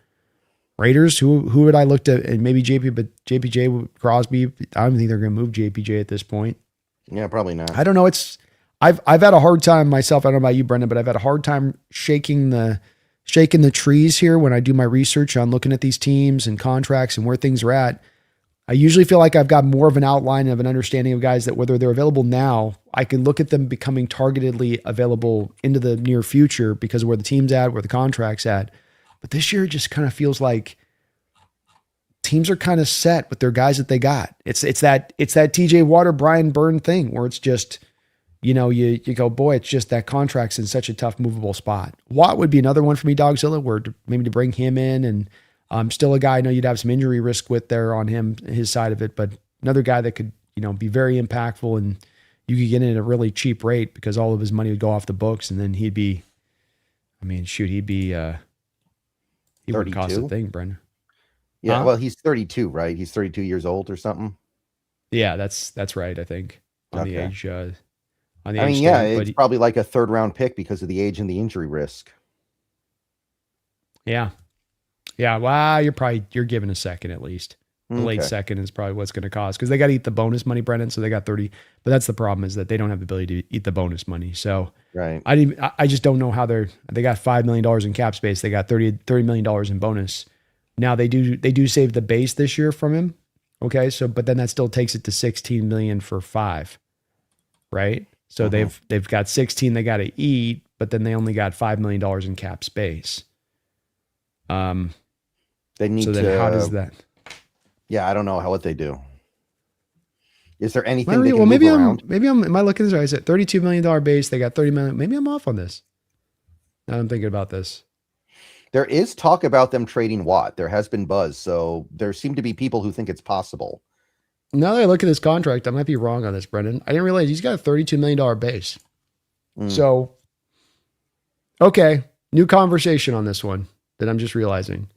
Raiders, who would I look to? And maybe JPJ, Crosby. I don't think they're going to move JPJ at this point. Yeah, probably not. I don't know. I've had a hard time myself. I don't know about you, Brendan, but I've had a hard time shaking the trees here when I do my research on looking at these teams and contracts and where things are at. I usually feel like I've got more of an outline of an understanding of guys that whether they're available now, I can look at them becoming targetedly available into the near future because of where the team's at, where the contract's at. But this year it just kind of feels like teams are kind of set with their guys that they got. It's that TJ Watt, Brian Byrne thing where it's just, you go, boy, it's just that contract's in such a tough movable spot. Watt would be another one for me, Dogzilla, where maybe to bring him in and still a guy I know you'd have some injury risk with there on his side of it, but another guy that could, be very impactful and you could get in at a really cheap rate because all of his money would go off the books and then he wouldn't cost a thing, Brendan. Yeah, well, he's 32, right? He's 32 years old or something. Yeah, that's right. I think on the age. It's probably like a third round pick because of the age and the injury risk. Yeah. Well, you're giving a second at least. The late second is probably what's going to cost because they got to eat the bonus money, Brendan. So they got 30, but that's the problem is that they don't have the ability to eat the bonus money. So right. I just don't know how they got $5 million in cap space. They got $30 million in bonus. Now they do save the base this year from him. Okay. So, but then that still takes it to 16 million for 5, right? So they've got 16 they got to eat, but then they only got $5 million in cap space. They need so then to, how does that? Yeah, I don't know what they do. Is there anything they can move around? Am I looking at this right? I said $32 million base. They got 30 million. Maybe I'm off on this. Now I'm thinking about this. There is talk about them trading Watt. There has been buzz. So there seem to be people who think it's possible. Now that I look at this contract, I might be wrong on this, Brendan. I didn't realize he's got a $32 million base. So, okay, new conversation on this one that I'm just realizing.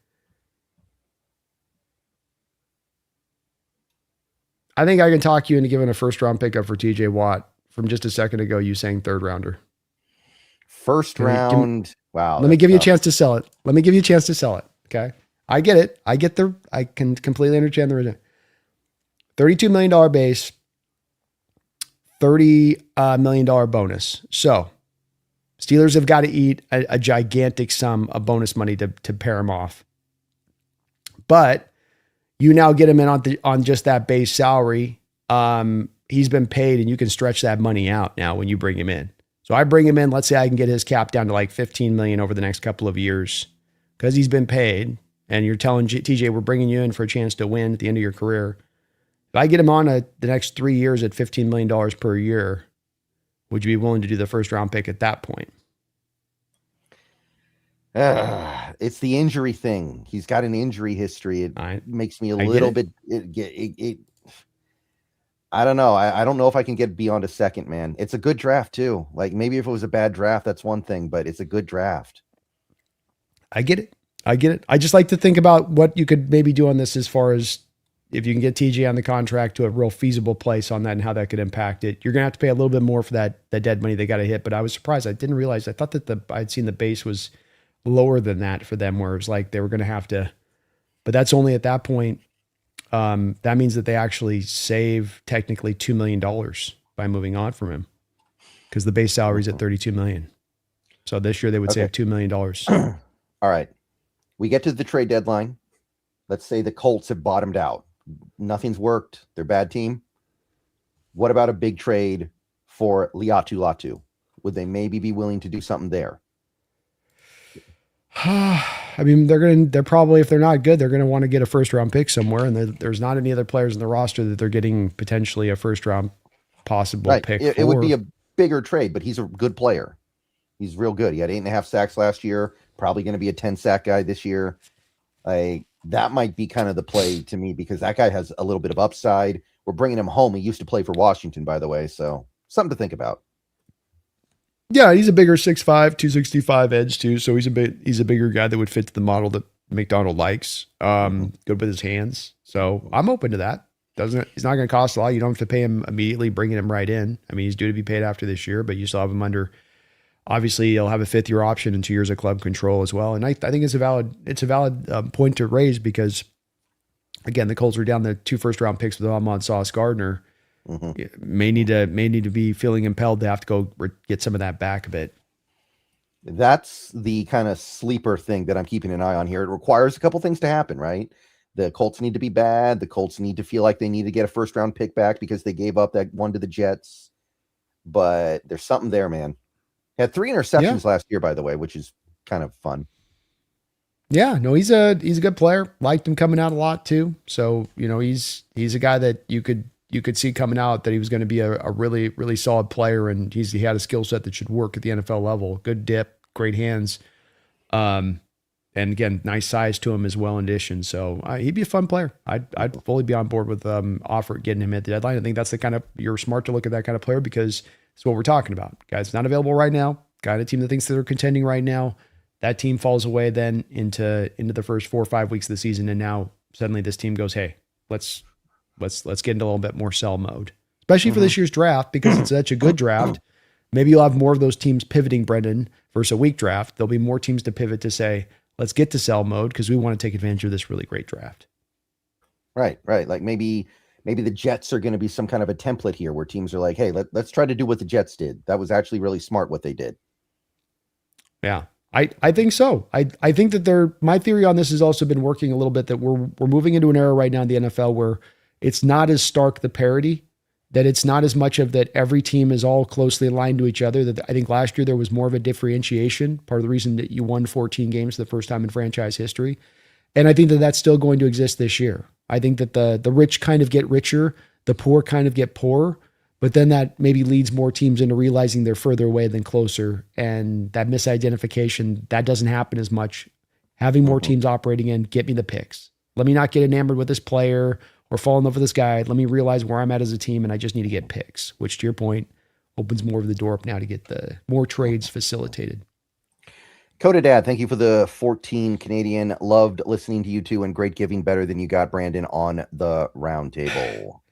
I think I can talk you into giving a first round pickup for TJ Watt from just a second ago. You saying third rounder. First round. Wow. Let me give you a chance to sell it. Let me give you a chance to sell it. Okay. I get it. I can completely understand the reason. $32 million base, $30 million bonus. So Steelers have got to eat a gigantic sum of bonus money to pair him off. But you now get him in on just that base salary. He's been paid, and you can stretch that money out now when you bring him in. So I bring him in. Let's say I can get his cap down to like $15 million over the next couple of years because he's been paid. And you're telling TJ, we're bringing you in for a chance to win at the end of your career. If I get him on the next 3 years at $15 million per year, would you be willing to do the first round pick at that point? It's the injury thing. He's got an injury history. It makes me a little bit. I don't know. I don't know if I can get beyond a second, man. It's a good draft too. Like maybe if it was a bad draft, that's one thing, but it's a good draft. I get it. I just like to think about what you could maybe do on this as far as if you can get TJ on the contract to a real feasible place on that and how that could impact it. You're going to have to pay a little bit more for that dead money they got to hit, but I was surprised. I didn't realize. I thought that I'd seen the base was lower than that for them, where it was like they were going to have to, but that's only at that point. That means that they actually save technically $2 million by moving on from him because the base salary is at $32 million. So this year they would save $2 million. All right. We get to the trade deadline. Let's say the Colts have bottomed out. Nothing's worked. They're a bad team. What about a big trade for Liatu Latu? Would they maybe be willing to do something there? I mean, they're probably, if they're not good, they're going to want to get a first round pick somewhere. And there's not any other players in the roster that they're getting potentially a first round possible pick for. It would be a bigger trade, but he's a good player. He's real good. He had 8.5 sacks last year. Probably going to be a 10 sack guy this year. That might be kind of the play to me because that guy has a little bit of upside. We're bringing him home. He used to play for Washington, by the way. So something to think about. Yeah, he's a bigger 6'5", 265 edge too. So he's a bigger guy that would fit to the model that McDonald likes. Good with his hands. So I'm open to that. He's not going to cost a lot. You don't have to pay him immediately, bringing him right in. I mean, he's due to be paid after this year, but you still have him under. Obviously, he'll have a 5th year option and 2 years of club control as well. And I think it's a valid point to raise because, again, the Colts were down the 2 first round picks with Ahmad Sauce Gardner. May need to be feeling impelled to have to go get some of that back a bit. That's the kind of sleeper thing that I'm keeping an eye on here. It requires a couple things to happen, right? The Colts need to be bad. The Colts need to feel like they need to get a first round pick back because they gave up that one to the Jets. But there's something there, man. Had 3 interceptions last year, by the way, which is kind of fun. Yeah, no, he's a good player. Liked him coming out a lot too. So, he's a guy that you could see coming out that he was going to be a really, really solid player. And he had a skill set that should work at the NFL level. Good dip, great hands. And again, nice size to him as well in addition. So he'd be a fun player. I'd fully be on board with getting him at the deadline. I think that's you're smart to look at that kind of player because it's what we're talking about. Guys not available right now. Guy on a team that thinks that they're contending right now. That team falls away then into the first 4 or 5 weeks of the season. And now suddenly this team goes, hey, let's get into a little bit more sell mode, especially for this year's draft, because it's such a good draft. Maybe you'll have more of those teams pivoting, Brendan, versus a weak draft. There'll be more teams to pivot to say, let's get to sell mode because we want to take advantage of this really great draft. Right. Like maybe the Jets are going to be some kind of a template here where teams are like, hey, let's try to do what the Jets did. That was actually really smart what they did. Yeah, I think so. I think that my theory on this has also been working a little bit, that we're moving into an era right now in the NFL where it's not as stark the parity, that it's not as much of that every team is all closely aligned to each other. That I think last year there was more of a differentiation, part of the reason that you won 14 games for the first time in franchise history. And I think that that's still going to exist this year. I think that the rich kind of get richer, the poor kind of get poorer, but then that maybe leads more teams into realizing they're further away than closer. And that misidentification, that doesn't happen as much. Having more teams operating in, get me the picks. Let me not get enamored with this player or fall in love with this guy. Let me realize where I'm at as a team, and I just need to get picks, which to your point, opens more of the door up now to get the more trades facilitated. Coda Dad, thank you for the 14 Canadian. Loved listening to you two, and great giving, better than you got Brandon on the round table.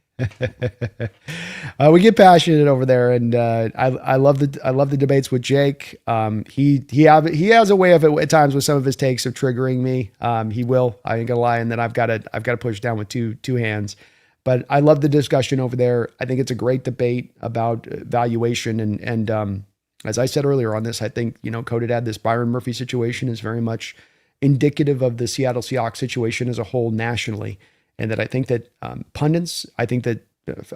We get passionate over there, and I love the debates with Jake. He has a way of it at times with some of his takes of triggering me. He will. I ain't gonna lie, and then I've got to push down with two hands. But I love the discussion over there. I think it's a great debate about valuation, and as I said earlier on this, I think Coda Dad, this Byron Murphy situation is very much indicative of the Seattle Seahawks situation as a whole nationally. And that I think that pundits, I think that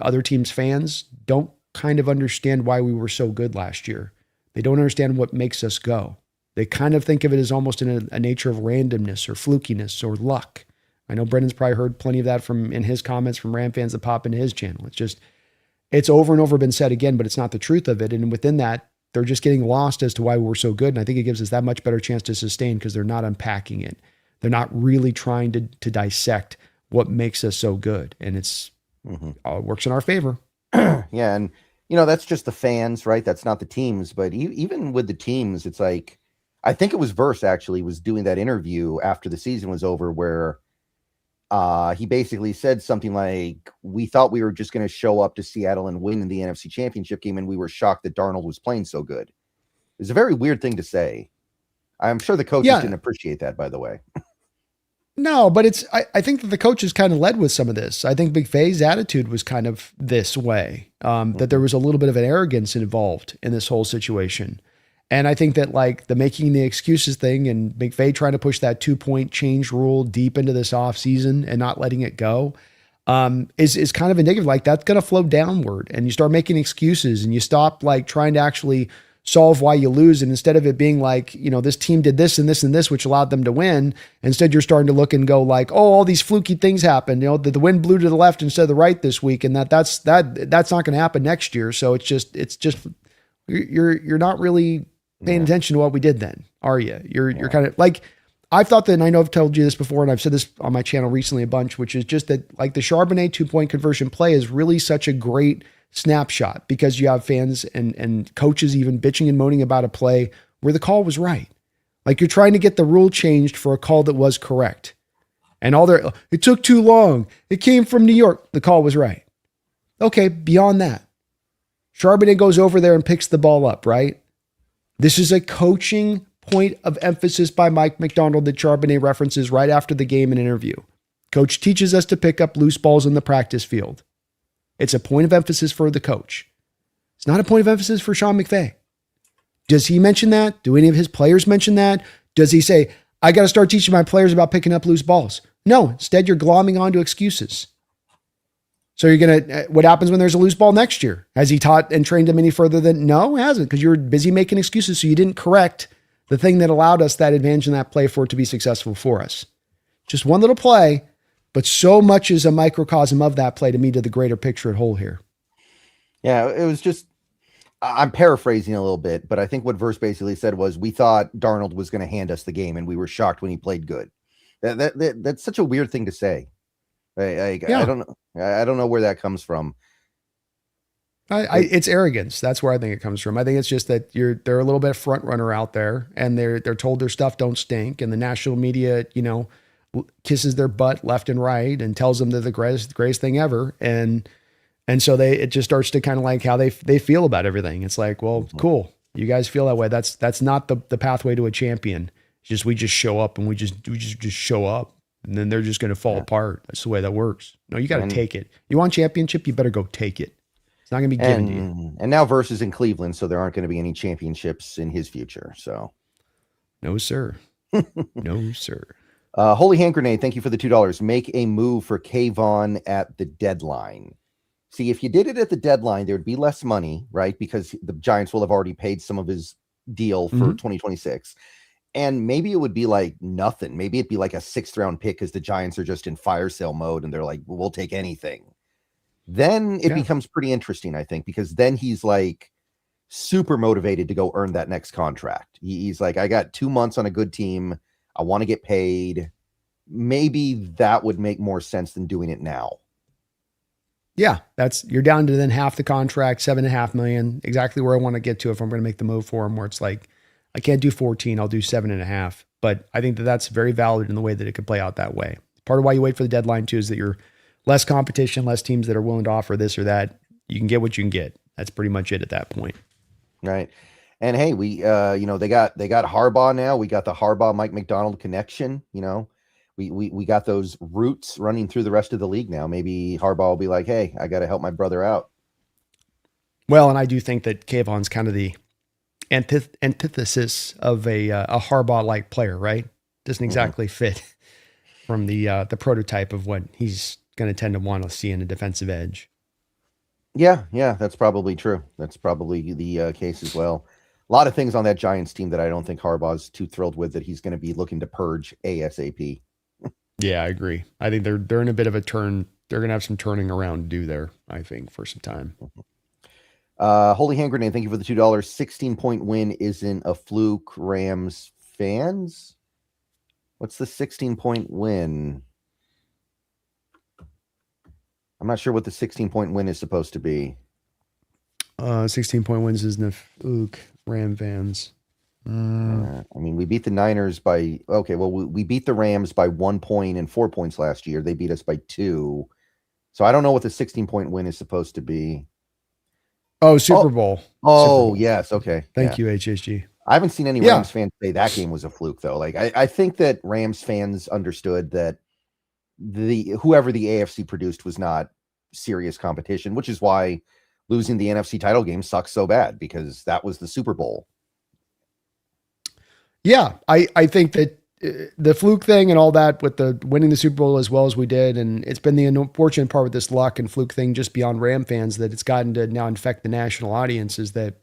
other teams' fans don't kind of understand why we were so good last year. They don't understand what makes us go. They kind of think of it as almost in a nature of randomness or flukiness or luck. I know Brendan's probably heard plenty of that in his comments from Ram fans that pop into his channel. It's over and over been said again, but it's not the truth of it. And within that, they're just getting lost as to why we're so good. And I think it gives us that much better chance to sustain because they're not unpacking it. They're not really trying to dissect what makes us so good. And it works in our favor. Yeah. And, that's just the fans, right? That's not the teams. But even with the teams, it's like, I think it was Verse actually was doing that interview after the season was over where he basically said something like, we thought we were just going to show up to Seattle and win in the NFC Championship game, and we were shocked that Darnold was playing so good. It's a very weird thing to say. I'm sure the coaches didn't appreciate that, by the way. No, but I think that the coaches kind of led with some of this. I think McVay's attitude was kind of this way, that there was a little bit of an arrogance involved in this whole situation. And I think that like the making the excuses thing and McVay trying to push that 2-point change rule deep into this offseason and not letting it go is kind of indicative. Like that's going to flow downward and you start making excuses and you stop like trying to actually solve why you lose. And instead of it being like, this team did this and this and this, which allowed them to win, instead you're starting to look and go like, oh, all these fluky things happened. The wind blew to the left instead of the right this week. And that's not going to happen next year. So it's just, you're not really paying attention to what we did then, are you? You're kind of like, I've thought that, and I know I've told you this before, and I've said this on my channel recently a bunch, which is just that like the Charbonnet 2-point conversion play is really such a great snapshot because you have fans and coaches even bitching and moaning about a play where the call was right. Like you're trying to get the rule changed for a call that was correct. And it took too long. It came from New York. The call was right. Okay, beyond that, Charbonnet goes over there and picks the ball up, right? This is a coaching point of emphasis by Mike McDonald that Charbonnet references right after the game in an interview. Coach teaches us to pick up loose balls in the practice field. It's a point of emphasis for the coach. It's not a point of emphasis for Sean McVay. Does he mention that? Do any of his players mention that? Does he say, I got to start teaching my players about picking up loose balls? No, instead you're glomming onto excuses. So you're going to, what happens when there's a loose ball next year? Has he taught and trained them any further than, no, he hasn't, because you're busy making excuses. So you didn't correct the thing that allowed us that advantage in that play for it to be successful for us. Just one little play, but so much is a microcosm of that play to me to the greater picture at whole here. Yeah, it was just, I'm paraphrasing a little bit, but I think what Verse basically said was, we thought Darnold was going to hand us the game and we were shocked when he played good. That's such a weird thing to say. I don't know where that comes from. It's arrogance. That's where I think it comes from. I think it's just that they're a little bit front runner out there and they're told their stuff don't stink. And the national media, kisses their butt left and right and tells them they're the greatest thing ever. And so it just starts to kind of like how they feel about everything. It's like, well, cool. You guys feel that way. That's not the pathway to a champion. It's just, we just show up and we just show up and then they're just going to fall apart. That's the way that works. No, you got to take it. You want championship, you better go take it. It's not going to be given to you. And now Verse is in Cleveland, so there aren't going to be any championships in his future. So no, sir. No, sir. Holy Hand Grenade, thank you for the $2. Make a move for Kayvon at the deadline. See, if you did it at the deadline, there would be less money, right? Because the Giants will have already paid some of his deal for 2026. And maybe it would be like nothing. Maybe it'd be like a 6th round pick because the Giants are just in fire sale mode and they're like, we'll take anything. Then it becomes pretty interesting, I think, because then he's like super motivated to go earn that next contract. He's like, I got 2 months on a good team. I want to get paid. Maybe that would make more sense than doing it now. Yeah, you're down to then half the contract, $7.5 million, exactly where I want to get to if I'm going to make the move for him. Where it's like, I can't do 14, I'll do 7.5. But I think that that's very valid in the way that it could play out that way. Part of why you wait for the deadline too is that you're less competition, less teams that are willing to offer this or that. You can get what you can get. That's pretty much it at that point. Right. And hey, we they got Harbaugh now. We got the Harbaugh Mike McDonald connection. We got those roots running through the rest of the league now. Maybe Harbaugh will be like, hey, I got to help my brother out. Well, and I do think that Kayvon's kind of the antithesis of a Harbaugh-like player, right? Doesn't exactly fit from the prototype of what he's going to tend to want to see in a defensive edge. Yeah, that's probably true. That's probably the case as well. A lot of things on that Giants team that I don't think Harbaugh's too thrilled with that he's going to be looking to purge ASAP. Yeah, I agree. I think they're in a bit of a turn. They're going to have some turning around to do there, I think, for some time. Holy Hand Grenade, thank you for the $2. 16-point win isn't a fluke. Rams fans? What's the 16-point win? I'm not sure what the 16-point win is supposed to be. 16-point wins isn't a fluke. Ram fans. I mean, we beat the Niners by, we beat the Rams by 1 point and 4 points last year. They beat us by 2. So I don't know what the 16-point win is supposed to be. Oh, Super Bowl. Oh, Super Bowl. Yes. Okay. Thank you, HSG. I haven't seen any Rams fans say that game was a fluke, though. Like, I think that Rams fans understood that whoever the AFC produced was not serious competition, which is why losing the NFC title game sucks so bad, because that was the Super Bowl. Yeah, I think that the fluke thing and all that with the winning the Super Bowl as well as we did, and it's been the unfortunate part with this luck and fluke thing just beyond Ram fans that it's gotten to now infect the national audience is that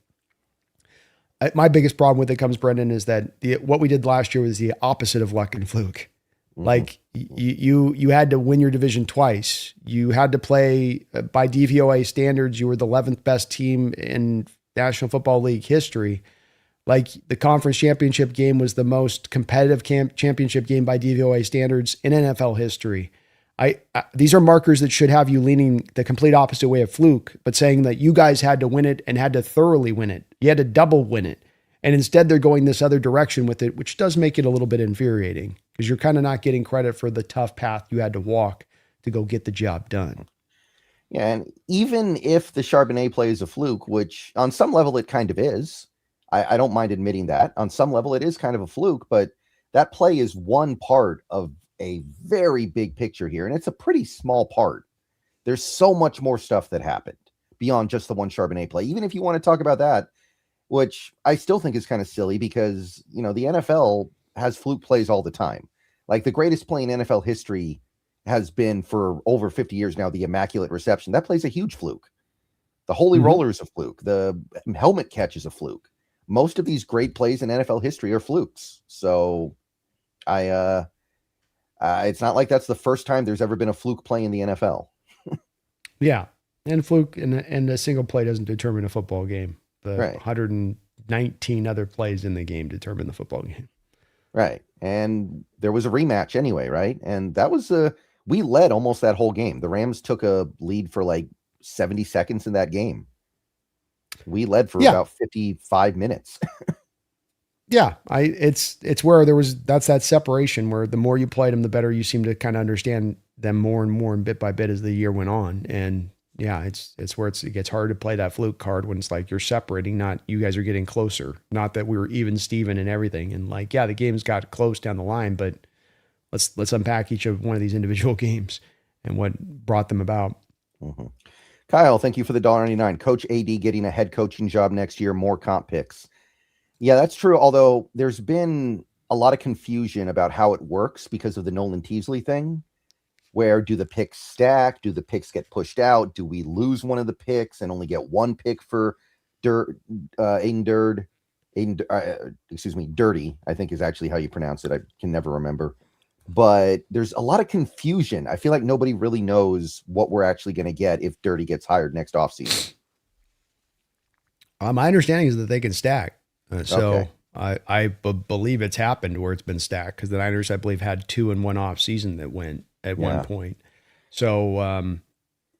my biggest problem with it comes, Brendan, is that what we did last year was the opposite of luck and fluke. Mm-hmm. Like you had to win your division twice. You had to play by DVOA standards. You were the 11th best team in National Football League history. Like the conference championship game was the most competitive championship game by DVOA standards in NFL history. These are markers that should have you leaning the complete opposite way of fluke, but saying that you guys had to win it and had to thoroughly win it. You had to double win it. And instead they're going this other direction with it, which does make it a little bit infuriating because you're kind of not getting credit for the tough path you had to walk to go get the job done. Yeah. And even if the Charbonnet play is a fluke, which on some level it kind of is, I don't mind admitting that on some level it is kind of a fluke, but that play is one part of a very big picture here. And it's a pretty small part. There's so much more stuff that happened beyond just the one Charbonnet play. Even if you want to talk about that, which I still think is kind of silly because, the NFL has fluke plays all the time. Like the greatest play in NFL history has been for over 50 years now, the Immaculate Reception. That play's a huge fluke. The Holy Roller is a fluke. The helmet catch is a fluke. Most of these great plays in NFL history are flukes. So it's not like that's the first time there's ever been a fluke play in the NFL. Yeah. And fluke and a single play doesn't determine a football game. The 119 other plays in the game determine the football game. Right. And there was a rematch anyway, right? And that was we led almost that whole game. The Rams took a lead for like 70 seconds in that game. We led for about 55 minutes. Yeah, it's where that's that separation where the more you played them, the better you seem to kind of understand them more and more and bit by bit as the year went on. And yeah, it's where it gets hard to play that fluke card when it's like you're separating, not you guys are getting closer. Not that we were even Steven and everything. And like, yeah, the games got close down the line, but let's unpack each of one of these individual games and what brought them about. Mm-hmm. Kyle, thank you for the $1.99. Coach AD getting a head coaching job next year, more comp picks. Yeah, that's true. Although there's been a lot of confusion about how it works because of the Nolan Teasley thing. Where do the picks stack? Do the picks get pushed out? Do we lose one of the picks and only get one pick for Dirty, I think is actually how you pronounce it. I can never remember. But there's a lot of confusion. I feel like nobody really knows what we're actually going to get if Dirty gets hired next offseason. My understanding is that they can stack. Okay. I believe it's happened where it's been stacked because the Niners, I believe, had 2 in one off season that went at one point. So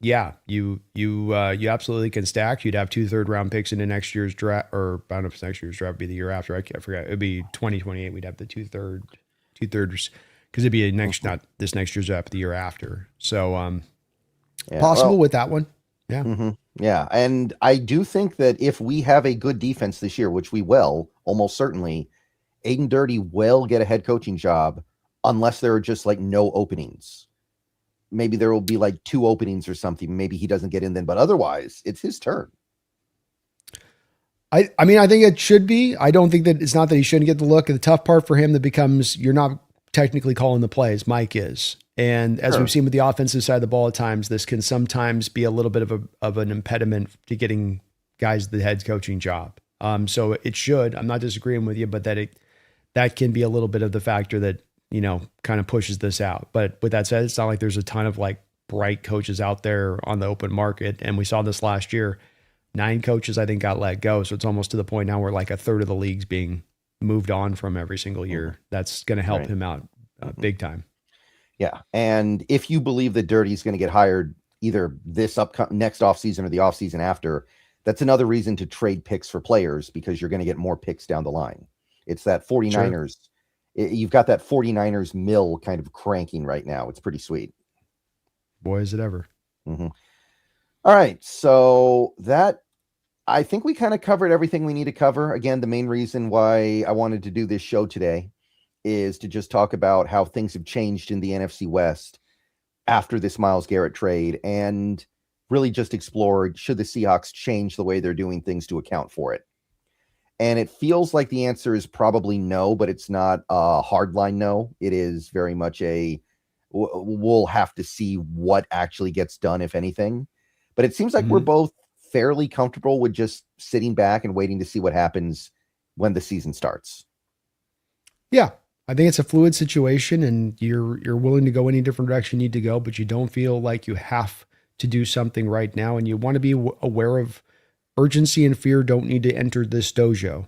Yeah, you absolutely can stack. You'd have 2 third-round picks in the next year's draft, or I don't know if it's next year's draft, would be the year after. I forget. It'd be 2028. We'd have the two thirds, because it'd be a next, Mhm. not this next year's draft, but the year after. So Yeah. possible Well, with that one. Yeah, yeah. And I do think that if we have a good defense this year, which we will, almost certainly, Aiden Dirty will get a head coaching job unless there are just like no openings. Maybe there will be like 2 openings or something. Maybe he doesn't get in then, but otherwise, it's his turn. I mean, I think it should be. I don't think that it's not that he shouldn't get the look. The tough part for him that becomes you're not technically calling the plays. Mike is. And as we've Sure. seen with the offensive side of the ball at times, this can sometimes be a little bit of an impediment to getting guys the head coaching job. So it should. I'm not disagreeing with you, but that can be a little bit of the factor that, kind of pushes this out. But with that said, it's not like there's a ton of like bright coaches out there on the open market. And we saw this last year. 9 coaches, I think, got let go. So it's almost to the point now where like a third of the league's being moved on from every single year. That's going to help Right. him out big time. Yeah. And if you believe that Dirty's going to get hired either this next offseason or the offseason after, that's another reason to trade picks for players because you're going to get more picks down the line. It's that 49ers. Sure. You've got that 49ers mill kind of cranking right now. It's pretty sweet. Boy, is it ever. Mm-hmm. All right. So I think we kind of covered everything we need to cover. Again, the main reason why I wanted to do this show today is to just talk about how things have changed in the NFC West after this Myles Garrett trade and really just explore, should the Seahawks change the way they're doing things to account for it? And it feels like the answer is probably no, but it's not a hard line no. It is very much we'll have to see what actually gets done, if anything. But it seems like we're Mm-hmm. both fairly comfortable with just sitting back and waiting to see what happens when the season starts. Yeah. I think it's a fluid situation and you're willing to go any different direction you need to go, but you don't feel like you have to do something right now. And you want to be aware of urgency and fear don't need to enter this dojo.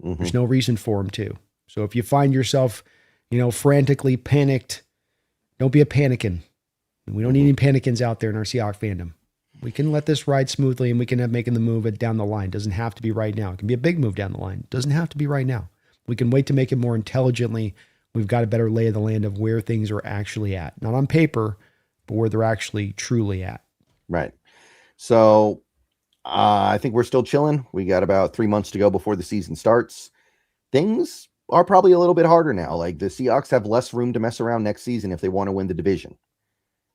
Mm-hmm. There's no reason for them to. So if you find yourself, frantically panicked, don't be a panicking. We don't need any panicins out there in our Seahawks fandom. We can let this ride smoothly and we can have making the move down the line. Doesn't have to be right now. It can be a big move down the line. Doesn't have to be right now. We can wait to make it more intelligently. We've got a better lay of the land of where things are actually at. Not on paper, but where they're actually truly at. Right. So I think we're still chilling. We got about 3 months to go before the season starts. Things are probably a little bit harder now. Like the Seahawks have less room to mess around next season if they want to win the division.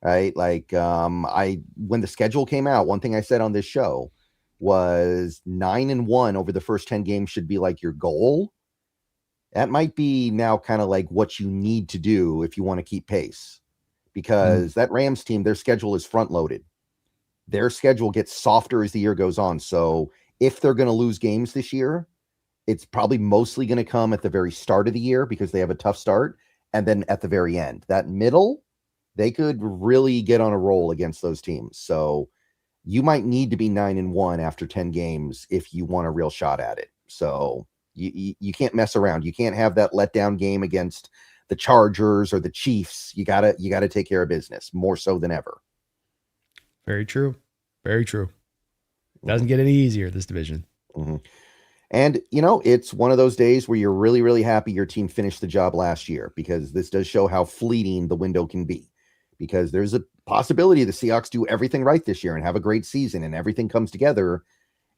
Right. Like when the schedule came out, one thing I said on this show was 9-1 over the first 10 games should be like your goal. That might be now kind of like what you need to do if you want to keep pace, because that Rams team, their schedule is front loaded. Their schedule gets softer as the year goes on. So if they're going to lose games this year, it's probably mostly going to come at the very start of the year because they have a tough start. And then at the very end, that middle, they could really get on a roll against those teams. So you might need to be 9-1 after 10 games if you want a real shot at it. So you can't mess around. You can't have that letdown game against the Chargers or the Chiefs. You gotta take care of business more so than ever. Very true. Very true. Doesn't get any easier, this division. Mm-hmm. And, it's one of those days where you're really, really happy your team finished the job last year, because this does show how fleeting the window can be, because there's a possibility the Seahawks do everything right this year and have a great season and everything comes together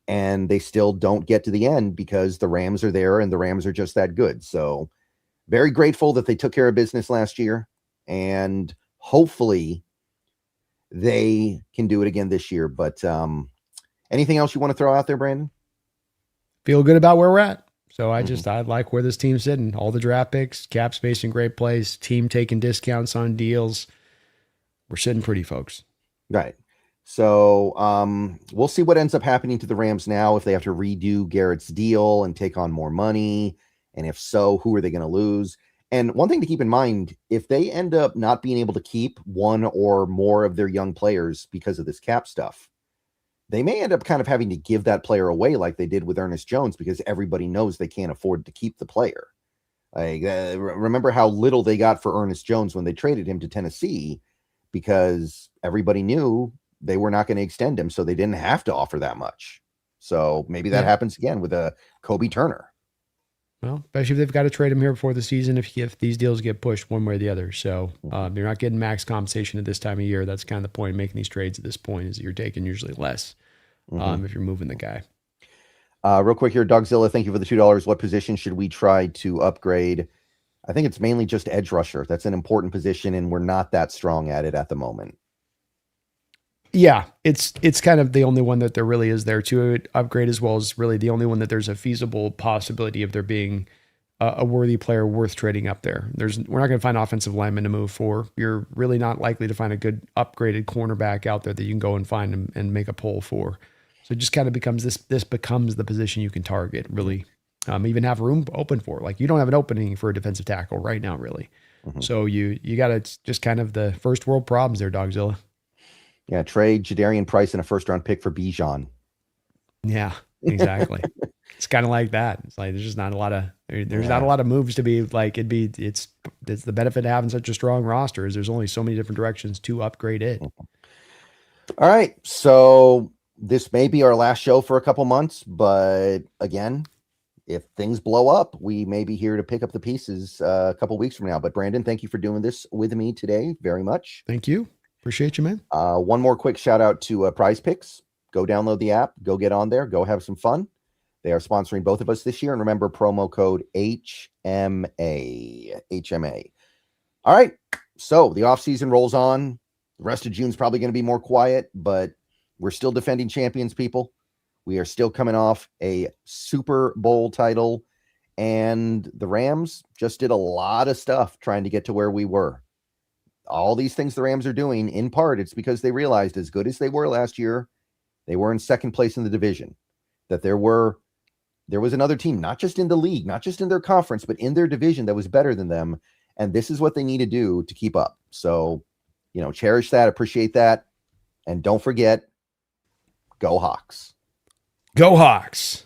and they still don't get to the end because the Rams are there and the Rams are just that good. So very grateful that they took care of business last year, and hopefully they can do it again this year. But anything else you want to throw out there, Brandon? Feel good about where we're at. So I like where this team's sitting. All the draft picks, cap space in great place, team taking discounts on deals. We're sitting pretty, folks. Right. So we'll see what ends up happening to the Rams now, if they have to redo Garrett's deal and take on more money. And if so, who are they going to lose? And one thing to keep in mind, if they end up not being able to keep one or more of their young players because of this cap stuff, they may end up kind of having to give that player away like they did with Ernest Jones, because everybody knows they can't afford to keep the player. Like, remember how little they got for Ernest Jones when they traded him to Tennessee, because everybody knew they were not going to extend him, so they didn't have to offer that much. So maybe that happens again with a Kobe Turner. Well, especially if they've got to trade him here before the season, if these deals get pushed one way or the other. So you're not getting max compensation at this time of year. That's kind of the point of making these trades at this point, is that you're taking usually less if you're moving the guy. Real quick here, Dogzilla, thank you for the $2. What position should we try to upgrade? I think it's mainly just edge rusher. That's an important position, and we're not that strong at it at the moment. Yeah, it's kind of the only one that there really is there to upgrade, as well as really the only one that there's a feasible possibility of there being a worthy player worth trading up there. We're not going to find offensive linemen to move for. You're really not likely to find a good upgraded cornerback out there that you can go and find and make a pull for. So it just kind of becomes this becomes the position you can target, really. Even have room open for. Like, you don't have an opening for a defensive tackle right now, really. So you got to just kind of the first world problems there, Dogzilla. Yeah, trade Jadarian Price and a first-round pick for Bijan. Yeah, exactly. It's kind of like that. It's like there's just not a lot of not a lot of moves to be like. It's the benefit of having such a strong roster is there's only so many different directions to upgrade it. All right, so this may be our last show for a couple months, but again, if things blow up, we may be here to pick up the pieces a couple weeks from now. But Brandon, thank you for doing this with me today very much. Thank you. Appreciate you, man. One more quick shout out to Prize Picks. Go download the app. Go get on there. Go have some fun. They are sponsoring both of us this year. And remember, promo code HMA. HMA. All right. So the offseason rolls on. The rest of June's probably going to be more quiet, but we're still defending champions, people. We are still coming off a Super Bowl title. And the Rams just did a lot of stuff trying to get to where we were. All these things the Rams are doing, in part, it's because they realized, as good as they were last year, they were in second place in the division, that there was another team, not just in the league, not just in their conference, but in their division that was better than them. And this is what they need to do to keep up. So, cherish that, appreciate that. And don't forget, go Hawks. Go Hawks.